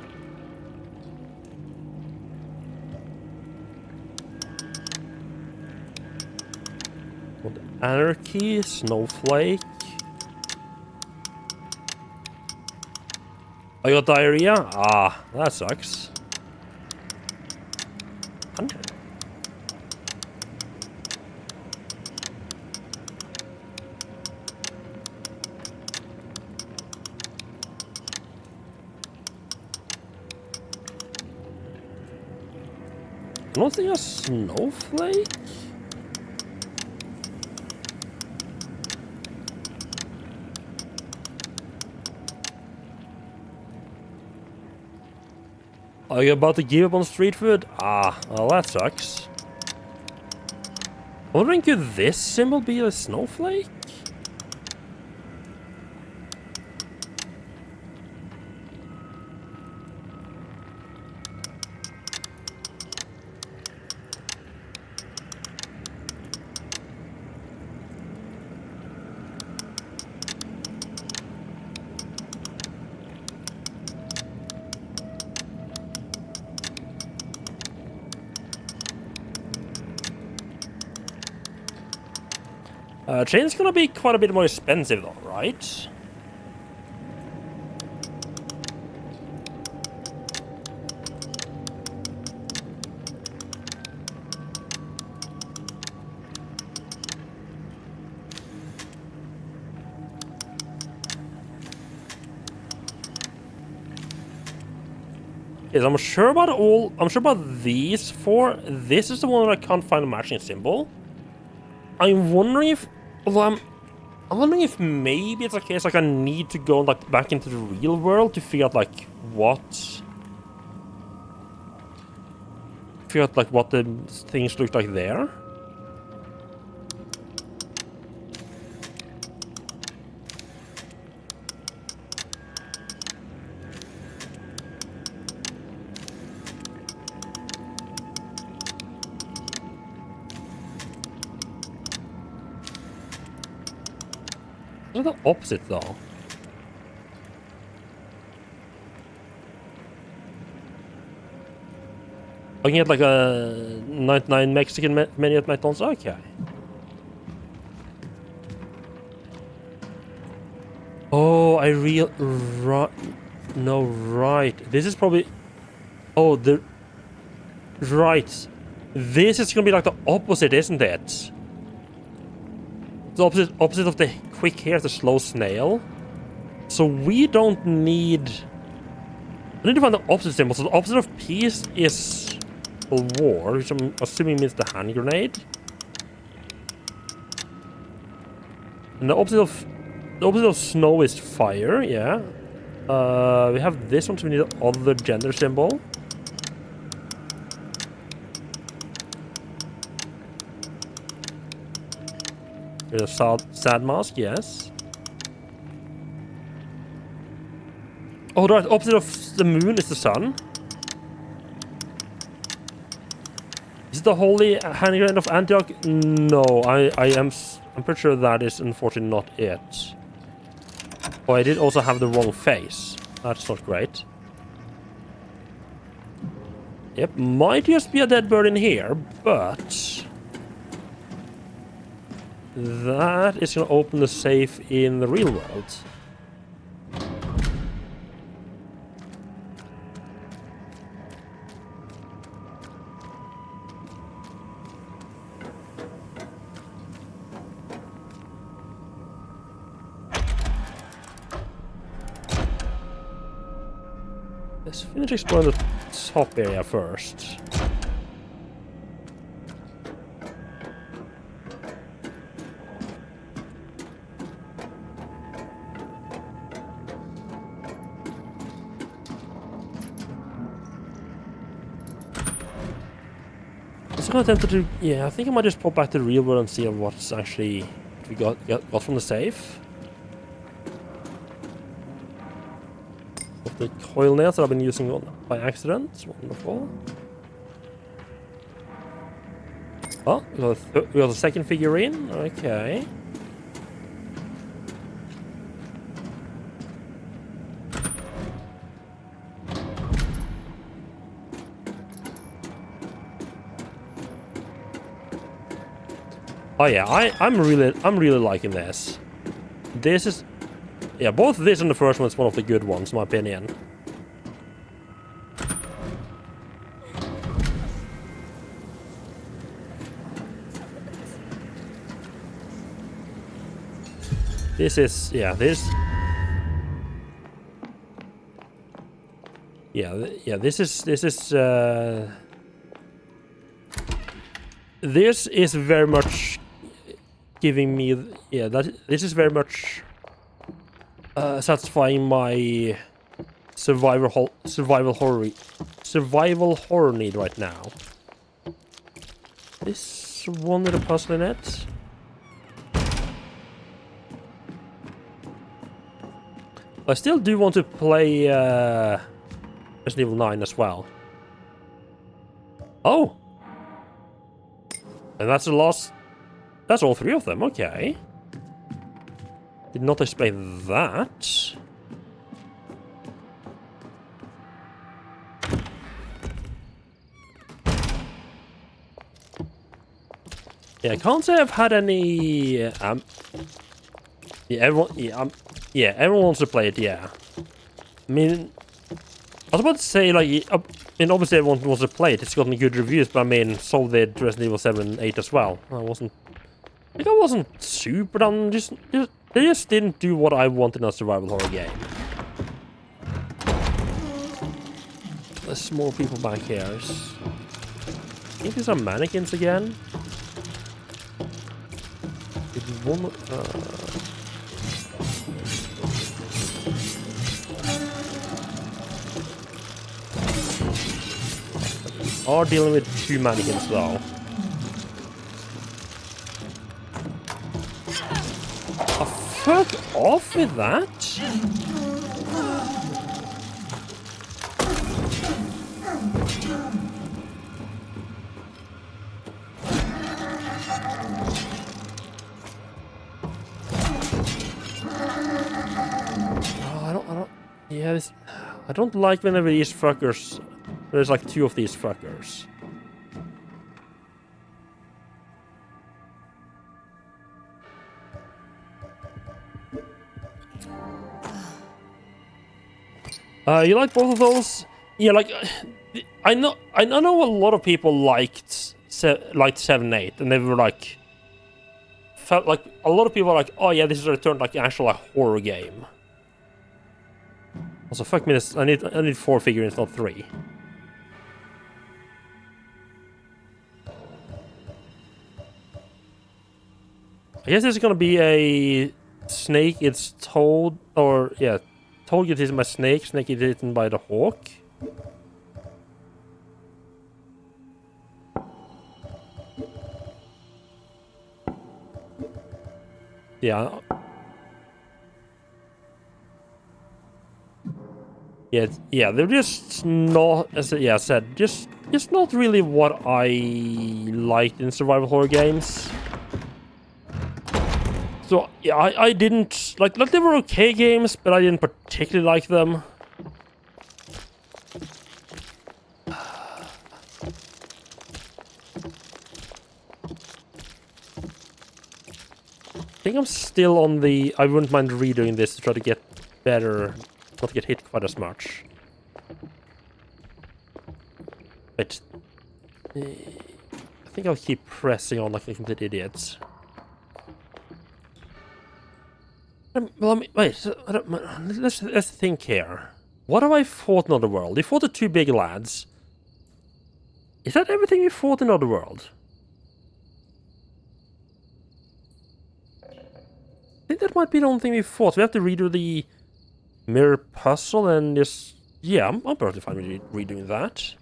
Anarchy, snowflake. I got diarrhea? Ah, that sucks. 100. I don't think a snowflake? Are you about to give up on street food? Ah, well that sucks. I'm wondering, could this symbol be a snowflake? Chain's gonna be quite a bit more expensive though, right? Yes, I'm sure about these four. This is the one that I can't find a matching symbol. I'm wondering if, although I'm wondering if maybe it's a case like I need to go like back into the real world to figure out like what the things look like there. The opposite though. I can get like a 99 Mexican menu at McDonald's. Okay. Oh, right. This is probably. Oh, right. This is gonna be like the opposite, isn't it? The opposite of the quick hair, the slow snail. So we don't need. I need to find the opposite symbol. So the opposite of peace is war, which I'm assuming means the hand grenade. And the opposite of snow is fire. Yeah. We have this one, so we need the other gender symbol. There's a sad mask, yes. Oh, right, opposite of the moon is the sun. Is it the holy hand grenade of Antioch? No, I'm pretty sure that is unfortunately not it. Oh, I did also have the wrong face. That's not great. Yep, might just be a dead bird in here, but that is gonna open the safe in the real world. Let's finish exploring the top area first. I'm gonna attempt to, yeah, I think I might just pop back to the real world and see what's actually we got from the safe. Of the coil nails that I've been using by accident. Wonderful. Oh, we got a second figurine. Okay. Oh yeah, I'm really liking this. This is, yeah, both this and the first one is one of the good ones, in my opinion. This is, yeah, this... Yeah, this is very much giving me, yeah, this is very much satisfying my survival horror need right now. This one little puzzle in it. I still do want to play Resident Evil 9 as well. Oh! And that's the last... That's all 3 of them, okay. Did not expect that. Yeah, I can't say I've had any... yeah, everyone wants to play it, yeah. I mean... I was about to say, like, I mean, obviously everyone wants to play it. It's gotten good reviews, but I mean, so did Resident Evil 7 and 8 as well. I wasn't super done. They just didn't do what I wanted in a survival horror game. There's more people back here. I think these are mannequins again. One, are dealing with 2 mannequins though. Oh, fuck off with that! Yeah, I don't like whenever these fuckers... There's like 2 of these fuckers. You like both of those? Yeah, like I know a lot of people liked 7-8, and they were like felt like a lot of people are like, oh yeah, this is a return like actual like, horror game. Also, fuck me, I need 4 figurines, not 3. I guess there's gonna be a snake. It's Toad, or yeah, Toad gets eaten by snake. Snake gets eaten by the hawk. Yeah. Yeah. They're just not, as I said, just not really what I liked in survival horror games. So, yeah, I didn't... Like, they were okay games, but I didn't particularly like them. I think I'm still on the... I wouldn't mind redoing this to try to get better... Not to get hit quite as much. But... I think I'll keep pressing on like a complete idiot. Well, I mean, wait, let's think here. What have I fought in Otherworld? We fought the 2 big lads. Is that everything we fought in Otherworld? I think that might be the only thing we fought. We have to redo the mirror puzzle and just... Yeah, I'm perfectly fine with redoing that.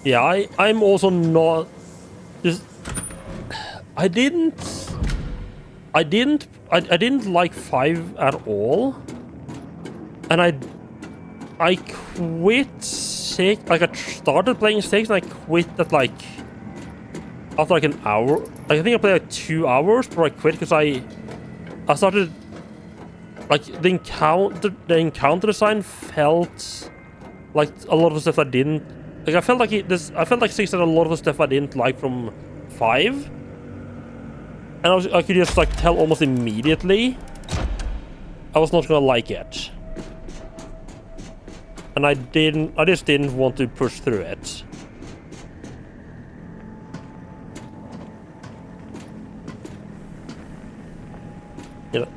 Yeah, I'm also not just... I didn't like 5 at all, and I quit 6. Like I started playing 6 and I quit at like after like an hour. Like, I think I played like 2 hours before I quit because I started like the encounter design felt like a lot of the stuff I didn't. Like I felt like 6 had a lot of the stuff I didn't like from 5, and I could just like tell almost immediately I was not gonna like it. and I just didn't want to push through it. You know,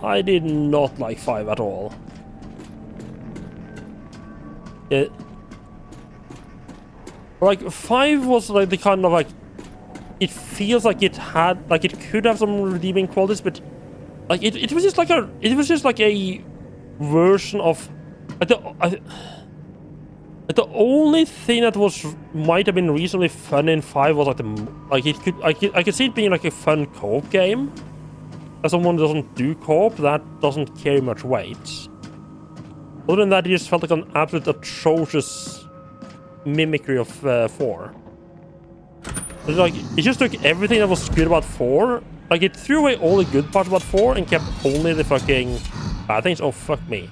I did not like 5 at all. Like 5 was like the kind of like, it feels like it could have some redeeming qualities, but like it was just like a version of like the only thing that might have been reasonably fun in 5 was like I could see it being like a fun co-op game. As someone who doesn't do co-op, that doesn't carry much weight. Other than that, it just felt like an absolute atrocious mimicry of 4. Like, it just took everything that was good about 4. Like, it threw away all the good parts about 4 and kept only the fucking bad things. Oh, fuck me.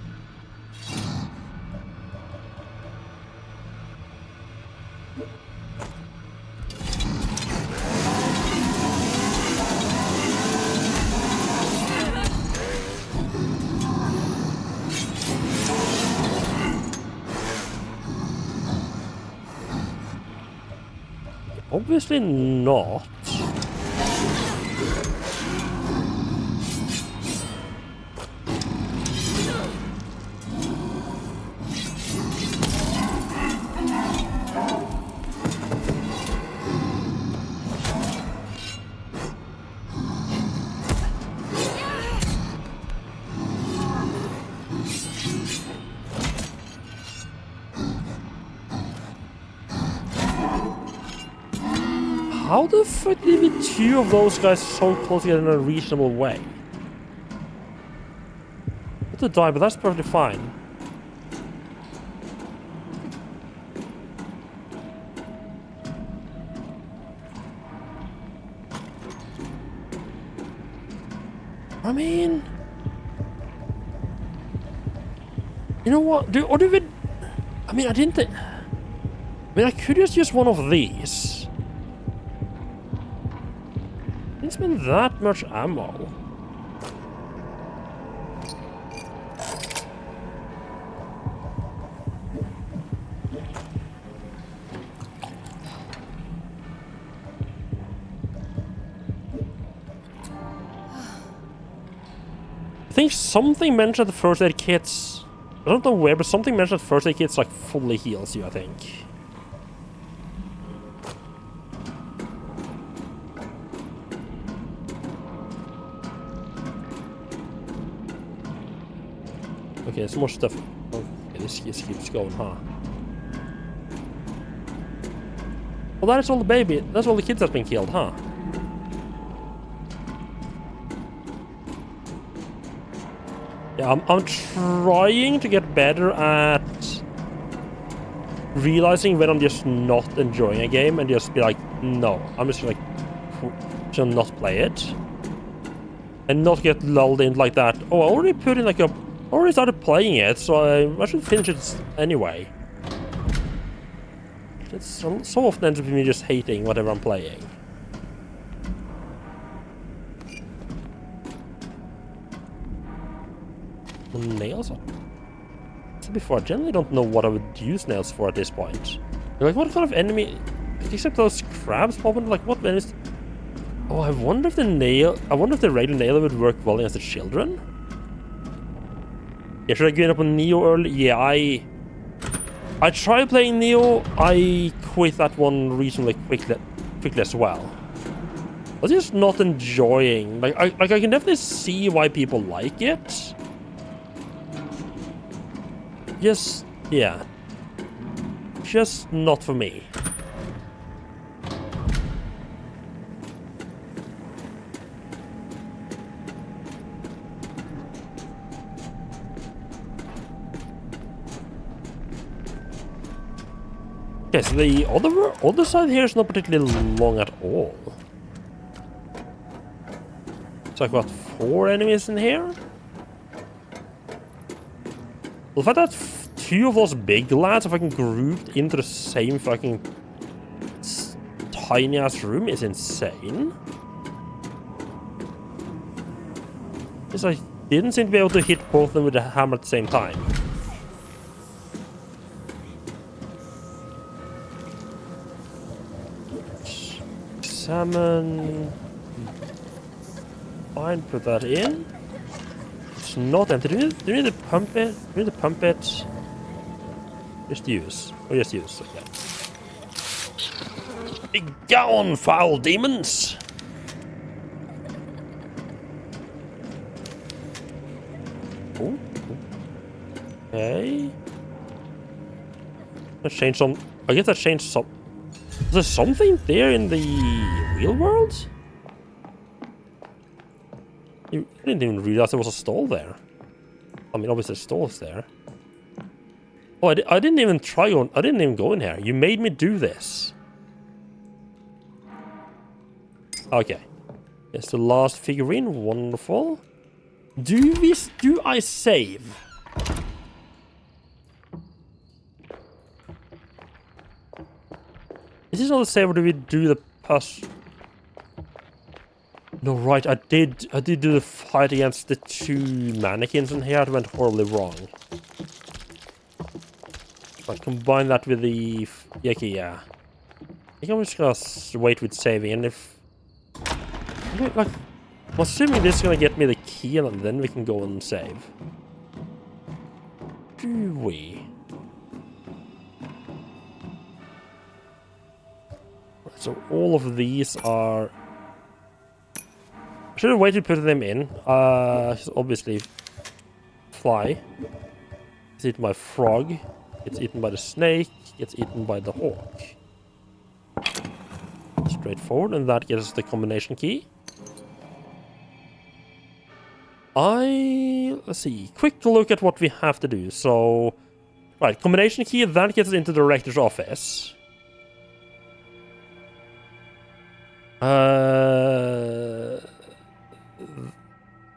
Obviously not. How the fuck did we 2 of those guys so close together in a reasonable way? Not to die, but that's perfectly fine. I mean, you know what? I mean, I didn't think. I mean, I could just use one of these. Didn't spend that much ammo. I think something mentioned the first aid kits. I don't know where, but something mentioned first aid kits like fully heals you, I think. Okay, there's more stuff. Okay, this keeps going, huh? Well, that is all the baby. That's all the kids that's been killed, huh? Yeah, I'm trying to get better at realizing when I'm just not enjoying a game and just be like, no, I'm just like, should not play it. And not get lulled in like that. Oh, I already put in like a... already started playing it, so I should finish it anyway. It's so often ends up with me just hating whatever I'm playing. Nails? I said before, I generally don't know what I would use nails for at this point. Like, what kind of enemy... except those crabs popping, like, what enemies... Oh, I wonder if the regular nail would work well against the children? Yeah, should I get up on Neo early? Yeah, I tried playing Neo. I quit that one reasonably quickly as well. I was just not enjoying. Like I can definitely see why people like it. Just yeah, just not for me. Okay, so the other side here is not particularly long at all. It's like, what, 4 enemies in here? Well, the fact that 2 of those big lads are fucking grouped into the same fucking tiny-ass room is insane. It's like, Didn't seem to be able to hit both of them with the hammer at the same time. Salmon. Fine, put that in. It's not empty. Do we need to pump it? Do we need to pump it? Just use. Oh, just use. Okay. Begone, foul demons! Oh. Okay. That changed some. I guess that changed some. Is there something there in the real world? I didn't even realize there was a stall there. I mean, obviously the stall is there. Oh, I didn't even try on. I didn't even go in here. You made me do this. Okay. It's the last figurine. Wonderful. Do I save? Is this not the save, or do we do the puzzle? No, right. I did do the fight against the 2 mannequins in here. It went horribly wrong. But combine that with the okay, yeah. I think I'm just gonna wait with saving, and if like, I'm assuming this is gonna get me the key, and then we can go and save. Do we? Right, so all of these are. I should have waited to put them in. Obviously, fly. It's eaten by frog. It's eaten by the snake. It's eaten by the hawk. Straightforward, and that gives us the combination key. Let's see. Quick look at what we have to do. So, right, combination key, that gets us into the director's office.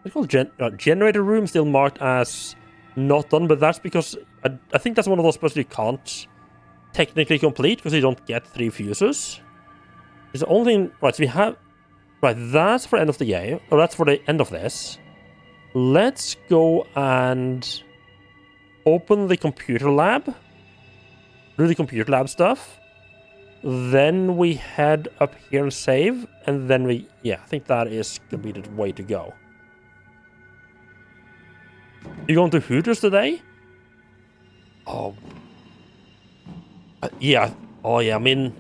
It's called generator room, still marked as not done, but that's because I think that's one of those puzzles you can't technically complete because you don't get 3 fuses. It's the only thing. Right, so we have. Right, that's for end of the game. Or that's for the end of this. Let's go and open the computer lab. Do the computer lab stuff. Then we head up here and save. And then we. Yeah, I think that is going to be the way to go. You going to Hooters today? Oh. Yeah. Oh, yeah, I mean.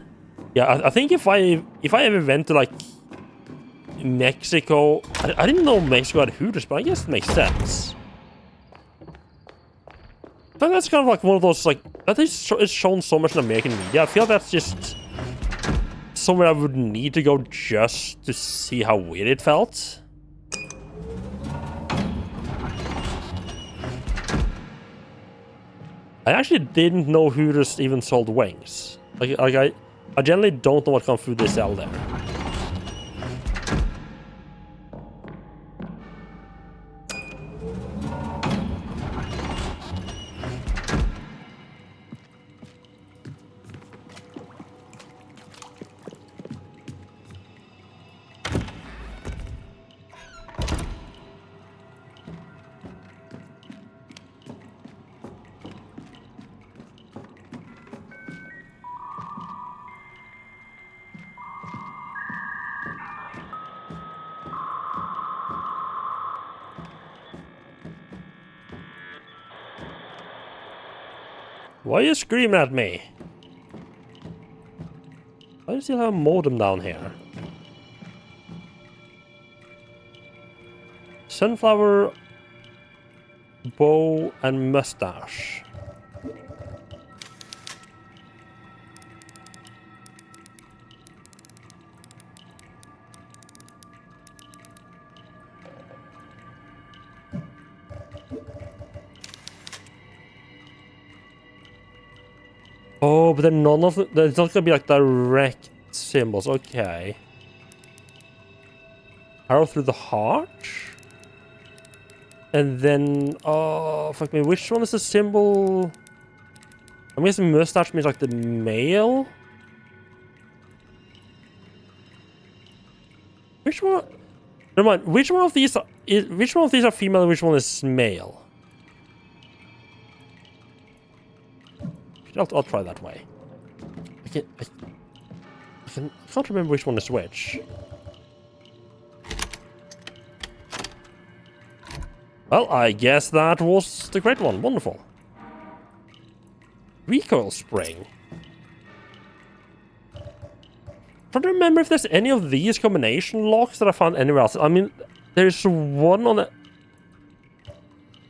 Yeah, I think if I ever went to, like, Mexico... I didn't know Mexico had Hooters, but I guess it makes sense. I think that's kind of like one of those, like... I think it's shown so much in American media. I feel like that's just... somewhere I would need to go just to see how weird it felt. I actually didn't know Hooters even sold wings. I generally don't know what kind of food they sell there. Why are you screaming at me? Why do you still have a modem down here? Sunflower, bow, and mustache. Oh, but then none of them... There's not gonna be like direct symbols. Okay. Arrow through the heart? And then... Oh, fuck me. Which one is the symbol? I'm guessing mustache means like the male? Which one? Never mind. Which one of these which one of these are female and which one is male? I'll try that way. I can't remember which one is which. Well, I guess that was the great one. Wonderful. Recoil spring. Trying to remember if there's any of these combination locks that I found anywhere else. I mean, there's one on the...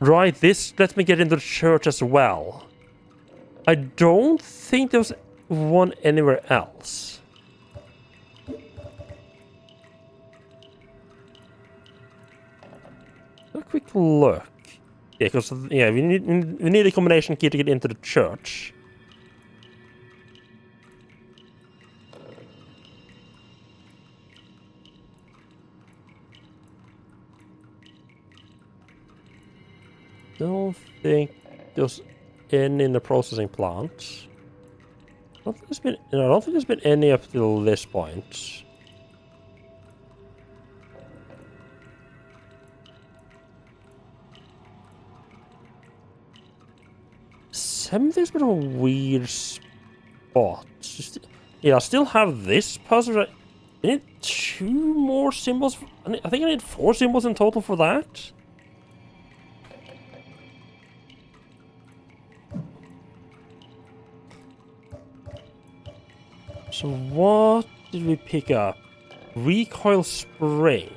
Right, this lets me get into the church as well. I don't think there was one anywhere else. A quick look. Yeah, because we need a combination key to get into the church. Don't think there's any in the processing plant. I don't think there's been any up till this point. Something's been a weird spot. Yeah, I still have this puzzle. I need 2 more symbols. I think I need 4 symbols in total for that. So what did we pick up? Recoil spring.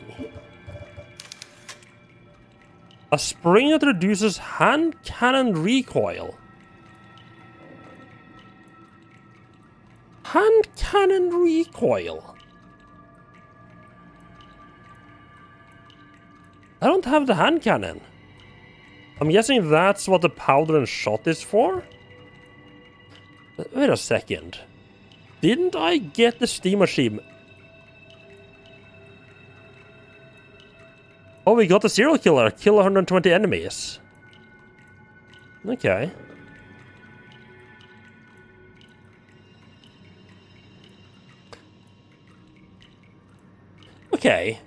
A spring that reduces hand cannon recoil. Hand cannon recoil. I don't have the hand cannon. I'm guessing that's what the powder and shot is for? Wait a second. Didn't I get the Steam achievement? Oh, we got the serial killer. Kill 120 enemies. Okay. Okay.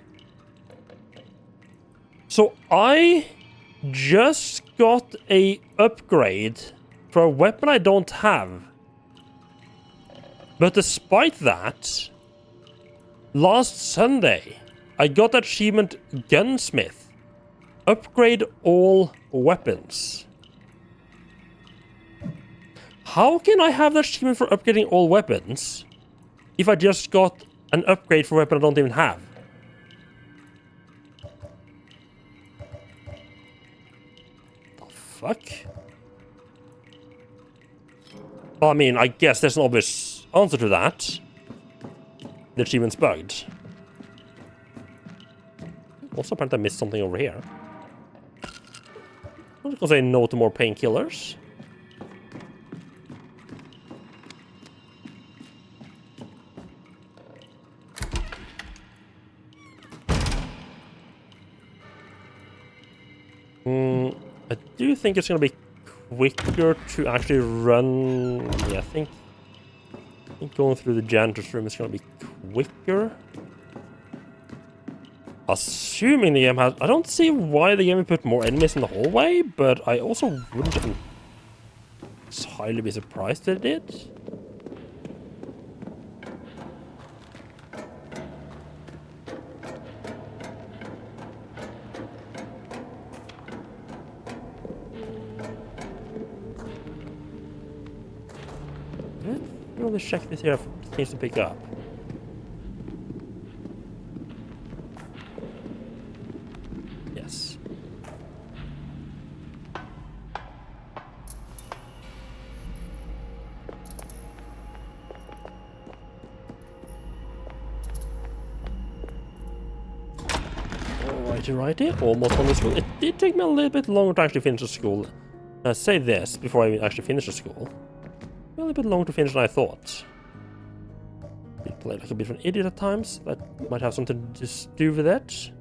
So I just got a upgrade for a weapon I don't have. But despite that, last Sunday, I got the achievement Gunsmith. Upgrade all weapons. How can I have the achievement for upgrading all weapons if I just got an upgrade for a weapon I don't even have? The fuck? Well, I mean, I guess there's an obvious answer to that. The achievement's bugged. Also, apparently I missed something over here. I'm just gonna say no to more painkillers. I do think it's gonna be quicker to actually run. Yeah, I think going through the janitor's room is gonna be quicker. Assuming the game has... I don't see why the game would put more enemies in the hallway, but I also wouldn't highly be surprised that it did. Let me check this here for things to pick up. Yes. Righty. Almost on the school. It did take me a little bit longer to actually finish the school. I say this before I actually finish the school. A little bit longer to finish than I thought. I played like a bit of an idiot at times. That might have something to do with it.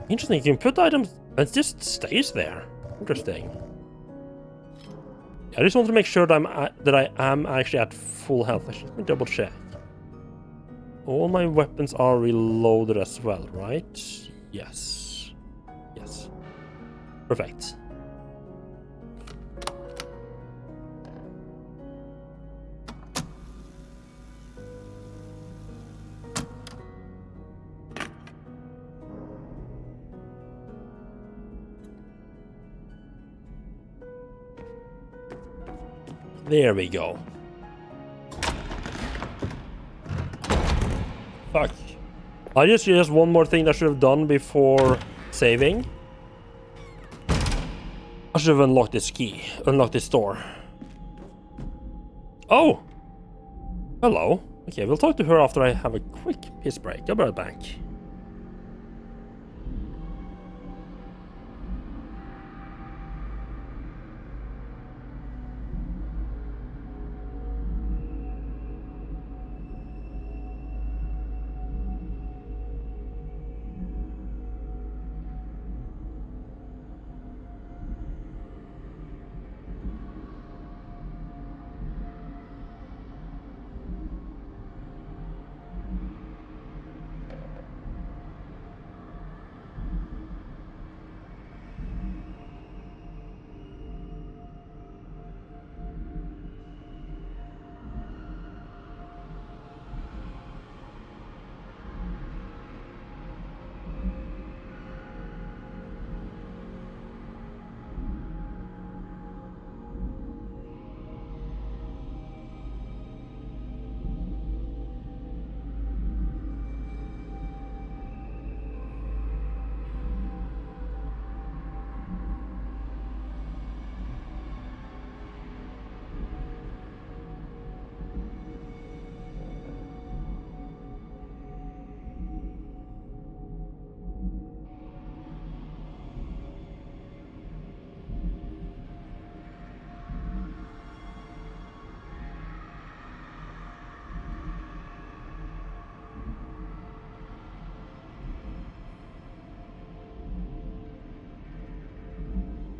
Interesting, you can put items and it just stays there. Interesting. I just want to make sure that I am actually at full health. Actually, let me double check. All my weapons are reloaded as well, right? Yes. Yes. Perfect. There we go. Fuck. I just realized one more thing that I should have done before saving. I should have unlocked this key. Unlocked this door. Oh! Hello. Okay, we'll talk to her after I have a quick piss break. I'll be right back.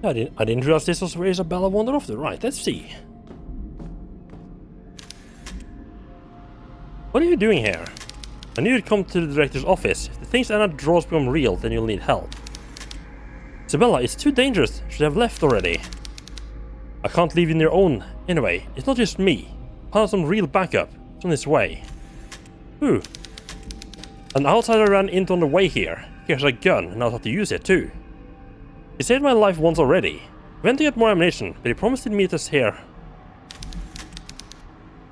I didn't realize this was where Isabella wandered off to. Right, let's see. What are you doing here? I knew you'd come to the director's office. If the things Anna draws become real, then you'll need help. Isabella, it's too dangerous. You should have left already. I can't leave you on your own. Anyway, it's not just me. I found some real backup. It's on its way. Who? An outsider ran into on the way here. He has a gun and knows how to use it too. He saved my life once already. I went to get more ammunition, but he promised he'd meet us here.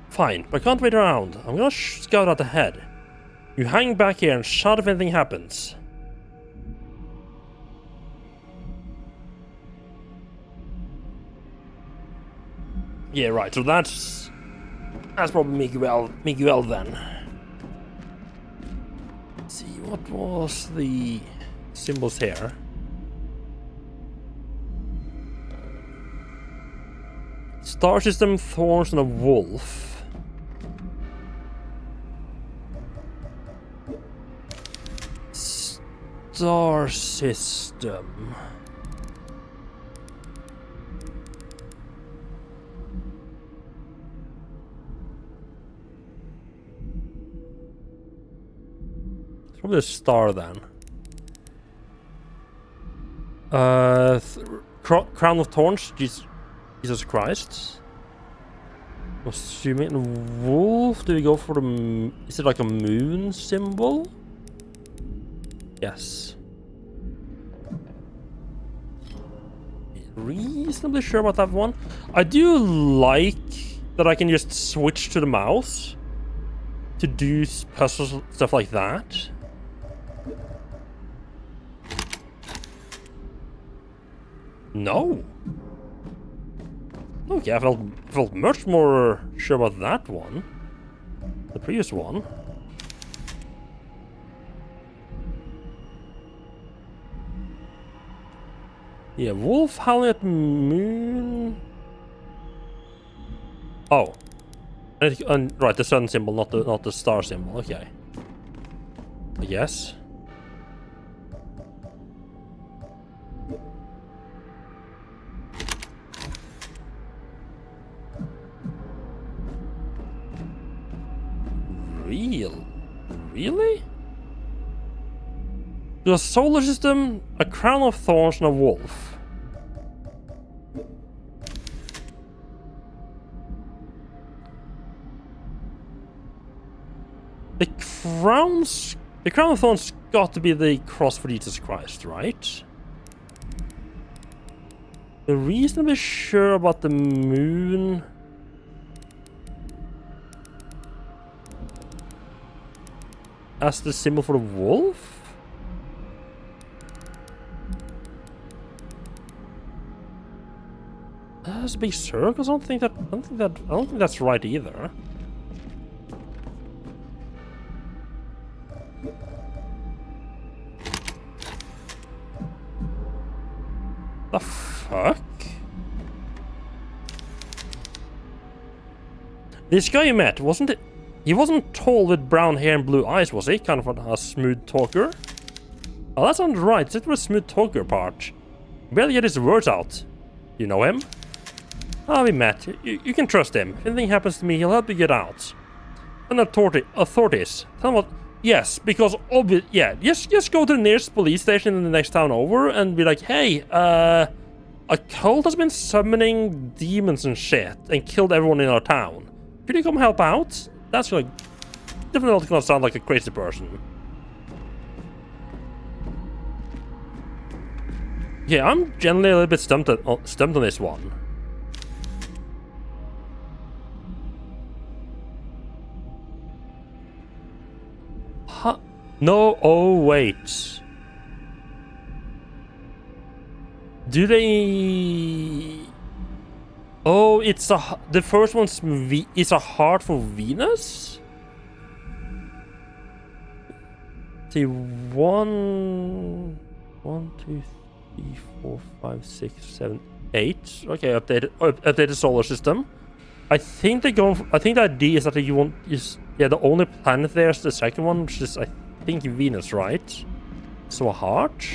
Fine, but I can't wait around. I'm gonna scout out ahead. You hang back here and shout if anything happens. Yeah, right, so that's probably Miguel then. Let's see, what was the symbols here? Star system, thorns, and a wolf. Star system. It's probably a star then. Crown of Thorns, Jesus Christ. Assuming wolf. Do we go for the? Is it like a moon symbol? Yes. Reasonably sure about that one. I do like that I can just switch to the mouse to do puzzles, stuff like that. No. Okay, I felt much more sure about that one. The previous one. Yeah, wolf howling at moon. Oh, right, the sun symbol, not the star symbol. Okay, I guess. Really? To a solar system, a crown of thorns, and a wolf. The crown of thorns got to be the cross for Jesus Christ, right? We're reasonably sure about the moon. As the symbol for the wolf? That's a big circle. I don't think that's right either. The fuck? This guy you met, wasn't it? He wasn't tall with brown hair and blue eyes, was he? Kind of a smooth talker. Oh, that sounds right. It was smooth talker part. Barely get his words out. You know him? Ah, we met. You can trust him. If anything happens to me, he'll help you get out. And authorities. Tell him what... Yes, because yeah, just go to the nearest police station in the next town over and be like, hey, a cult has been summoning demons and shit and killed everyone in our town. Could you come help out? That's like definitely not gonna sound like a crazy person. Yeah, I'm generally a little bit stumped on this one. Huh? No, oh wait. Do they... Oh, it's the first one's is a heart for Venus? See, 1, 2, 3, 4, 5, 6, 7, 8. Okay, updated solar system. I think they're going. I think the idea is that you want the only planet there is the second one, which is I think Venus, right? So a heart.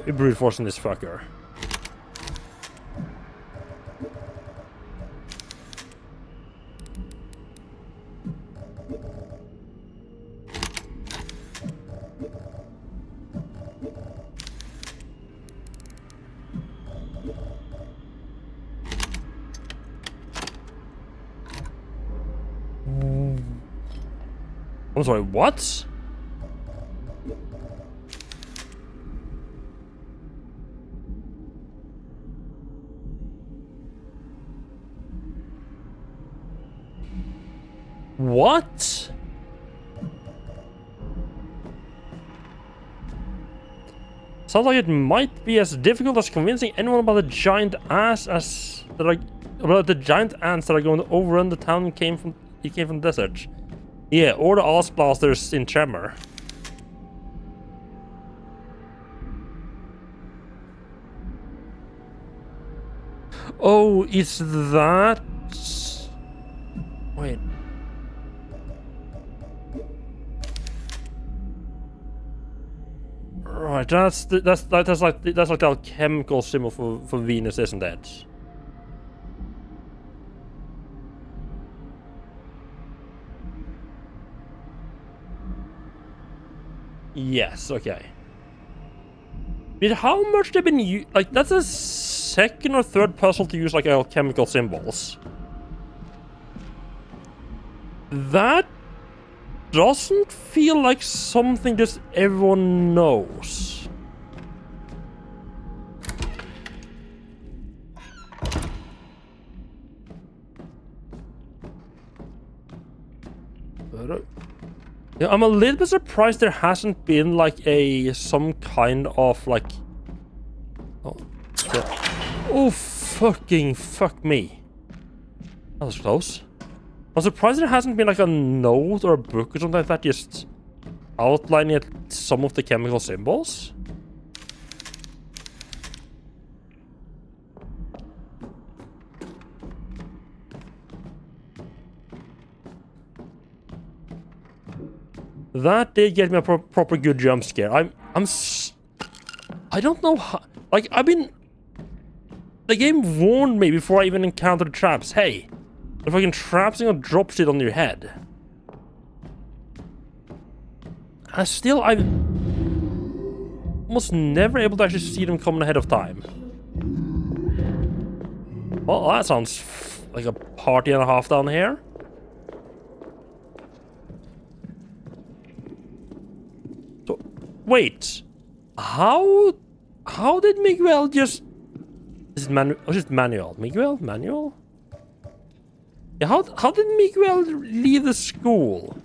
We're brute forcing this fucker. I'm sorry, what? What? Sounds like it might be as difficult as convincing anyone about the giant ass as that about the giant ants that are going to overrun the town came from the desert. Yeah, or the ass blasters in Tremor. Oh, is that? Wait. Right, that's like the alchemical symbol for Venus, isn't it? Yes, okay. But how much they've been like that's a second or third puzzle to use like alchemical symbols. That doesn't feel like something just everyone knows. Yeah, I'm a little bit surprised there hasn't been like some kind of like oh fuck me. That was close. I'm surprised there hasn't been like a note or a book or something like that just outlining some of the chemical symbols. That did get me a proper good jump scare. I don't know how... Like, the game warned me before I even encountered traps. Hey, the fucking traps are gonna drop shit on your head. And still, I'm almost never able to actually see them coming ahead of time. Well, that sounds like a party and a half down here. So, wait. How did Miguel just... Is it just Manuel? Manuel? Yeah, how did Miguel leave the school?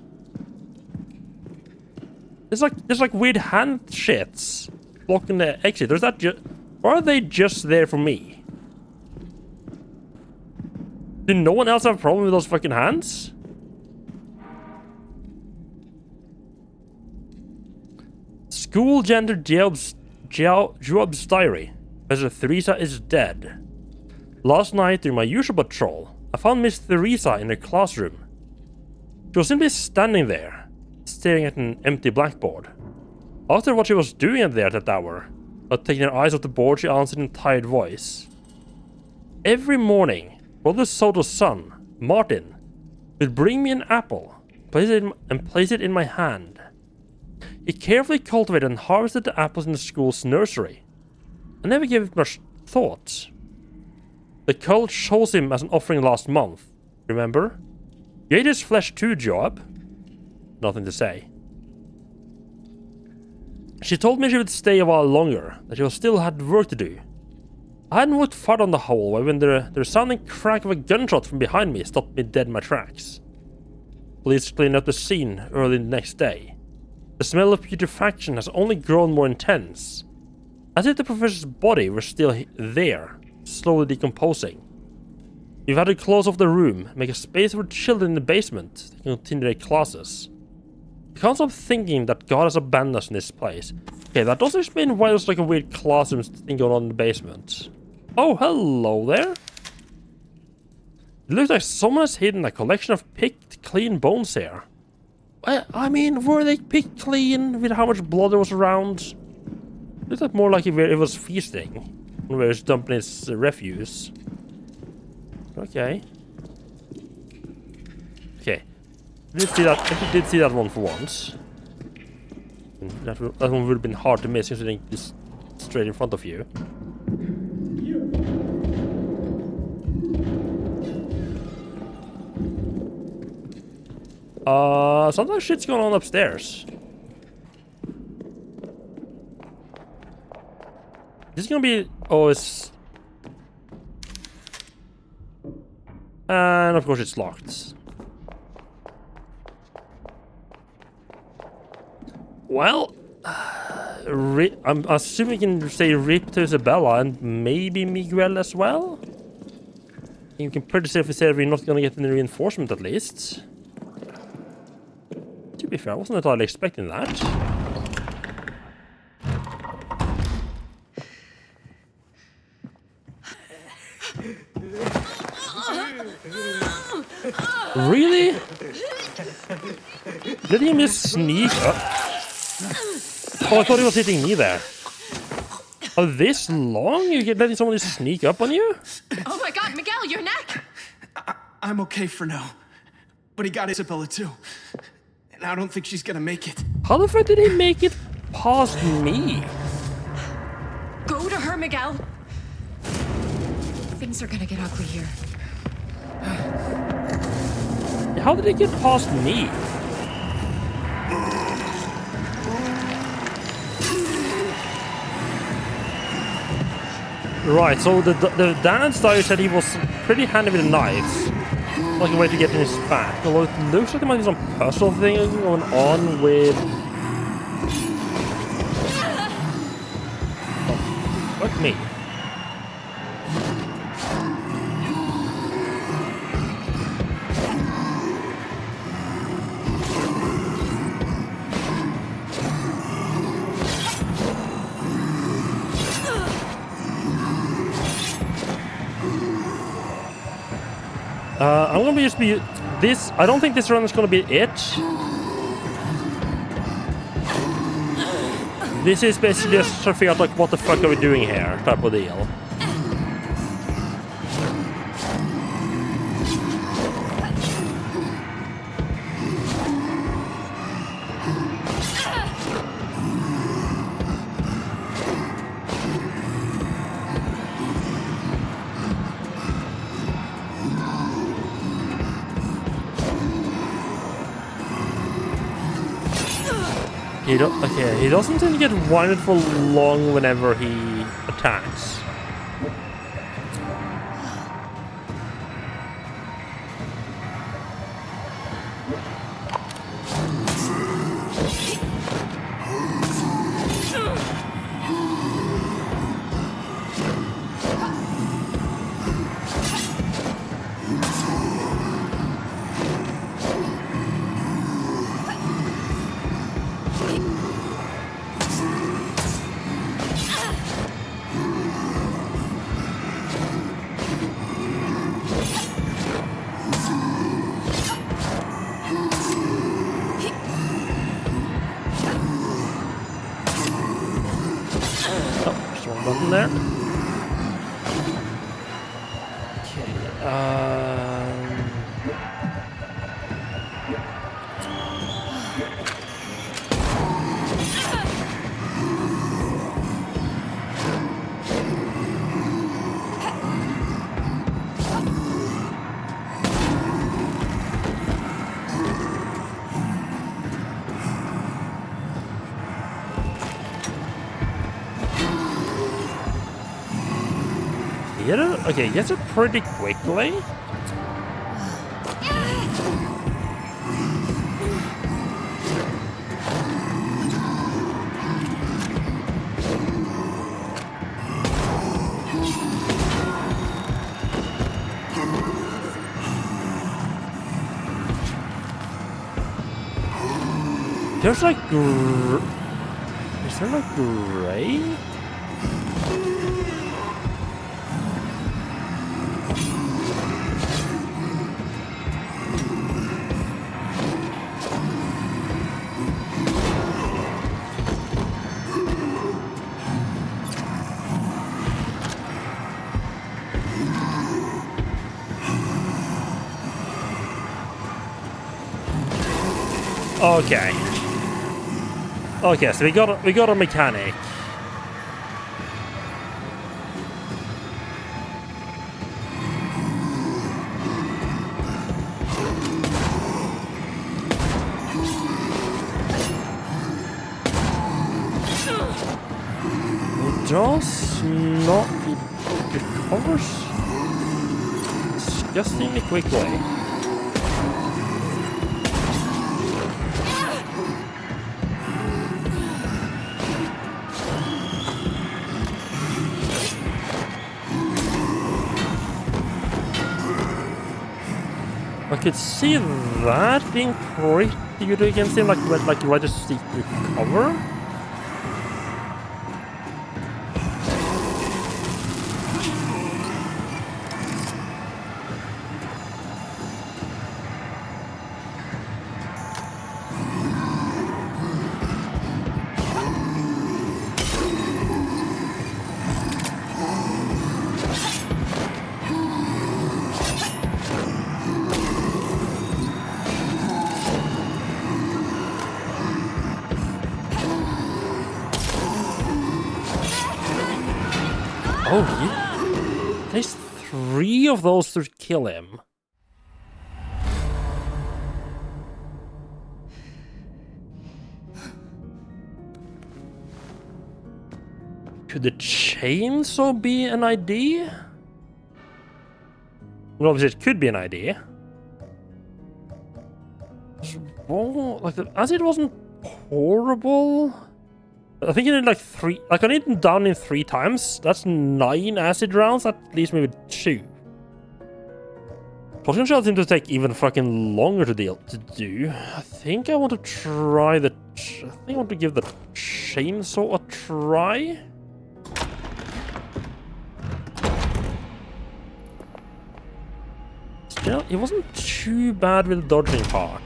There's like weird hand shits blocking the exit. Or are they just there for me? Did no one else have a problem with those fucking hands? School janitor Job's diary. Professor Theresa is dead. Last night, during my usual patrol, I found Miss Theresa in her classroom. She was simply standing there, staring at an empty blackboard. I asked her what she was doing there at that hour, but taking her eyes off the board, she answered in a tired voice. Every morning, Brother Soto's son, Martin, would bring me an apple, place it in my hand. He carefully cultivated and harvested the apples in the school's nursery. I never gave it much thought. The cult chose him as an offering last month, remember? You ate his flesh too, Joab. Nothing to say. She told me she would stay a while longer, that she still had work to do. I hadn't walked far down the hallway when the resounding crack of a gunshot from behind me stopped me dead in my tracks. Police cleaned up the scene early the next day. The smell of putrefaction has only grown more intense, as if the professor's body were still there, slowly decomposing. We've had to close off the room, make a space for children in the basement to continue their classes. I can't stop thinking that God has abandoned us in this place. Okay, that does explain why there's like a weird classroom thing going on in the basement. Oh, hello there. It looks like someone has hidden a collection of picked clean bones here. I mean, were they picked clean with how much blood there was around? It looks like more like it was feasting, where it was dumping its refuse. Okay. Okay. I did see that one for once. That one would have been hard to miss considering it's straight in front of you. Sometimes shit's going on upstairs. This is gonna be... Oh, it's... And of course it's locked. Well... I'm assuming we can say rip to Isabella and maybe Miguel as well? You can pretty safely say we're not gonna get any reinforcement at least. To be fair, I wasn't entirely expecting that. Really? Did he miss sneak up? Oh, I thought he was hitting me there. Oh, this long? You're letting someone just sneak up on you? Oh my god, Miguel, your neck! I'm okay for now. But he got Isabella too. And I don't think she's gonna make it. How the fuck did he make it past me? Go to her, Miguel! Things are gonna get ugly here. How did he get past me? Right, so the dance diary said he was pretty handy with the knives. Like a way to get in his back. Although it looks like there might be some puzzle thing going on with... Oh, fuck me. I'm gonna just be this. I don't think this run is gonna be it. This is basically just to figure out like what the fuck are we doing here type of deal. He doesn't seem to get winded for long whenever he attacks. Button there. Okay, gets it pretty quickly. There's like is there like gray? Okay. Okay, so we got a mechanic. It does not recovers disgustingly quickly. I could see that being pretty good against him, like right to seek recover. Oh, yeah. There's 3 of those to kill him. Could the chainsaw be an idea? Well, obviously it could be an idea. Well, like the acid wasn't horrible. I think you need like 3. Like I need him down in 3 times. That's 9 acid rounds. That leaves me with 2. Potential seems to take even fucking longer to do. I think I want to try the. I think I want to give the chainsaw a try. Let's know, it wasn't too bad with the dodging part.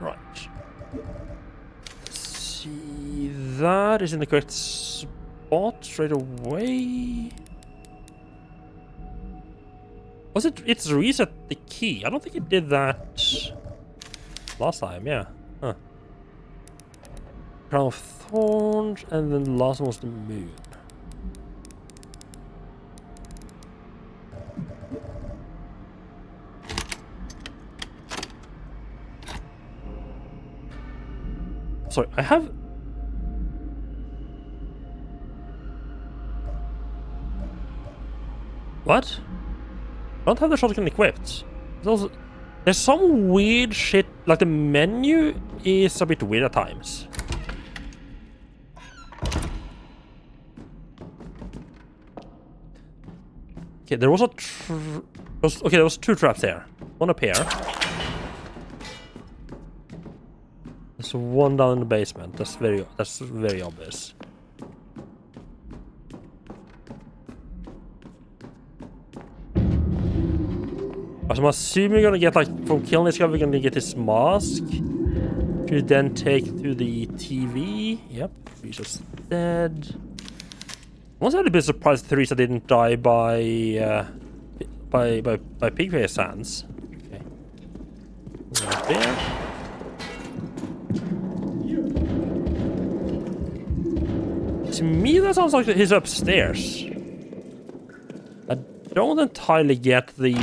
Right. Let's see. That is in the correct spot straight away. Was it? It's reset the key. I don't think it did that last time. Yeah. Huh. Crown of Thorns, and then the last one was the moon. Sorry, I have. What? I don't have the shotgun equipped. There's some weird shit, like the menu is a bit weird at times. Okay, there was there was 2 traps there. One up here. There's one down in the basement. That's very obvious. So I'm assuming we're gonna get, like, from killing this guy, we're gonna get his mask. To then take to the TV. Yep, he's just dead. I was a little bit surprised Theresa didn't die by Pigface hands. Okay. Right there. To me, that sounds like he's upstairs. I don't entirely get the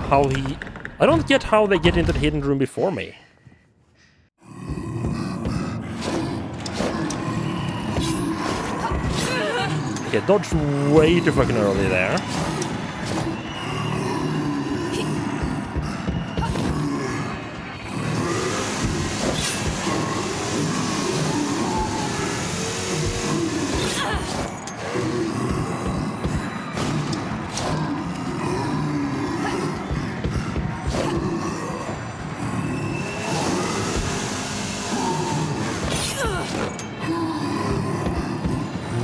I don't get how they get into the hidden room before me. Okay, dodged way too fucking early there.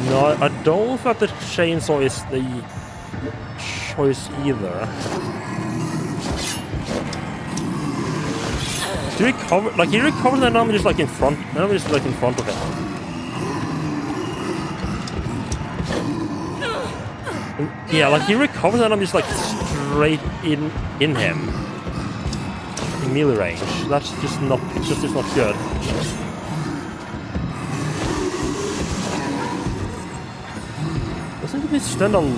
No, I don't think the chainsaw is the choice either. Do he recover? Like, he recovers and now I'm just like in front. Now I'm just like in front of him. And, yeah, like he recovers and I'm just like straight in him. In melee range. That's just not good. Doesn't it stun a little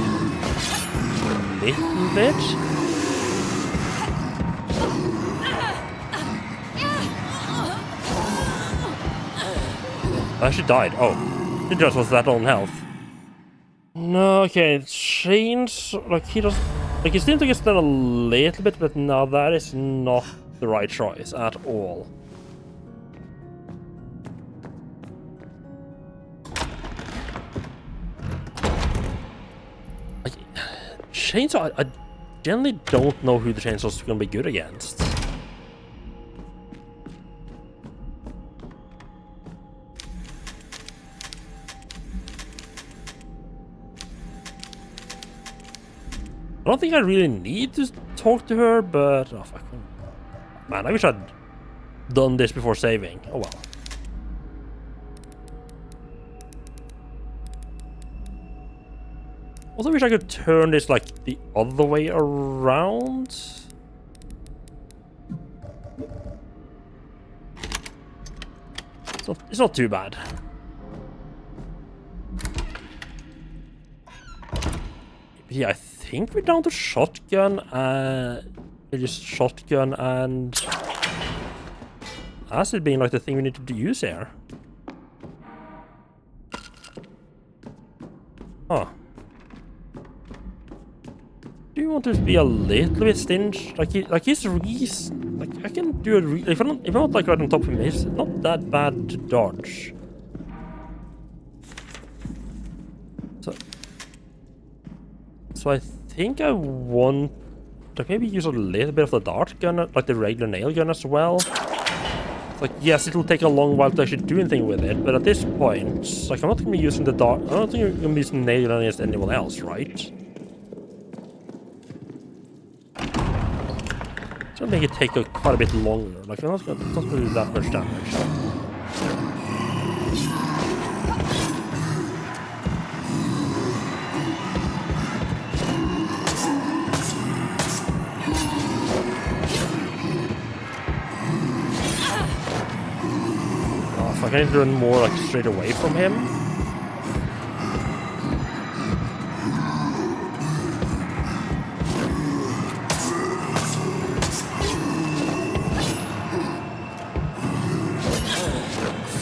bit? I actually died. Oh, it just was that on health. No, okay, chains, like he does, like he seems to get stunned a little bit, but no, that is not the right choice at all. Like, chainsaw, I generally don't know who the chainsaw is going to be good against. I don't think I really need to talk to her, but oh fuck, man, I wish I'd done this before saving. Oh well. Also wish I could turn this like the other way around. It's not too bad. Yeah, I think we're down to shotgun. Just shotgun and acid being like the thing we need to use here. Huh. Do you want to be a little bit stinged? Like his Reese, like I can do it. If I'm not like right on top of him, it's not that bad to dodge. So I think I want like maybe use a little bit of the dart gun, like the regular nail gun as well. It's like, yes, it'll take a long while to actually do anything with it, but at this point, like, I'm not going to be using the dart. I don't think I'm going to be using the nail gun against anyone else, right? It's going to make it take quite a bit longer. Like, I'm not going to do that much damage. I need to run more like straight away from him.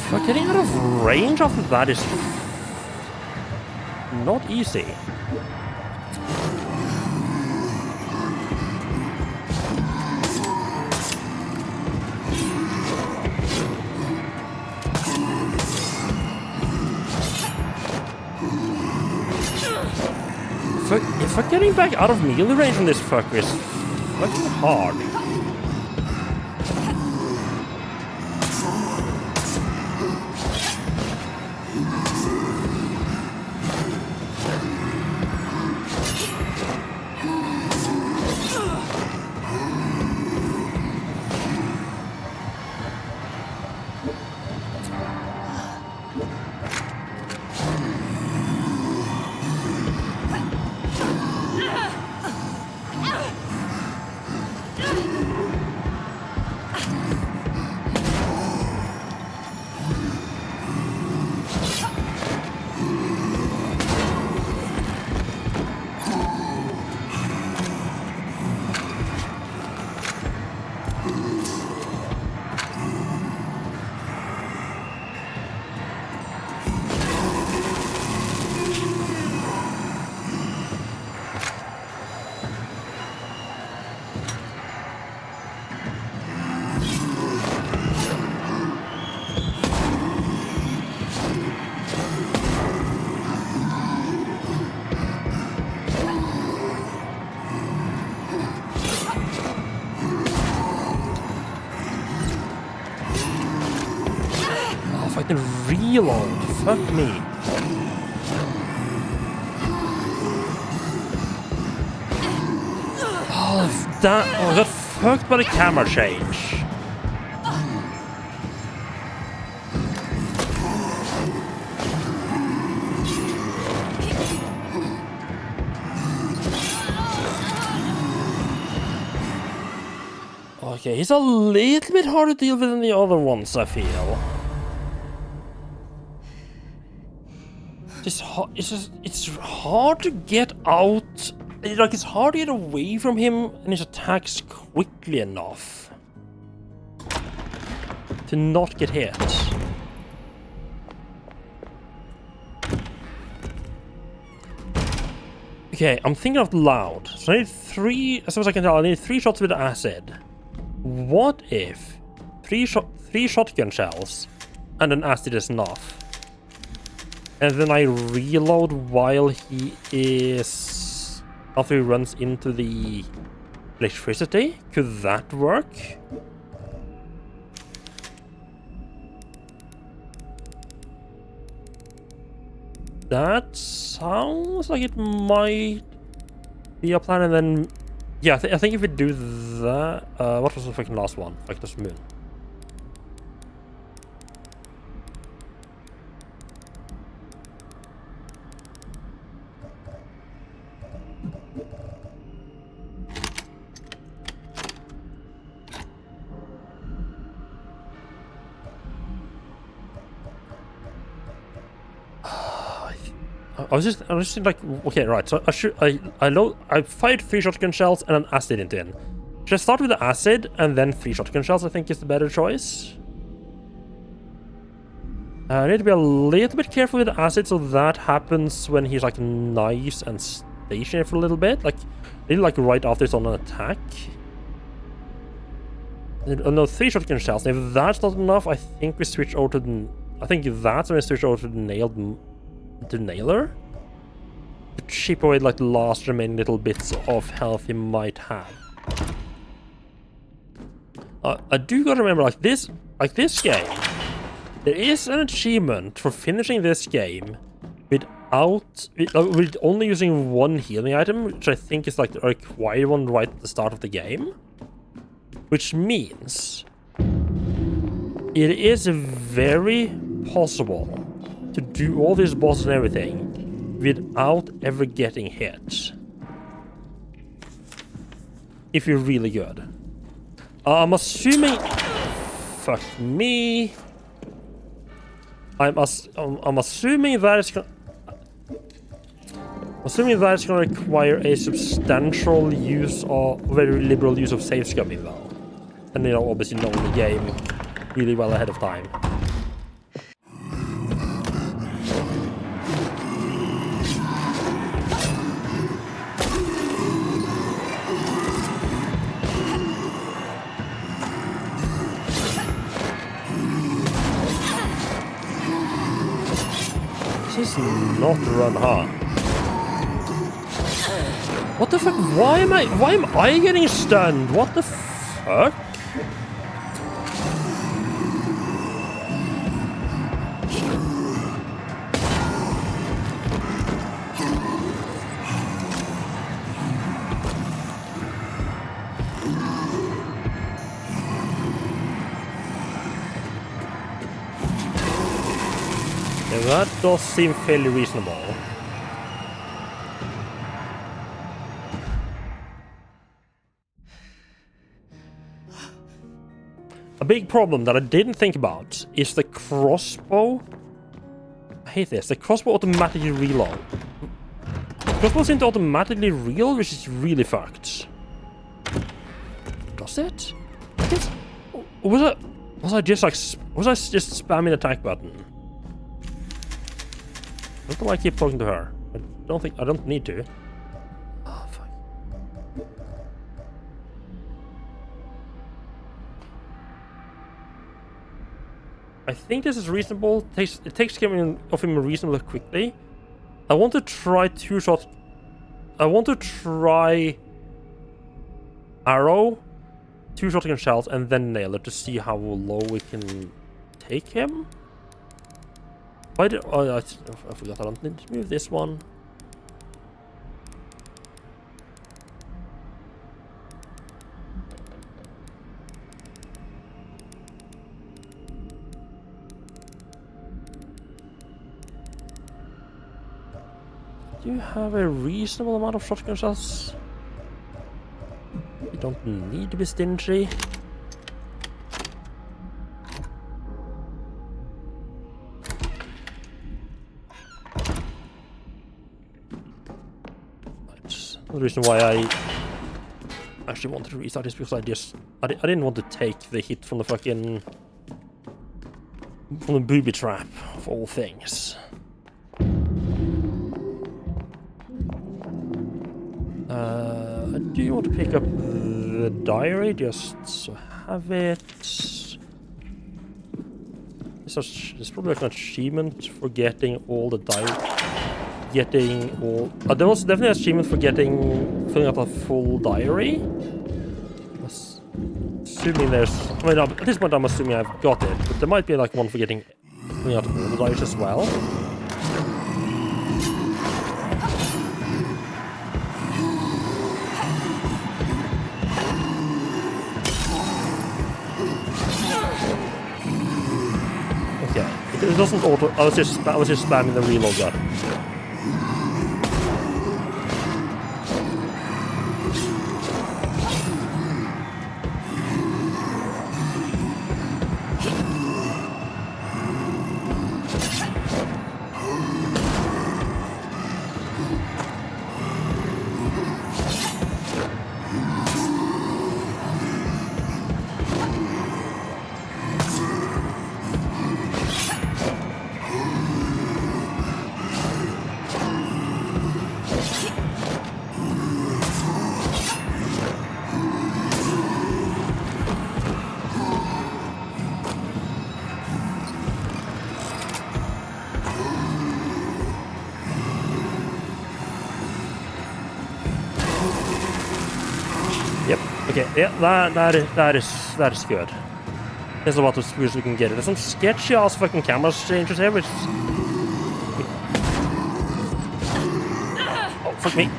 But getting out of range after that is not easy. If I'm getting back out of melee range on this fucker is fucking hard. I can reload. Fuck me. Oh, that. Oh, I got fucked by the camera change. Okay, he's a little bit harder to deal with than the other ones, I feel. It's hard to get out. Like, it's hard to get away from him and his attacks quickly enough to not get hit. Okay, I'm thinking out loud. So I need three, as far as I can tell, I need 3 shots with acid. What if 3 shotgun shells and an acid is enough? And then I reload while he is... after he runs into the electricity? Could that work? That sounds like it might be a plan, and then... yeah, I think if we do that... what was the freaking last one? Victor's Moon. I was just like, okay, right. So I fired 3 shotgun shells and an acid into him. Should I start with the acid and then 3 shotgun shells? I think is the better choice. I need to be a little bit careful with the acid, so that happens when he's like nice and stationary for a little bit, like maybe like right after he's on an attack. No, 3 shotgun shells. And if that's not enough, I think we switch over to the. I think that's when we switch over to the nailer to chip away like the last remaining little bits of health he might have. I do gotta remember, like this game, there is an achievement for finishing this game with only using one healing item, which I think is like the required one right at the start of the game. Which means it is very possible to do all these bosses and everything without ever getting hit. If you're really good. I'm assuming... Fuck me. I'm assuming that it's gonna... Assuming that it's gonna require a substantial use of... very liberal use of save scumming though. And you know, obviously knowing the game really well ahead of time. This is not run hard. What the fuck? Why am I getting stunned? What the fuck? That does seem fairly reasonable. A big problem that I didn't think about is the crossbow. I hate this. The crossbow automatically reload. Crossbow seems to automatically reload, which is really fucked. Does it? I guess. Was I just spamming the attack button? I don't know why I keep talking to her. I don't need to. Oh, fuck. I think this is reasonable. It takes care of him reasonably quickly. I want to try two-shot. I want to try arrow, two-shotting shells, and then nail it to see how low we can take him. I forgot I don't need to move this one. Do you have a reasonable amount of shotgun shells? You don't need to be stingy. The reason why I actually wanted to restart is because I didn't want to take the hit from the fucking from the booby trap of all things. I do want to pick up the diary just so I have it. There's probably like an achievement for getting all the diary. There was definitely an achievement for filling up a full diary. Assuming there's... I mean, at this point I'm assuming I've got it, but there might be like one for filling out all the diaries as well. Okay, it doesn't auto... I was just spamming the reload button. Okay, yeah, that is good. There's a lot of screws we can get. There's some sketchy ass fucking camera changes here, which. Oh, fuck me.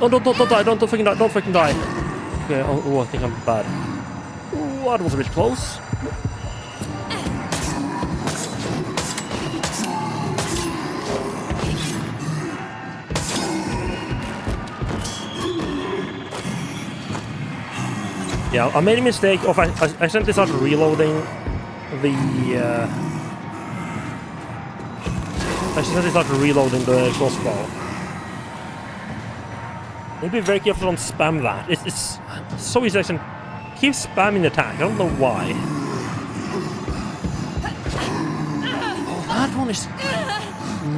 Oh, don't die, don't fucking die, don't fucking die. Okay, oh, I think I'm bad. Oh, that was a bit close. Yeah, I made a mistake of I accidentally started reloading the I accidentally started reloading the crossbow. Need to be very careful, don't spam that. It's so easy to keep spamming the attack. I don't know why. Oh, that one is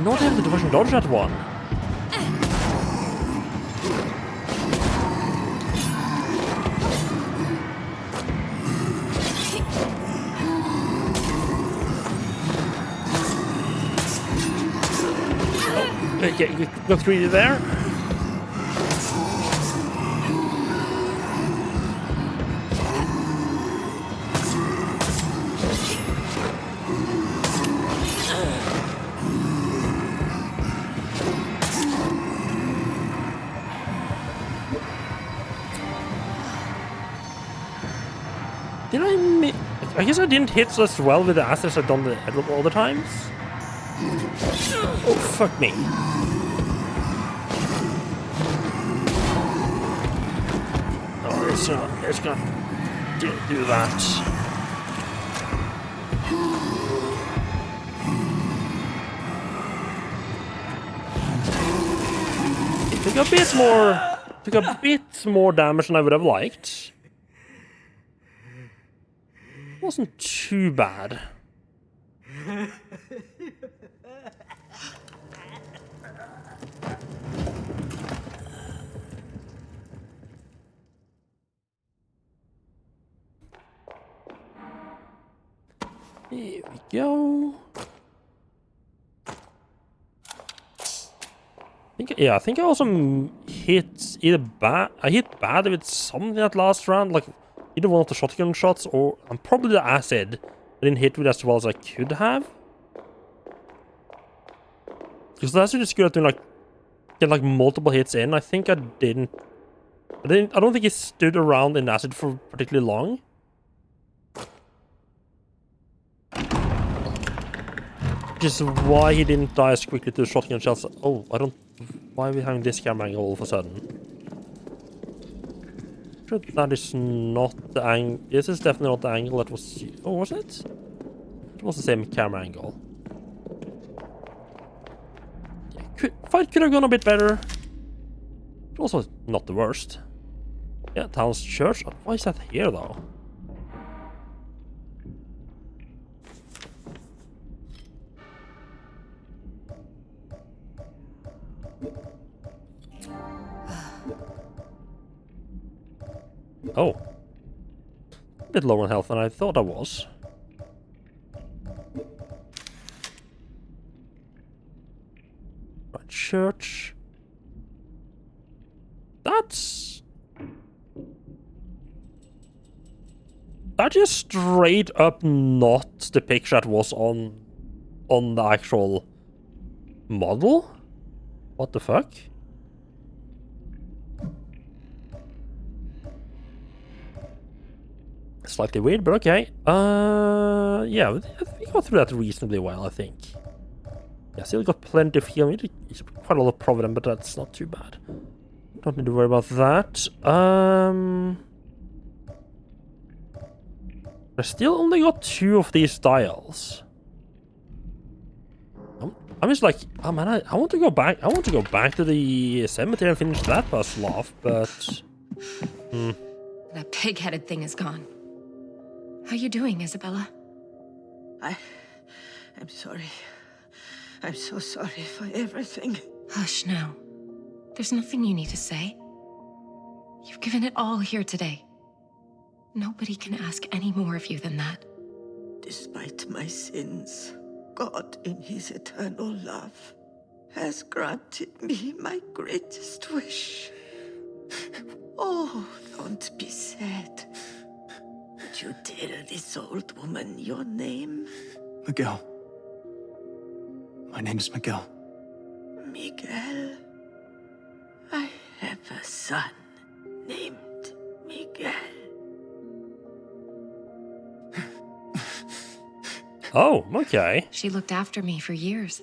not able to diversion dodge that one. Oh, okay, got 3 there. I guess I didn't hit as well with the ass as I've done the other times. Oh, fuck me. Oh, it's gonna do that. It took a bit more damage than I would have liked. Wasn't too bad. Here we go. I think I also hit either bad. I hit bad with something that last round, like either one of the shotgun shots, or I'm probably the acid. I didn't hit with as well as I could have. Because the acid is good at doing get multiple hits in. I think I didn't. I don't think it stood around in acid for particularly long. Which is why he didn't die as quickly to the shotgun shots. Oh, I don't. Why are we having this camera angle all of a sudden? Sure, that is not the angle. This is definitely not the angle that was. Oh, was it? It was the same camera angle. Yeah, fight could have gone a bit better. Also, not the worst. Yeah, Town's Church. Why is that here though? Oh. A bit low on health than I thought I was. Right, church. That just straight up not the picture that was on the actual model? What the fuck? Slightly weird, but okay. Yeah, we got through that reasonably well, I think. Yeah, still got plenty of healing. It's quite a lot of problem, but that's not too bad. Don't need to worry about that. I still only got 2 of these dials. I'm just like, oh man, I want to go back. I want to go back to the cemetery and finish that puzzle off, but That pig-headed thing is gone. How you doing, Isabella? I'm sorry. I'm so sorry for everything. Hush now. There's nothing you need to say. You've given it all here today. Nobody can ask any more of you than that. Despite my sins, God, in his eternal love, has granted me my greatest wish. Oh, don't be sad. Would you tell this old woman your name? Miguel. My name's Miguel. Miguel. I have a son named Miguel. Oh, okay. She looked after me for years.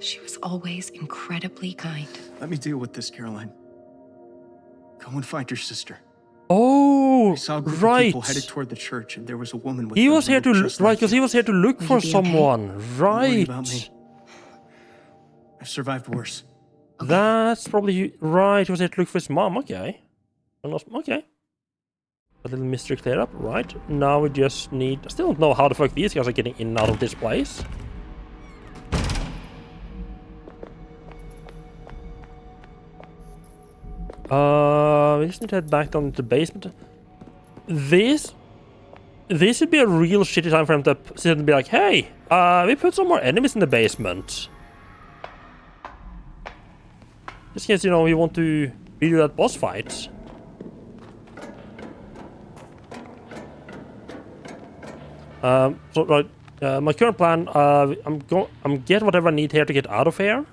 She was always incredibly kind. Let me deal with this, Caroline. Go and find your sister. Oh, I saw a group of right. people headed toward the church, and there was a woman with He them was who here to looked look, just right, like because you. he was here to look Will for you be okay? someone. Don't worry Right. about me. I've survived worse. That's probably right. He was here to look for his mom. Okay. Okay. A little mystery cleared up. Right. Now we just need... I still don't know how the fuck these guys are getting in and out of this place. We just need to head back down to the basement. This would be a real shitty time for him to sit and be like, hey, we put some more enemies in the basement. Just in case, you know, we want to redo that boss fight. So right, my current plan, I'm get whatever I need here to get out of here.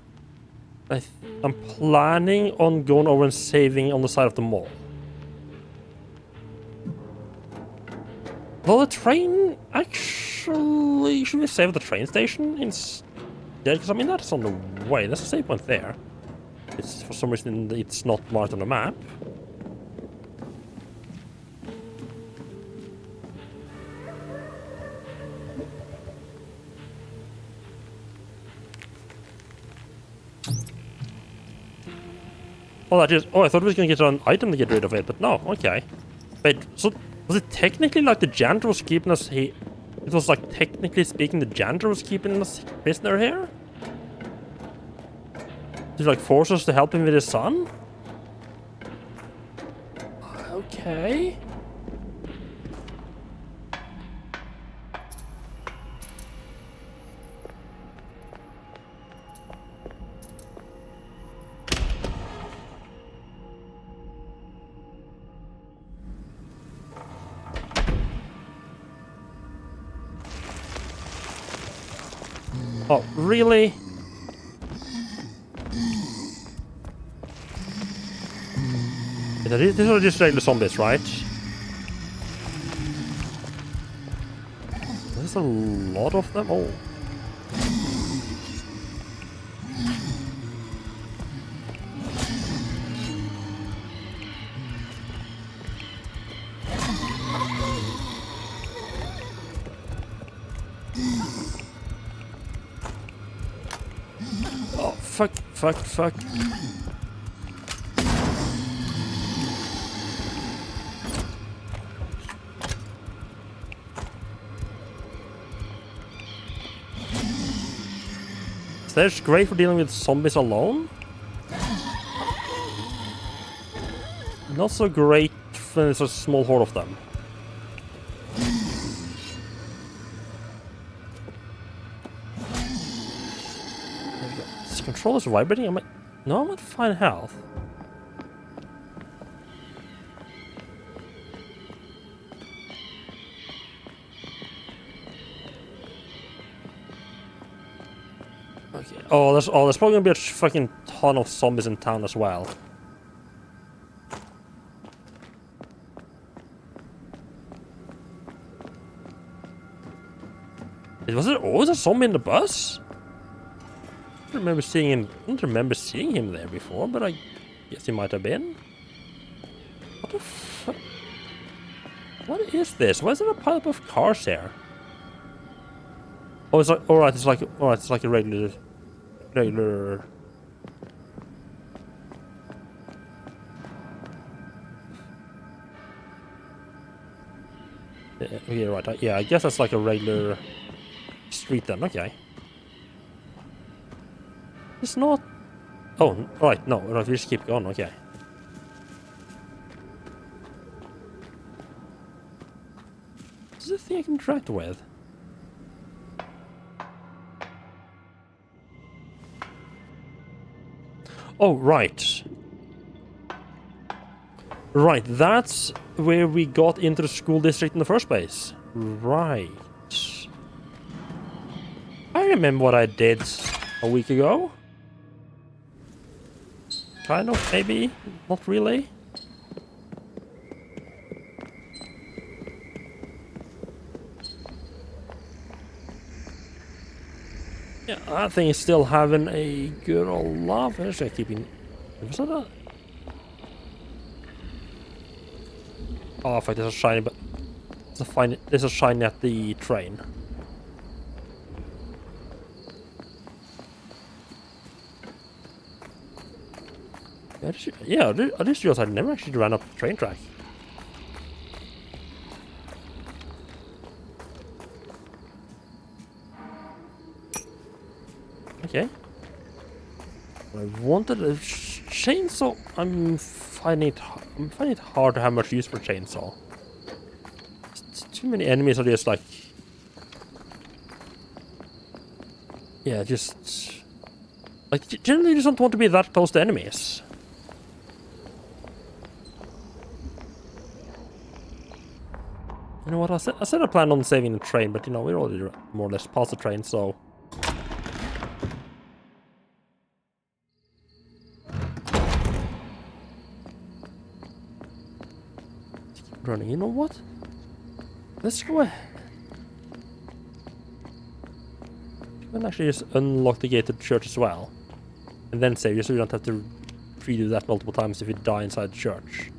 I'm planning on going over and saving on the side of the mall. Well, the train actually, should we save at the train station instead? Because I mean that's on the way. There's a save point there. It's for some reason it's not marked on the map. Oh, that is. Oh, I thought we was gonna get an item to get rid of it, but no. Okay. Wait. So was it technically like the janitor was keeping us here? It was like technically speaking, the janitor was keeping us prisoner here. Did he like force us to help him with his son? Okay. Oh, really? These are just regular zombies, right? There's a lot of them. Oh. Oh, fuck. That's great for dealing with zombies alone. Not so great when there's a small horde of them. This controller's vibrating. No, I'm at fine health. Okay. Oh, there's probably gonna be a fucking ton of zombies in town as well. Was there always a zombie in the bus? I don't remember seeing him there before, but I guess he might have been. What the fuck? What is this? Why is there a pile of cars here? Oh, it's like alright. It's like a regular. Okay, right. Yeah, I guess that's like a regular street then. Okay. It's not... Oh, right. No, we just keep going. Okay. Is this a thing I can interact with? Oh, right. Right, that's where we got into the school district in the first place. Right. I remember what I did a week ago. Kind of, maybe. Not really. Yeah, that thing is still having a good old laugh. Actually, keeping... Was that a... Oh, fuck, there's a shiny... But there's a shiny at the train. Yeah, I just realized I never actually ran up the train track. Okay. I wanted a chainsaw. I'm finding it hard to have much use for chainsaw. Too many enemies are just like... Yeah, just... Like, generally you just don't want to be that close to enemies. You know what, I said I planned on saving the train, but you know, we're already more or less past the train, so... Keep running, you know what? Let's go ahead. You can actually just unlock the gate to the church as well. And then save you so you don't have to redo that multiple times if you die inside the church.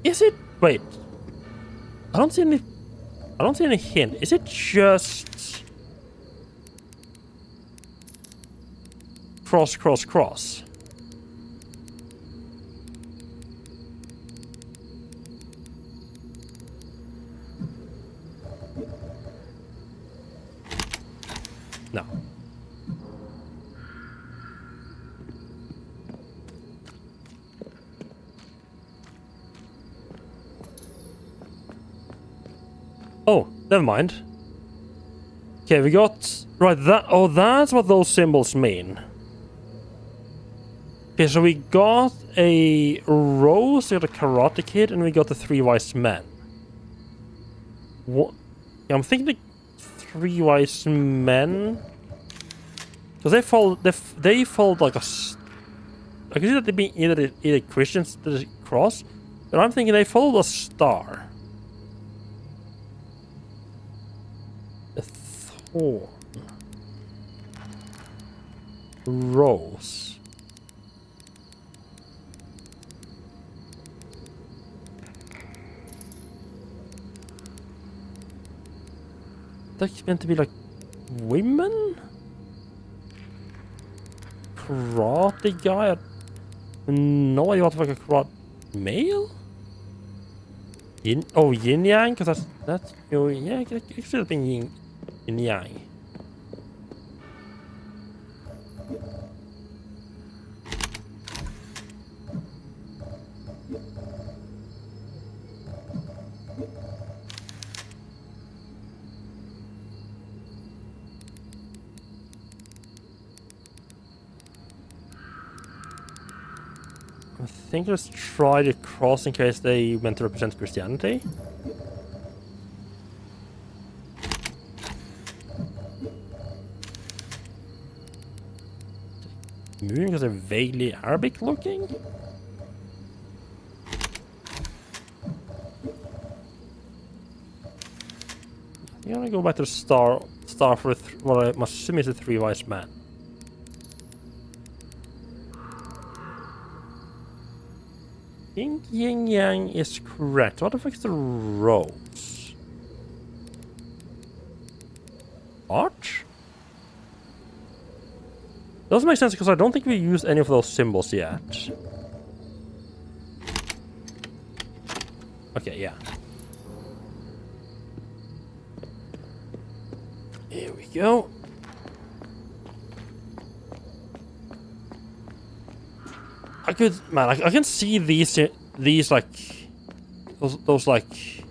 Is it, wait. I don't see any hint. Is it just cross, cross, cross? No. Oh, never mind. Okay, we got... Right, that's what those symbols mean. Okay, so we got a rose, we got a Karate Kid, and we got the three wise men. What? Yeah, I'm thinking the three wise men... Because they followed like a... I can see that they be either Christians to the cross, but I'm thinking they followed a star. A thorn. Rose. That's meant to be like women? Karate guy? I have no idea what the fuck a karate male? Yin yang? Because that's oh yeah, it should have been yin yang. I think let's try to cross in case they meant to represent Christianity. Moving because they're vaguely Arabic looking. I'm gonna go back to the star for what I assume is the three wise men. think yin yang is correct. What the fuck is the rose? Arch? Doesn't make sense because I don't think we used any of those symbols yet. Okay, yeah. Here we go. I can see these like those like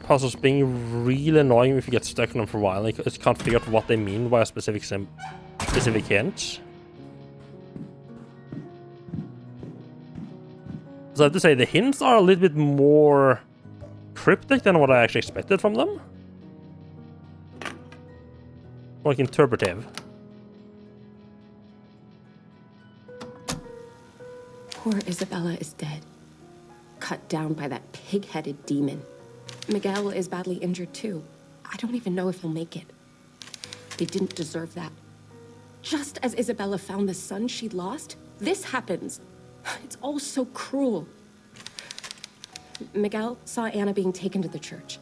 puzzles being really annoying if you get stuck on them for a while. Like, I just can't figure out what they mean by a specific hint. So I have to say the hints are a little bit more cryptic than what I actually expected from them. Like interpretive. Poor Isabella is dead. Cut down by that pig-headed demon. Miguel is badly injured too. I don't even know if he'll make it. They didn't deserve that. Just as Isabella found the son she'd lost, this happens. It's all so cruel. Miguel saw Anna being taken to the church.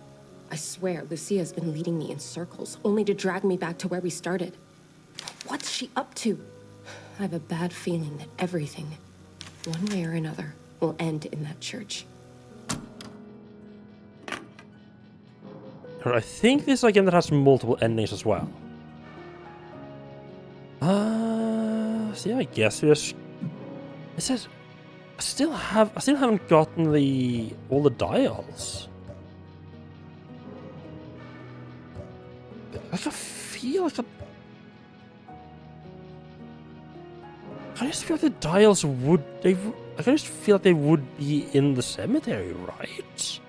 I swear, Lucia's been leading me in circles, only to drag me back to where we started. What's she up to? I have a bad feeling that everything, one way or another, will end in that church. I think this is a game that has multiple endings as well. See, I guess we just... It says... I still haven't gotten all the dials. I can feel like I just feel like the dials would... I just feel like they would be in the cemetery, right?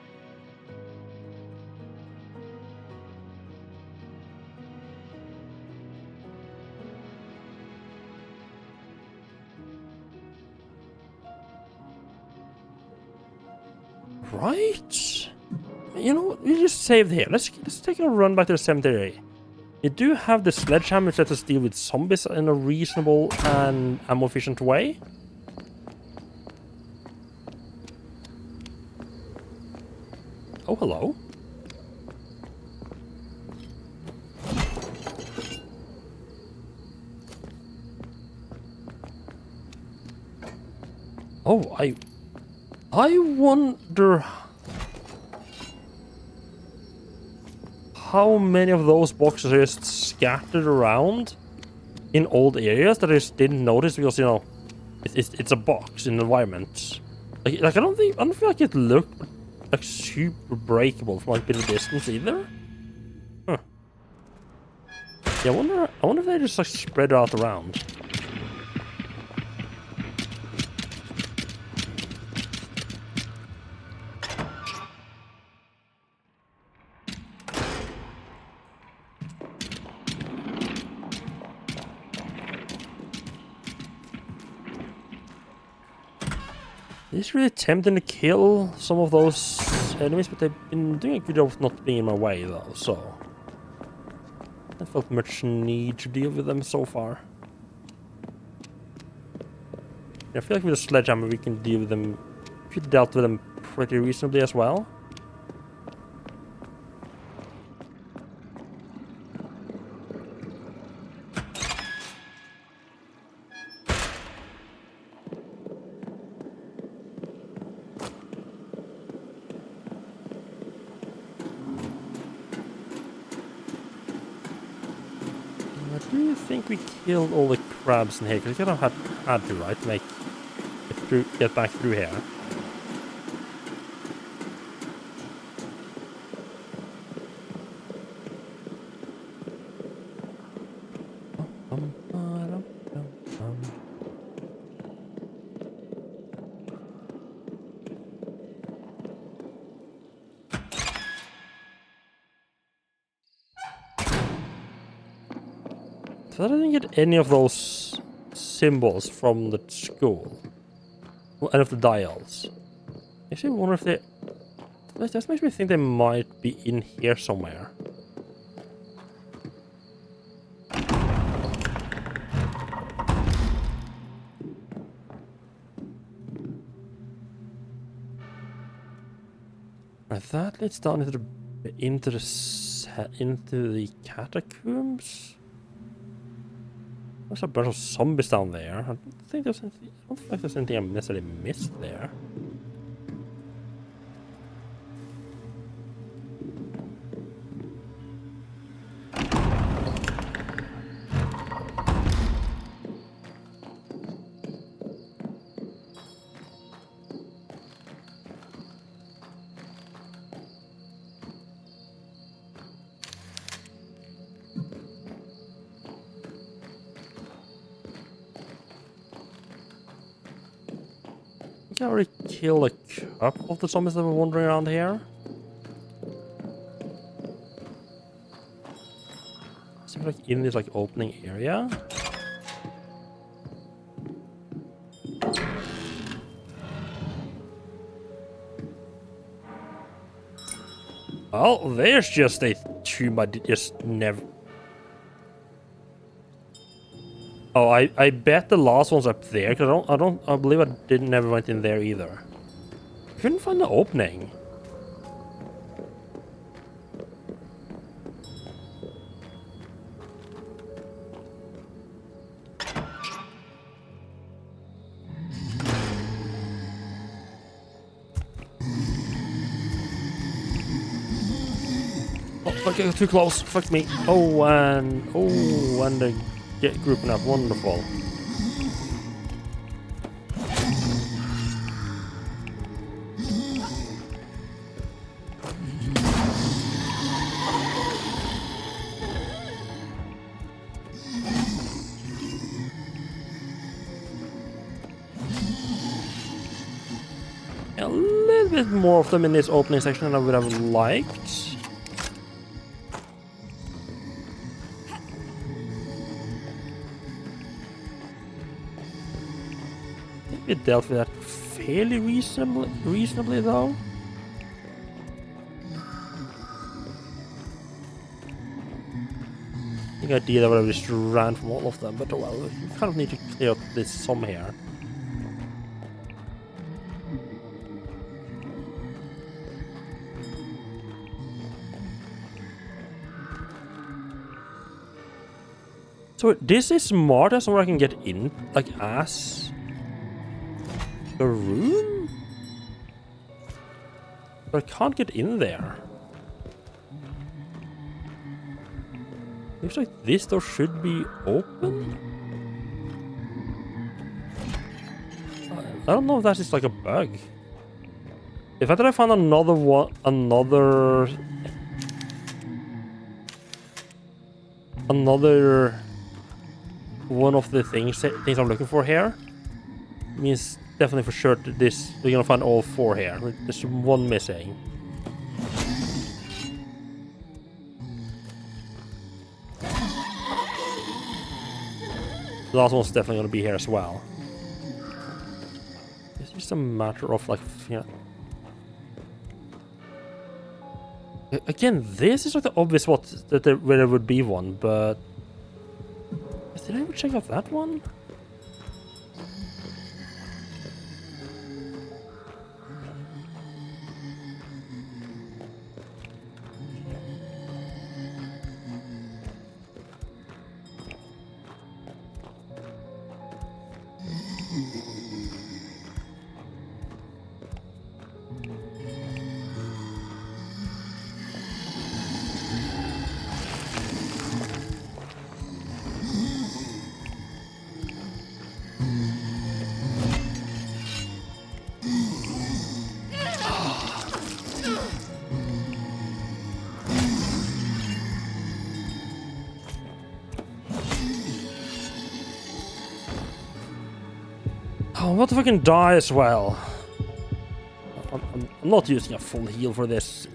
Right? You know what? We just saved here. Let's take a run back to the cemetery. You do have the sledgehammer which lets us deal with zombies in a reasonable and ammo efficient way. Oh, hello. Oh, I wonder how many of those boxes are just scattered around in old areas that I just didn't notice because, you know, it's a box in the environment. Like I don't feel like it looked like super breakable from like a bit of distance either. Huh. Yeah, I wonder if they just like spread out around. It's really tempting to kill some of those enemies, but they've been doing a good job of not being in my way, though, so... I felt much need to deal with them so far. Yeah, I feel like with a sledgehammer we can deal with them... We dealt with them pretty reasonably as well. Do you think we killed all the crabs in here? Because we kind of had to, right? To get back through here. So I didn't get any of those symbols from the school. Well, any of the dials. Actually, I wonder if they... That makes me think they might be in here somewhere. Right, that leads down into the catacombs. There's a bunch of zombies down there. I don't think there's anything, I don't feel like there's anything I necessarily missed there. I already killed a couple of the zombies that were wandering around here. Seems like in this like opening area. Well, there's just a tomb I just never... Oh, I bet the last one's up there, because I believe I never went in there either. Couldn't find the opening. Oh, okay, too close. Fuck me. And they get grouping up. Wonderful. A little bit more of them in this opening section than I would have liked. We dealt with that fairly reasonably though. I think I did. I would have just ran from all of them, but well, we kind of need to clear out this some here. So this is smart as where I can get in, like as a room? But I can't get in there. Looks like this door should be open. I don't know if that is like a bug. If I found another one of the things I'm looking for here, means definitely for sure that we're gonna find all four here. There's one missing. The last one's definitely gonna be here as well. It's just a matter of like, you know. Again, this is like the obvious spot that where there would be one, but did I ever check out that one? Oh, what if I can die as well? I'm not using a full heal for this.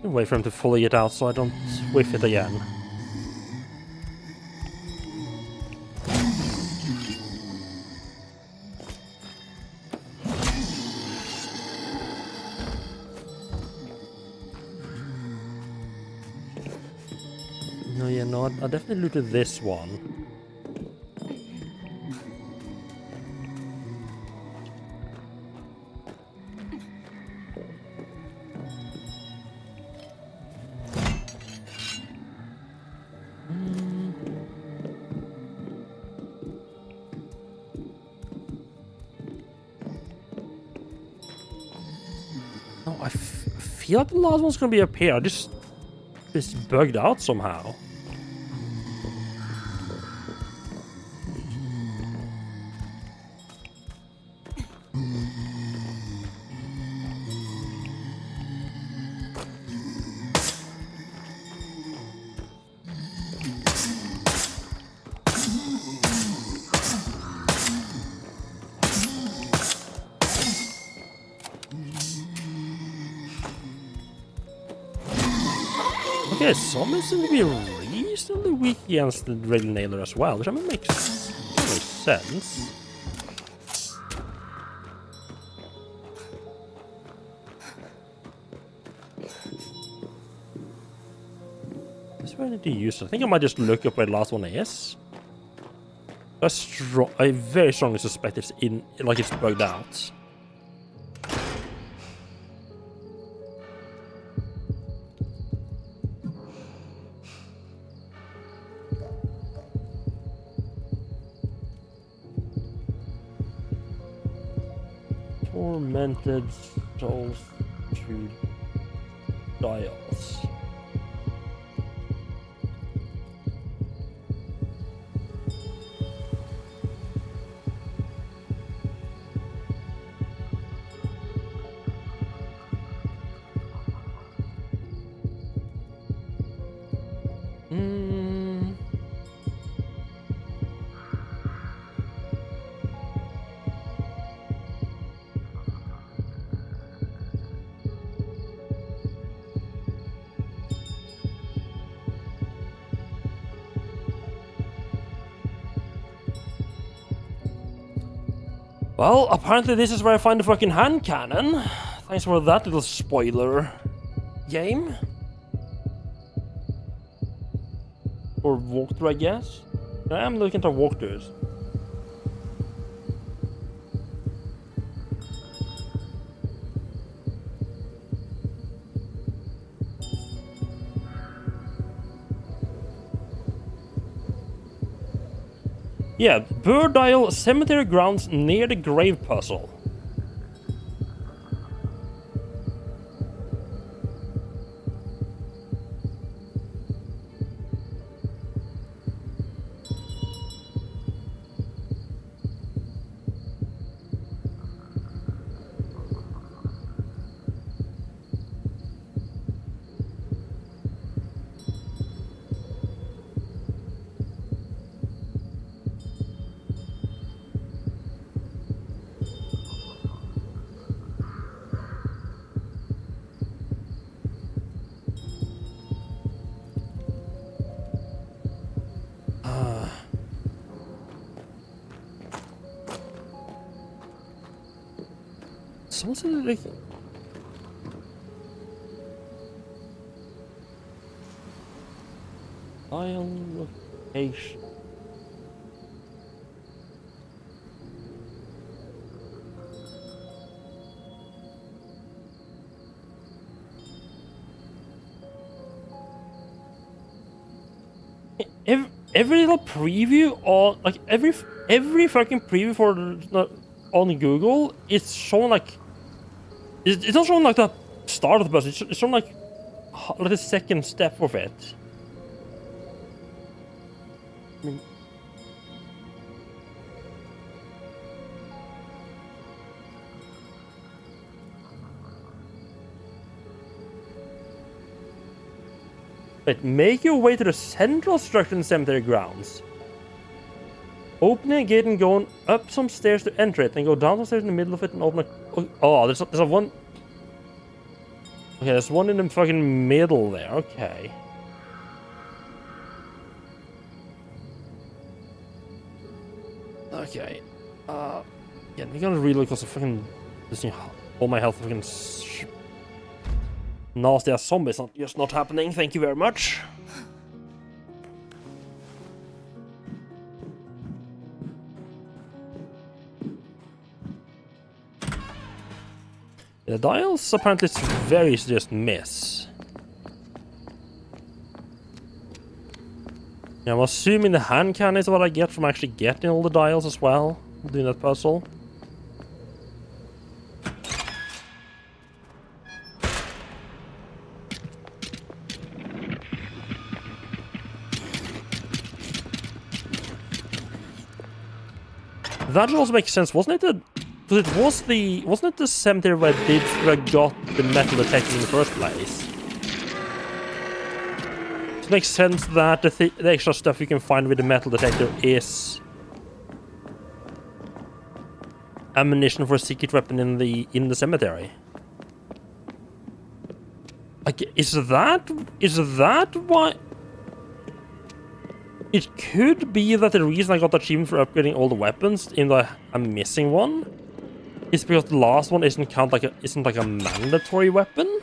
Wait for him to fully get out so I don't whiff it again. no, I definitely looted this one. No, I feel like the last one's gonna be up here. It's bugged out somehow. Okay, zombies seem to be reasonably weak against the Rail Nailer as well, which I mean makes sense. That's where I need to use it. I think I might just look up where the last one is. I very strongly suspect it's it's bugged out. Tormented souls to dials. Well, apparently this is where I find the fucking hand cannon. Thanks for that little spoiler game. Or walkthrough, I guess. I am looking at walkthroughs. Yeah, Bird Dial Cemetery Grounds near the grave puzzle. Someone's in the... Dial location. Every little preview on every fucking preview for on Google, it's showing like it's not showing like the start of the bus. It's showing like the second step of it. I mean, wait, make your way to the central structure in cemetery grounds. Opening a gate and going up some stairs to enter it, and go down some stairs in the middle of it and open a... Oh, there's a one... Okay, there's one in the fucking middle there, okay. Okay. Yeah, we're gonna reload because of fucking... all my health fucking... nasty ass zombies just not happening, thank you very much. The dials apparently it's very just miss. Yeah, I'm assuming the hand cannon is what I get from actually getting all the dials as well, doing that puzzle. That also makes sense, wasn't it? Because it was wasn't it the cemetery where I got the metal detector in the first place? It makes sense that the extra stuff you can find with the metal detector is ammunition for a secret weapon in the cemetery. Like, is that why? It could be that the reason I got the achievement for upgrading all the weapons in the I'm missing one is because the last one isn't like a mandatory weapon.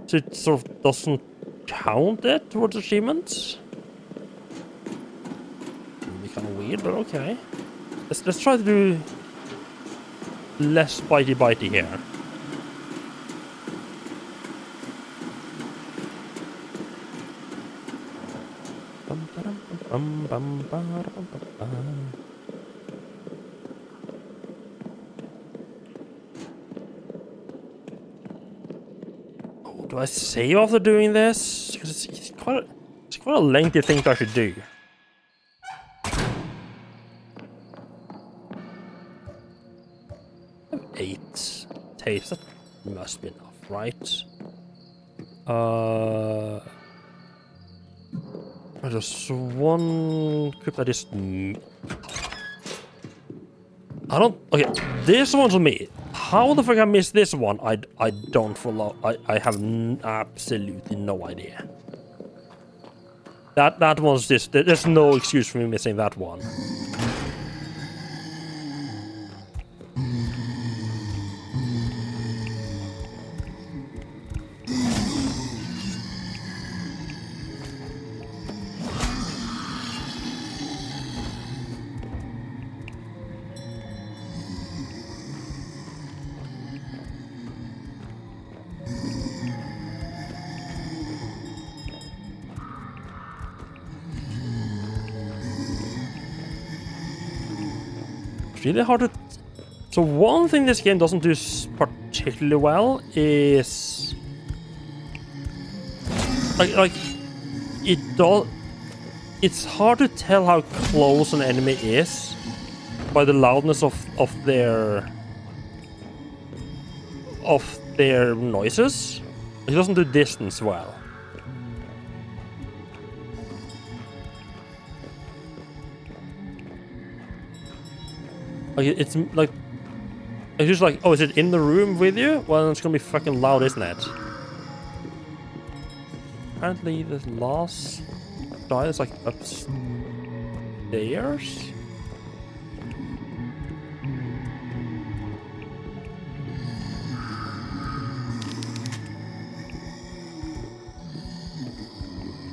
So it sort of doesn't count it towards achievements. Maybe kind of weird, but okay. Let's try to do less bitey here. Oh, do I save after doing this? Because it's quite a lengthy thing to actually do. I have 8 tapes. That must be enough, right? Just one crypt that is. I don't. Okay, this one's on me. How the fuck I missed this one? I don't follow. I have absolutely no idea. That one's just. There's no excuse for me missing that one. Really hard to. So one thing this game doesn't do particularly well is like it does. It's hard to tell how close an enemy is by the loudness of their noises. It doesn't do distance well. Like it's just like, oh, is it in the room with you? Well, it's gonna be fucking loud, isn't it? Apparently, the last dial is like upstairs.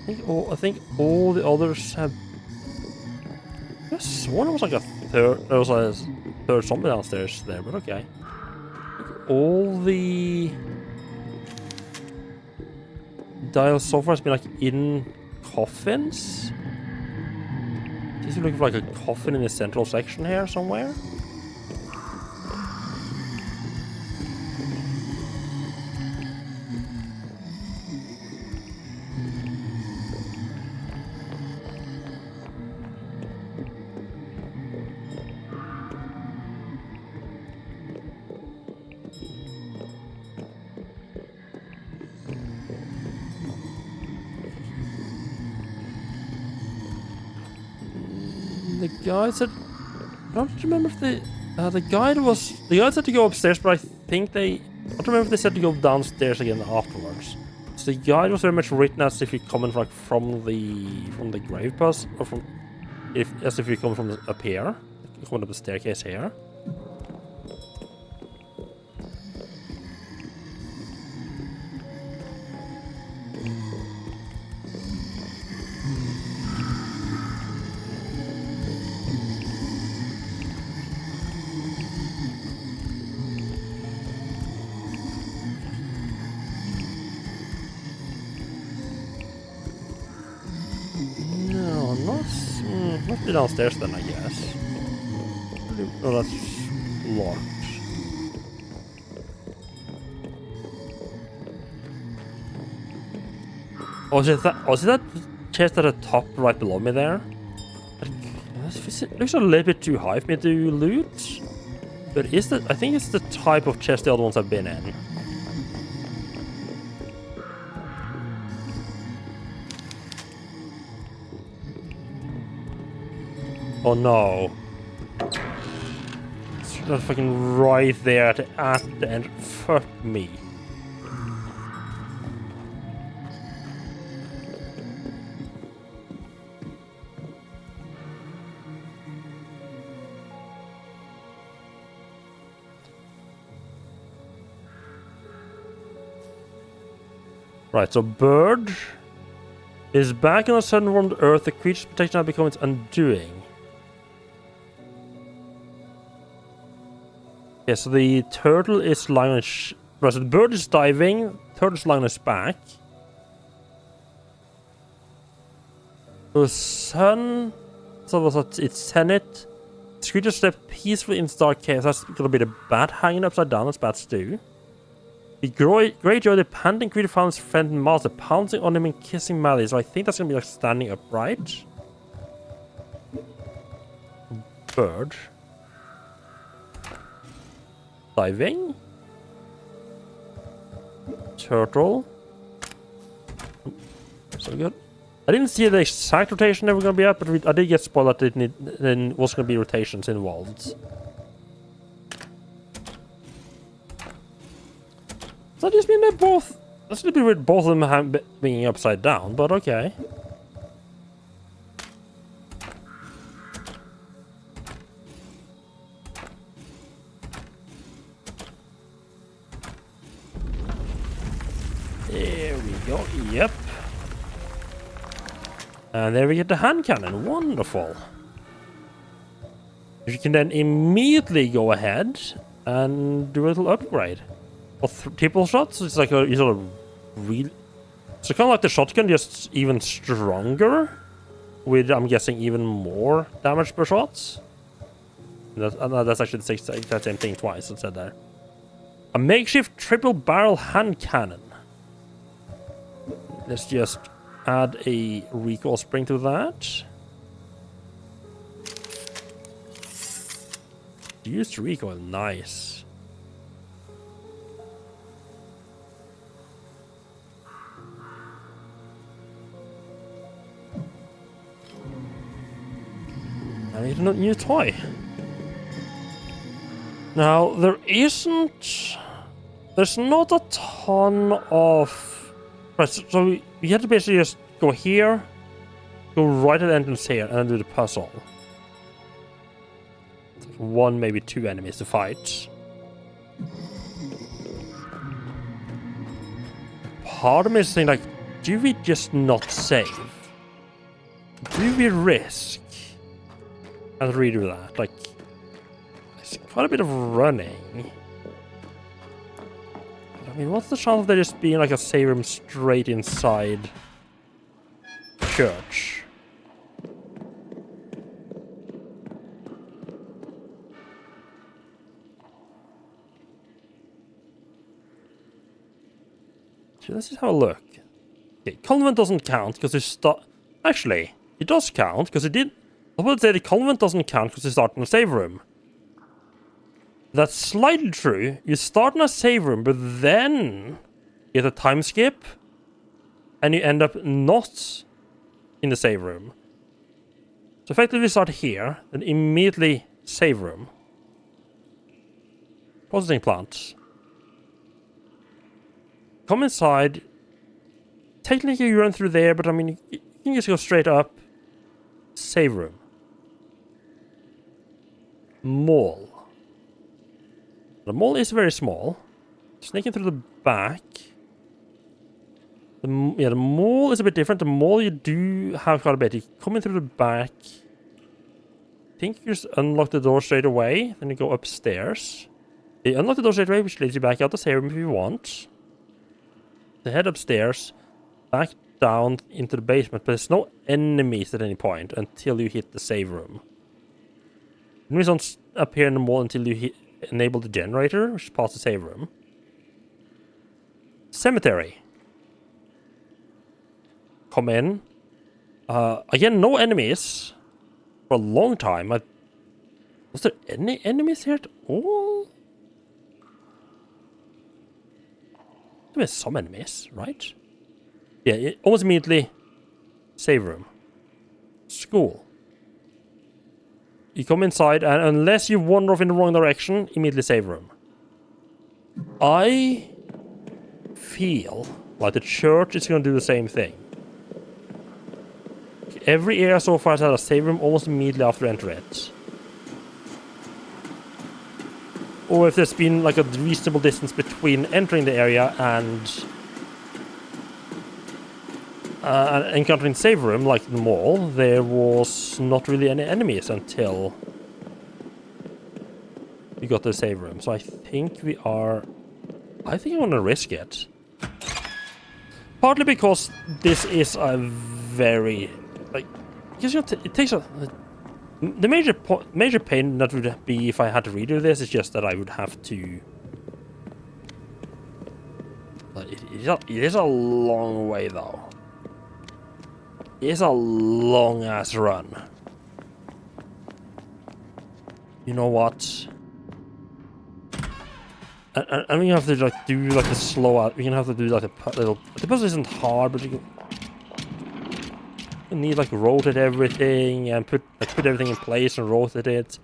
I think all the others have. I sworn it was like a third. There was a third zombie downstairs there, but okay. All the dials so far has been like in coffins. He's looking for like a coffin in the central section here somewhere. The guide said, I don't remember if the guide said to go upstairs, but I think I don't remember if they said to go downstairs again afterwards. So the guide was very much written as if you're coming like from the grave pass, or as if you're coming from up here, you're coming up the staircase here. Must be downstairs then, I guess. Oh, that's locked. Oh, is that chest at the top right below me there? It looks a little bit too high for me to loot. But is that? I think it's the type of chest the other ones have been in. Oh no. It's just fucking right there at the end. Fuck me. Right, so Bird is back on a sudden warmed earth. The creature's protection has become its undoing. Yeah, so the turtle is lying on its... Right, so the bird is diving, turtle's lying on its back. The sun... So was its senate. The creature slept peacefully in its dark cave. That's gonna be the bat hanging upside down, as bats do. The great joy, the panting creature found his friend and master, pouncing on him and kissing madly. So I think that's gonna be like standing upright. Bird. Diving. Turtle. So good. I didn't see the exact rotation they were gonna be at, but I did get spoiled that it was gonna be rotations involved. So I just mean they're both. That's a little bit weird, both of them being upside down, but okay. There we go. Yep. And there we get the hand cannon. Wonderful. You can then immediately go ahead and do a little upgrade. Or triple shots. It's like a sort of real. So kind of like the shotgun, just even stronger, with I'm guessing even more damage per shot. That's actually the same thing twice. It said there. A makeshift triple barrel hand cannon. Let's just add a recoil spring to that. Used recoil, nice. I need a new toy. Now, there's not a ton of... Right, so you have to basically just go here, go right at the entrance here, and then do the puzzle. It's like 1, maybe 2 enemies to fight. Part of me is thinking, like, do we just not save? Do we risk and redo that? Like, it's quite a bit of running. I mean, what's the chance of there just being like a save room straight inside church? So let's just have a look. Okay, convent doesn't count because it actually, it does count because it did. I would say the convent doesn't count because you start in a save room. That's slightly true. You start in a save room, but then you get a time skip, and you end up not in the save room. So effectively start here, then immediately save room. Processing plant. Come inside. Technically you run through there, but I mean, you can just go straight up. Save room. Mall. The mall is very small. Sneaking through the back. The mall is a bit different. The mall you do have quite a bit. You come in through the back. I think you just unlock the door straight away. Then you go upstairs. You unlock the door straight away, which leads you back out the save room if you want. So head upstairs. Back down into the basement, but there's no enemies at any point until you hit the save room. Enemies don't appear in the wall until you enable the generator, which is past the save room. Cemetery. Come in. Again, no enemies for a long time. Was there any enemies here at all? There were some enemies, right? Yeah, almost immediately. Save room. School. You come inside, and unless you wander off in the wrong direction, immediately save room. I feel like the church is going to do the same thing. Every area so far has had a save room almost immediately after you enter it. Or if there's been like a reasonable distance between entering the area and encountering the save room, like the mall, there was not really any enemies until we got to the save room. So I think we are... I think I want to risk it. Partly because this is a very... like, because, you know, it takes a... The major pain that would be if I had to redo this is just that I would have to... But it is a long way, though. It is a long-ass run. You know what? And we have to like do like the slow out. We can have to do like a little... The puzzle isn't hard, but you need like rotate everything and put everything in place and rotate it.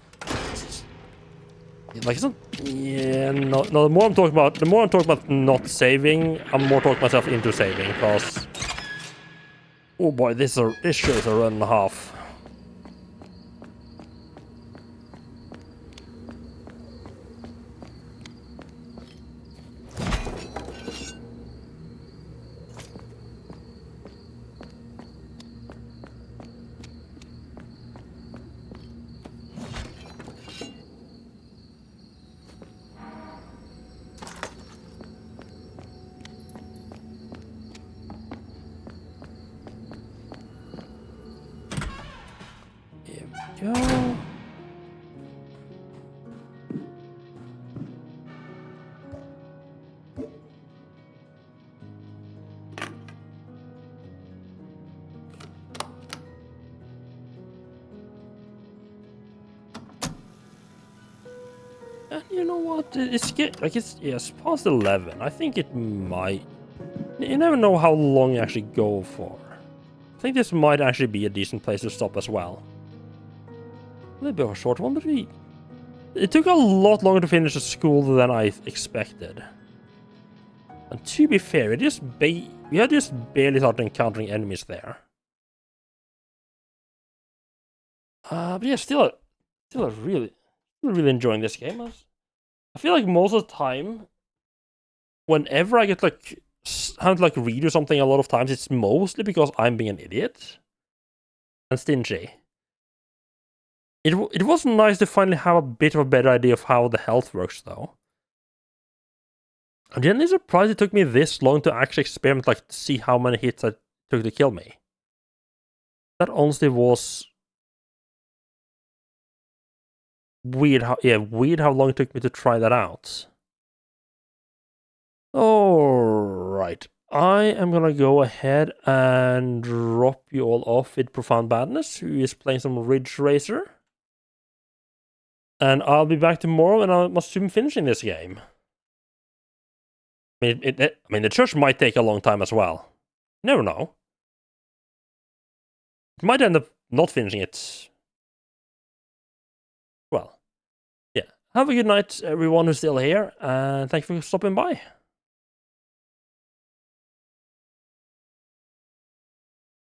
Like it's not... Yeah, no. The more I'm talking about not saving, I'm more talking myself into saving, because... Oh boy, this sure is a run and a half. Go. And you know what? It's past 11. I think it might. You never know how long you actually go for. I think this might actually be a decent place to stop as well. A little bit of a short one, but it took a lot longer to finish the school than I expected. And to be fair, we had just barely started encountering enemies there. But yeah, still really enjoying this game. I feel like most of the time, whenever I get like have to like redo something a lot of times, it's mostly because I'm being an idiot and stingy. It was nice to finally have a bit of a better idea of how the health works, though. I'm genuinely surprised it took me this long to actually experiment, like, to see how many hits it took to kill me. That honestly was weird how long it took me to try that out. Alright. I am gonna go ahead and drop you all off with Profound Badness, who is playing some Ridge Racer. And I'll be back tomorrow, and I'm assuming finishing this game. I mean, the church might take a long time as well. You never know. It might end up not finishing it. Well, yeah. Have a good night, everyone who's still here, and thank you for stopping by.